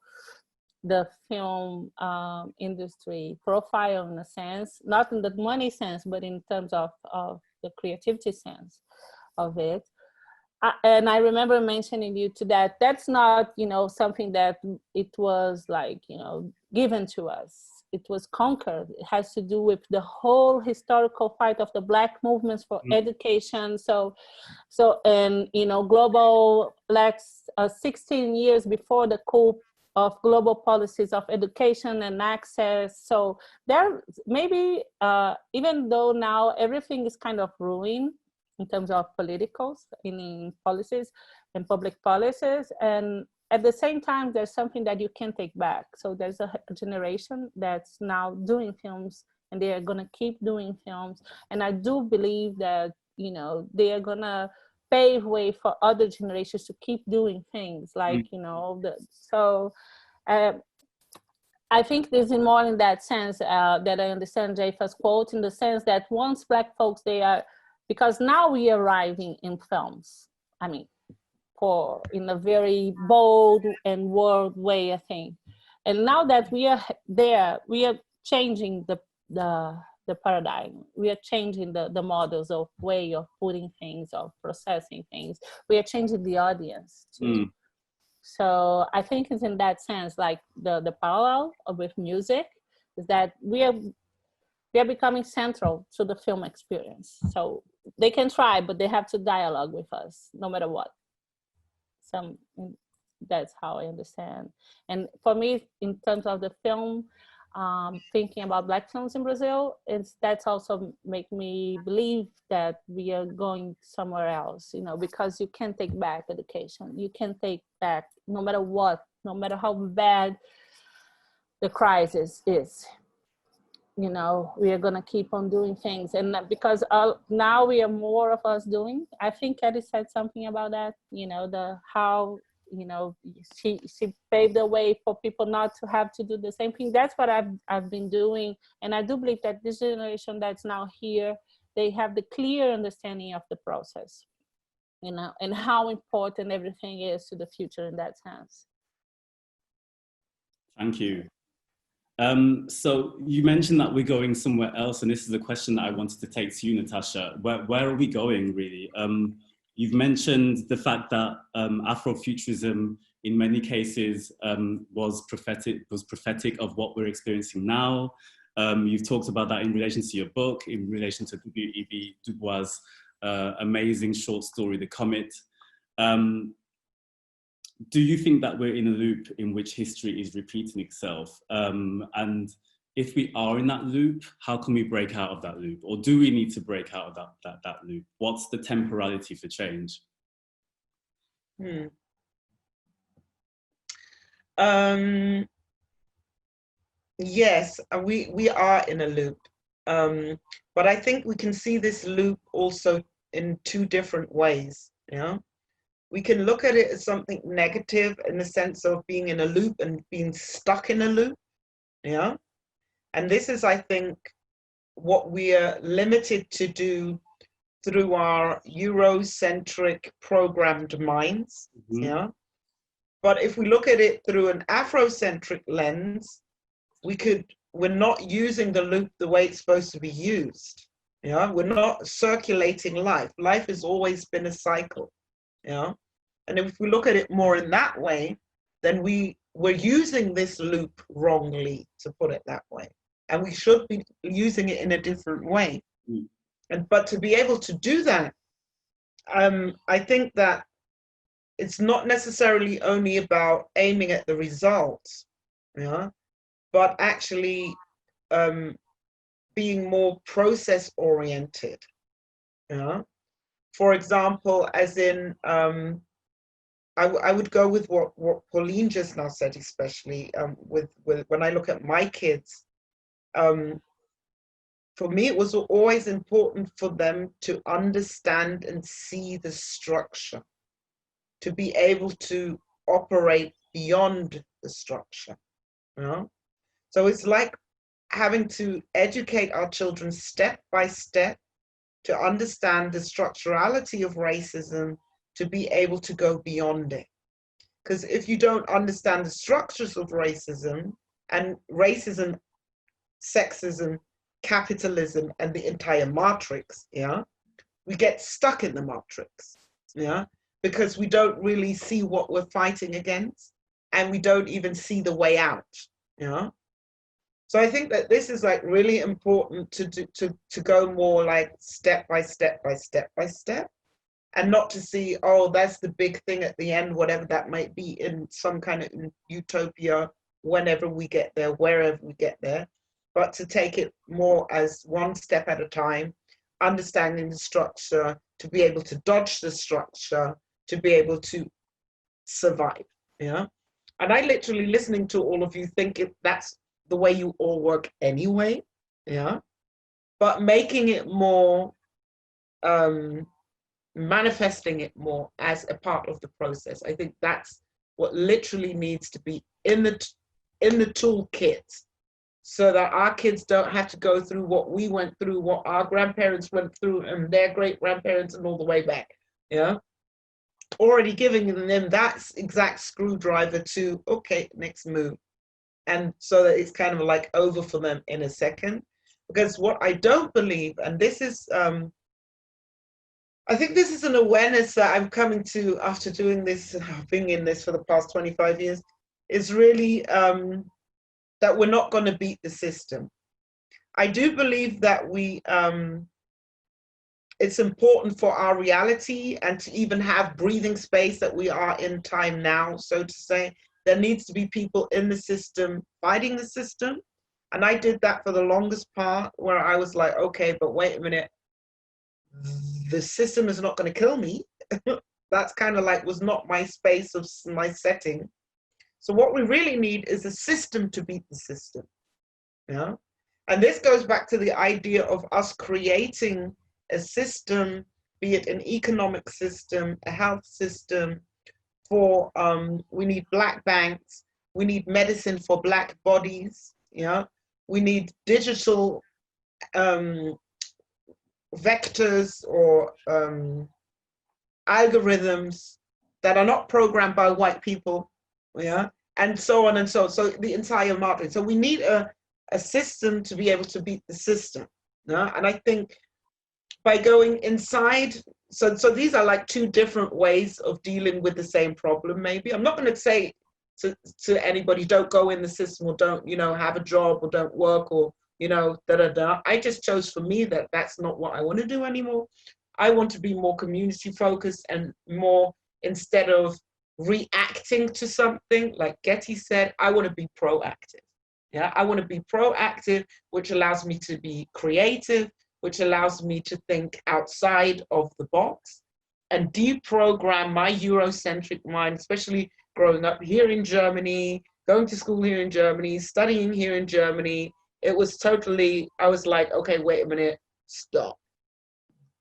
the film industry profile in a sense, not in the money sense, but in terms of the creativity sense of it. And I remember mentioning you to that, that's not, you know, something that it was like, you know, given to us. It was conquered. It has to do with the whole historical fight of the Black movements for education. So, and, you know, global Black, 16 years before the coup of global policies of education and access. So there, maybe, even though now everything is kind of ruined in terms of politicals, in policies and public policies, and at the same time, there's something that you can take back. So there's a generation that's now doing films, and they are gonna keep doing films. And I do believe that, you know, they are gonna pave way for other generations to keep doing things like, you know, I think this is more in that sense that I understand Jaffa's quote, in the sense that once Black folks, they are, because now we are arriving in films, I mean, in a very bold and world way, I think. And now that we are there, we are changing the paradigm. We are changing the models of way of putting things, of processing things. We are changing the audience too. So I think it's in that sense, like the parallel with music is that we are becoming central to the film experience. So they can try, but they have to dialogue with us no matter what. That's how I understand. And for me, in terms of the film, thinking about Black films in Brazil, that's also make me believe that we are going somewhere else, you know, because you can take back education. You can take back, no matter what, no matter how bad the crisis is, you know, we are going to keep on doing things. And because now we are more of us doing, I think Eddie said something about that, you know, how, you know, she paved the way for people not to have to do the same thing. That's what I've been doing. And I do believe that this generation that's now here, they have the clear understanding of the process, you know, and how important everything is to the future in that sense. Thank you. So you mentioned that we're going somewhere else, and this is a question that I wanted to take to you, Natasha. Where are we going, really? You've mentioned the fact that Afrofuturism, in many cases, was prophetic of what we're experiencing now. You've talked about that in relation to your book, in relation to W.E.B. Du Bois' amazing short story, The Comet. Do you think that we're in a loop in which history is repeating itself? And if we are in that loop, how can we break out of that loop? Or do we need to break out of that loop? What's the temporality for change? Yes, we are in a loop. But I think we can see this loop also in two different ways. We can look at it as something negative in the sense of being in a loop and being stuck in a loop. And this is, I think, what we are limited to do through our Eurocentric programmed minds. But if we look at it through an Afrocentric lens, we're not using the loop the way it's supposed to be used. We're not circulating life. Life has always been a cycle. And if we look at it more in that way, then we're using this loop wrongly, to put it that way. And we should be using it in a different way. But to be able to do that, I think that it's not necessarily only about aiming at the results, but actually being more process oriented. For example, as in, I would go with what Pauline just now said, especially with when I look at my kids. For me, it was always important for them to understand and see the structure, to be able to operate beyond the structure. So it's like having to educate our children step by step to understand the structurality of racism, to be able to go beyond it. Because if you don't understand the structures of racism, and racism, sexism, capitalism, and the entire matrix, we get stuck in the matrix, because we don't really see what we're fighting against, and we don't even see the way out, So I think that this is like really important to go more like step by step by step by step, and not to see, oh, that's the big thing at the end, whatever that might be, in some kind of utopia, whenever we get there, wherever we get there, but to take it more as one step at a time, understanding the structure, to be able to dodge the structure, to be able to survive. And I literally, listening to all of you, think that's the way you all work anyway. But making it more, manifesting it more as a part of the process. I think that's what literally needs to be in the toolkit, so that our kids don't have to go through what we went through, what our grandparents went through, and their great grandparents, and all the way back. Already giving them that exact screwdriver to, okay, next move. And so that it's kind of like over for them in a second. Because what I don't believe, and this is, I think this is an awareness that I'm coming to after doing this, being in this for the past 25 years, is really that we're not going to beat the system. I do believe that it's important for our reality and to even have breathing space, that we are in time now, so to say. There needs to be people in the system fighting the system. And I did that for the longest part, where I was like, okay, but wait a minute. The system is not going to kill me. That's kind of like was not my space of my setting. So what we really need is a system to beat the system. And this goes back to the idea of us creating a system, be it an economic system, a health system, for we need Black banks, we need medicine for Black bodies, we need digital vectors or algorithms that are not programmed by white people, and so on and so on. So the entire market. So we need a system to be able to beat the system. And I think by going inside, so these are like two different ways of dealing with the same problem, maybe. I'm not going to say to anybody, don't go in the system, or don't, have a job, or don't work, or, I just chose for me that that's not what I want to do anymore. I want to be more community focused and more, instead of reacting to something, like Guetty said, I want to be proactive. Yeah, I want to be proactive, which allows me to be creative, which allows me to think outside of the box and deprogram my Eurocentric mind, especially growing up here in Germany, going to school here in Germany, studying here in Germany. It was totally, I was like, okay, wait a minute, stop.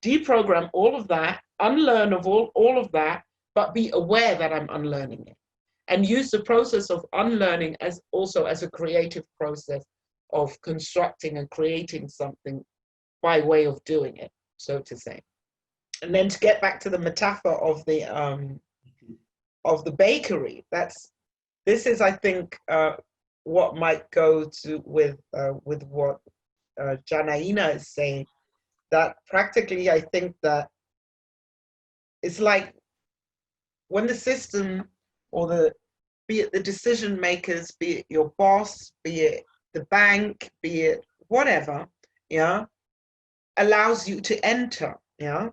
Deprogram all of that, unlearn of all of that, but be aware that I'm unlearning it. And use the process of unlearning as also as a creative process of constructing and creating something by way of doing it, so to say. And then to get back to the metaphor of the bakery, this is, I think, what might go to with what Janaína is saying, that practically I think that it's like when the system or be it the decision makers, be it your boss, be it the bank, be it whatever, yeah, allows you to enter, yeah,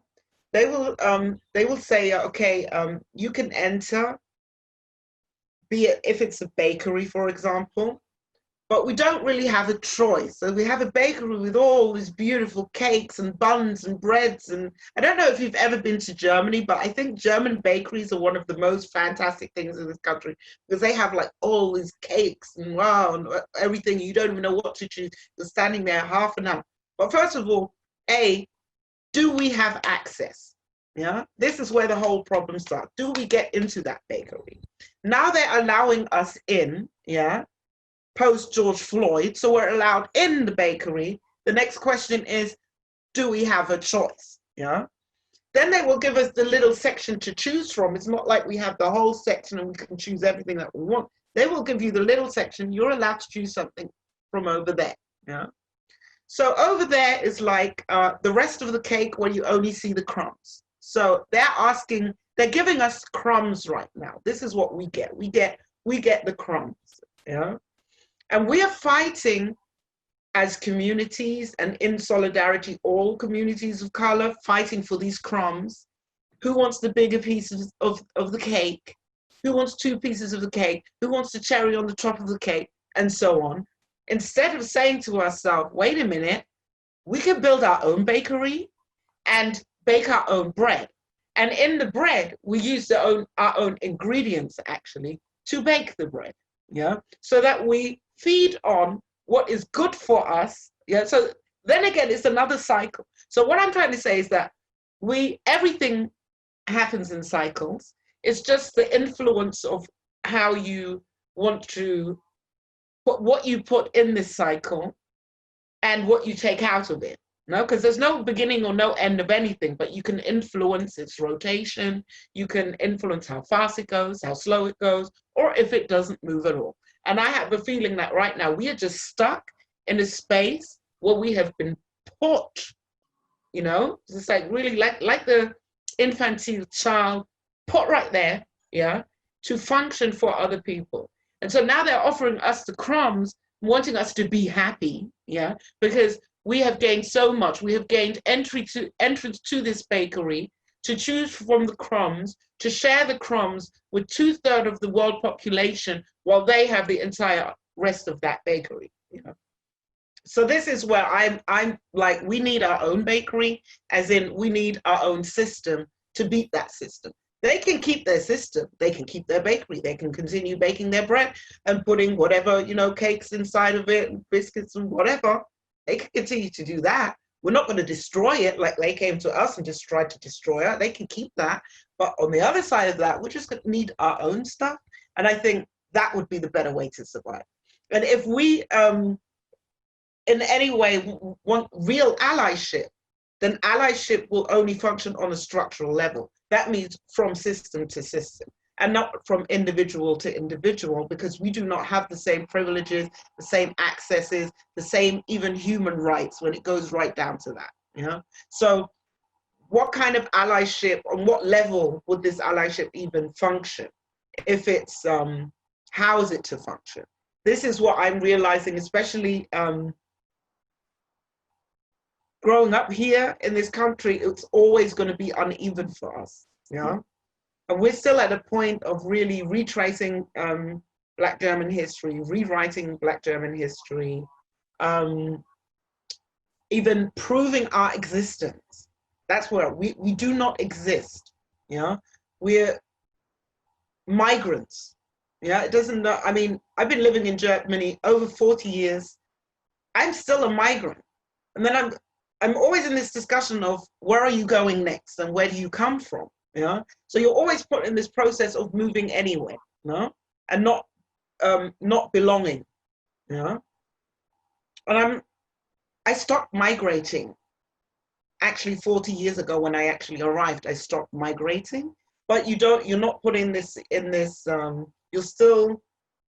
they will say, okay, you can enter, be it if it's a bakery, for example, but we don't really have a choice. So we have a bakery with all these beautiful cakes and buns and breads. And I don't know if you've ever been to Germany, but I think German bakeries are one of the most fantastic things in this country, because they have like all these cakes and wow, and everything. You don't even know what to choose. You're standing there half an hour. But first of all, do we have access? Yeah, this is where the whole problem starts. Do we get into that bakery? Now they're allowing us in, yeah, post George Floyd, so we're allowed in the bakery. The next question is, do we have a choice? Yeah. Then they will give us the little section to choose from. It's not like we have the whole section and we can choose everything that we want. They will give you the little section. You're allowed to choose something from over there. Yeah. So over there is like the rest of the cake where you only see the crumbs. So they're giving us crumbs right now. This is what we get. We get the crumbs. Yeah. And we are fighting as communities and in solidarity, all communities of color, fighting for these crumbs. Who wants the bigger pieces of the cake? Who wants 2 pieces of the cake? Who wants the cherry on the top of the cake? And so on. Instead of saying to ourselves, wait a minute, we can build our own bakery and bake our own bread. And in the bread, we use our own ingredients, actually, to bake the bread. Yeah, so that we feed on what is good for us. Yeah, so then again, it's another cycle. So what I'm trying to say is that everything happens in cycles. It's just the influence of how you want to put what you put in this cycle and what you take out of it. No, because there's no beginning or no end of anything, but you can influence its rotation. You can influence how fast it goes, how slow it goes, or if it doesn't move at all. And I have a feeling that right now we are just stuck in a space where we have been put, you know, it's like really like the infantile child put right there, yeah, to function for other people. And so now they're offering us the crumbs, wanting us to be happy, yeah, because we have gained so much. We have gained entrance to this bakery, to choose from the crumbs, to share the crumbs with 2/3 of the world population, while they have the entire rest of that bakery. You know? So this is where I'm like, we need our own bakery, as in we need our own system to beat that system. They can keep their system, they can keep their bakery, they can continue baking their bread and putting whatever, you know, cakes inside of it, and biscuits and whatever. They can continue to do that. We're not going to destroy it like they came to us and just tried to destroy it. They can keep that. But on the other side of that, we're just going to need our own stuff. And I think that would be the better way to survive. And if we, in any way, want real allyship, then allyship will only function on a structural level. That means from system to system, and not from individual to individual, because we do not have the same privileges, the same accesses, the same even human rights when it goes right down to that, you know? So what kind of allyship, on what level would this allyship even function? If it's, how is it to function? This is what I'm realizing, especially growing up here in this country, it's always going to be uneven for us, you know? And we're still at a point of really retracing Black German history, rewriting Black German history, even proving our existence. That's where we do not exist. Yeah, we're migrants. Yeah, it doesn't know. I mean, I've been living in Germany over 40 years. I'm still a migrant. And then I'm always in this discussion of where are you going next and where do you come from? Yeah. So you're always put in this process of moving anywhere, you know, and not belonging. Yeah. And I stopped migrating. Actually 40 years ago when I actually arrived, I stopped migrating. But you're not put in this, you're still,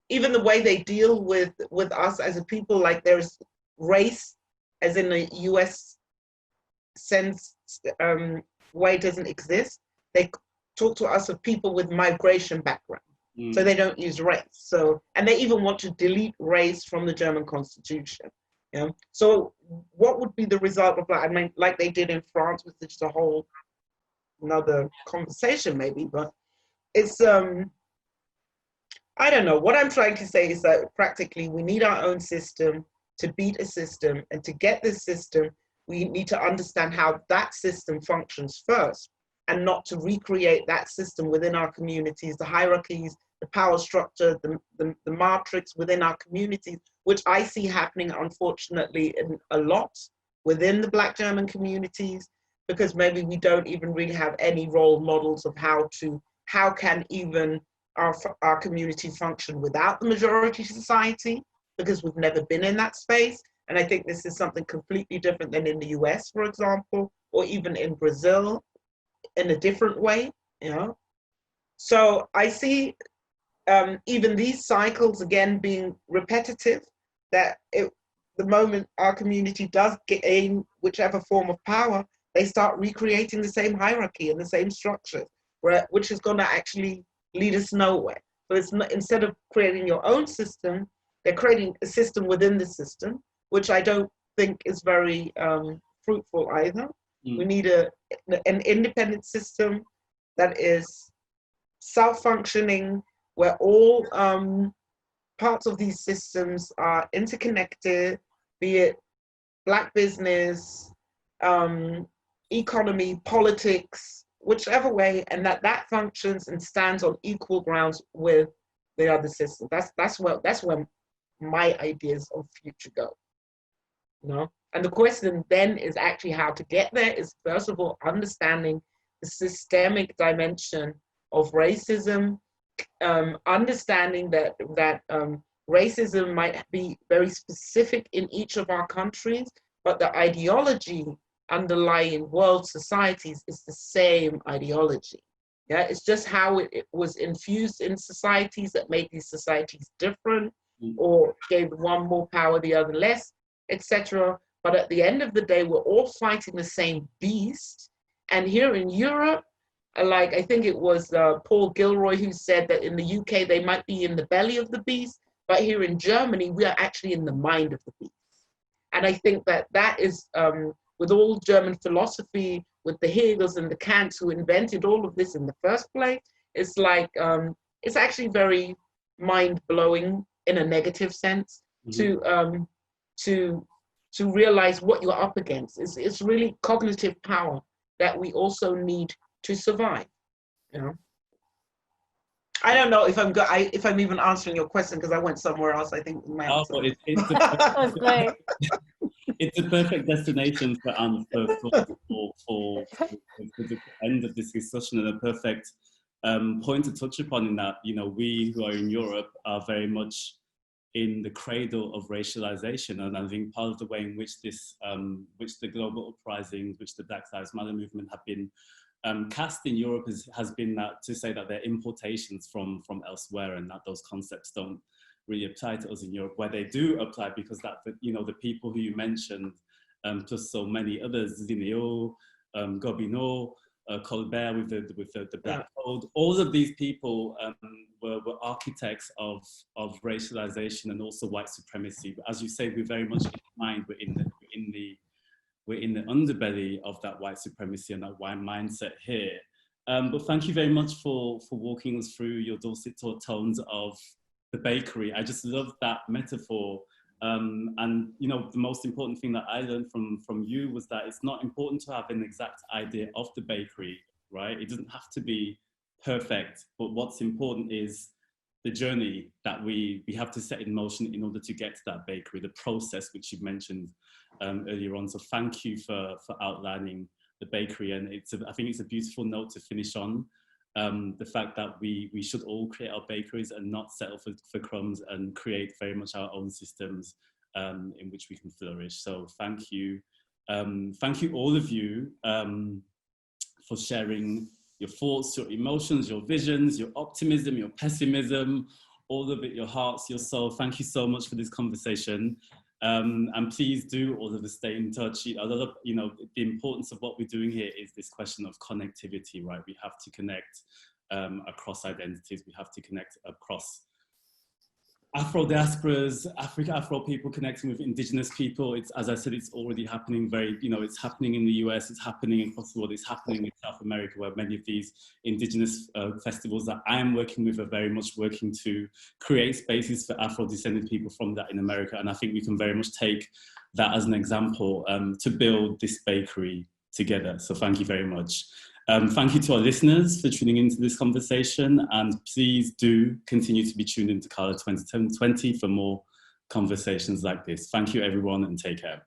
even the way they deal with us as a people, like there's race, as in the US sense, way doesn't exist. They talk to us of people with migration background. So they don't use race. So, and they even want to delete race from the German constitution. Yeah. So what would be the result of that? I mean, like they did in France, which is a whole another conversation maybe, but it's, I don't know. What I'm trying to say is that practically we need our own system to beat a system, and to get this system, we need to understand how that system functions first, and not to recreate that system within our communities, the hierarchies, the power structure, the matrix within our communities, which I see happening, unfortunately, in a lot within the Black German communities, because maybe we don't even really have any role models of how can even our community function without the majority society, because we've never been in that space. And I think this is something completely different than in the US, for example, or even in Brazil in a different way, you know? So I see even these cycles again being repetitive, that the moment our community does gain whichever form of power, they start recreating the same hierarchy and the same structure, which is going to actually lead us nowhere. So it's not, instead of creating your own system, they're creating a system within the system, which I don't think is very fruitful either. We need an independent system that is self-functioning, where all parts of these systems are interconnected, be it Black business, economy, politics, whichever way, and that functions and stands on equal grounds with the other systems. That's where my ideas of future go. You know? And the question then is actually how to get there is, first of all, understanding the systemic dimension of racism, understanding that racism might be very specific in each of our countries, but the ideology underlying world societies is the same ideology. Yeah, it's just how it was infused in societies that made these societies different, or gave one more power, the other less, etc. But at the end of the day, we're all fighting the same beast. And here in Europe, like I think it was Paul Gilroy who said that in the UK, they might be in the belly of the beast, but here in Germany, we are actually in the mind of the beast. And I think that is, with all German philosophy, with the Hegels and the Kants who invented all of this in the first place, it's like, it's actually very mind-blowing in a negative sense to realize what you're up against. It's really cognitive power that we also need to survive, you know? I don't know if I'm even answering your question, because I went somewhere else, I think. It's a perfect destination for the end of this discussion, and a perfect point to touch upon, in that, you know, we who are in Europe are very much in the cradle of racialization, and I think part of the way in which this, which the global uprisings, which the Black Lives Matter movement have been cast in Europe has been that, to say that they're importations from elsewhere, and that those concepts don't really apply to us in Europe, where they do apply, because that, you know, the people who you mentioned, plus so many others, Zinio, Gobineau, Colbert with the Black Code, all of these people were architects of racialization and also white supremacy. But as you say, we're very much in mind, we're in the underbelly of that white supremacy and that white mindset here. But thank you very much for walking us through your dulcet tones of the bakery. I just love that metaphor. And you know, the most important thing that I learned from you was that it's not important to have an exact idea of the bakery, right? It doesn't have to be perfect, but what's important is the journey that we have to set in motion in order to get to that bakery, the process which you mentioned earlier on. So thank you for outlining the bakery, and I think it's a beautiful note to finish on. The fact that we should all create our bakeries and not settle for crumbs, and create very much our own systems in which we can flourish. So thank you all of you for sharing your thoughts, your emotions, your visions, your optimism, your pessimism, all of it, your hearts, your soul. Thank you so much for this conversation. And please do all of us stay in touch. You know, the importance of what we're doing here is this question of connectivity, right? We have to connect across identities. We have to connect across Afro diasporas, Afro people connecting with indigenous people. It's, as I said, it's already happening it's happening in the US, it's happening across the world, it's happening in South America, where many of these indigenous festivals that I'm working with are very much working to create spaces for Afro-descended people from that in America. And I think we can very much take that as an example to build this bakery together. So thank you very much. Thank you to our listeners for tuning into this conversation, and please do continue to be tuned into Carla 2020 for more conversations like this. Thank you everyone, and take care.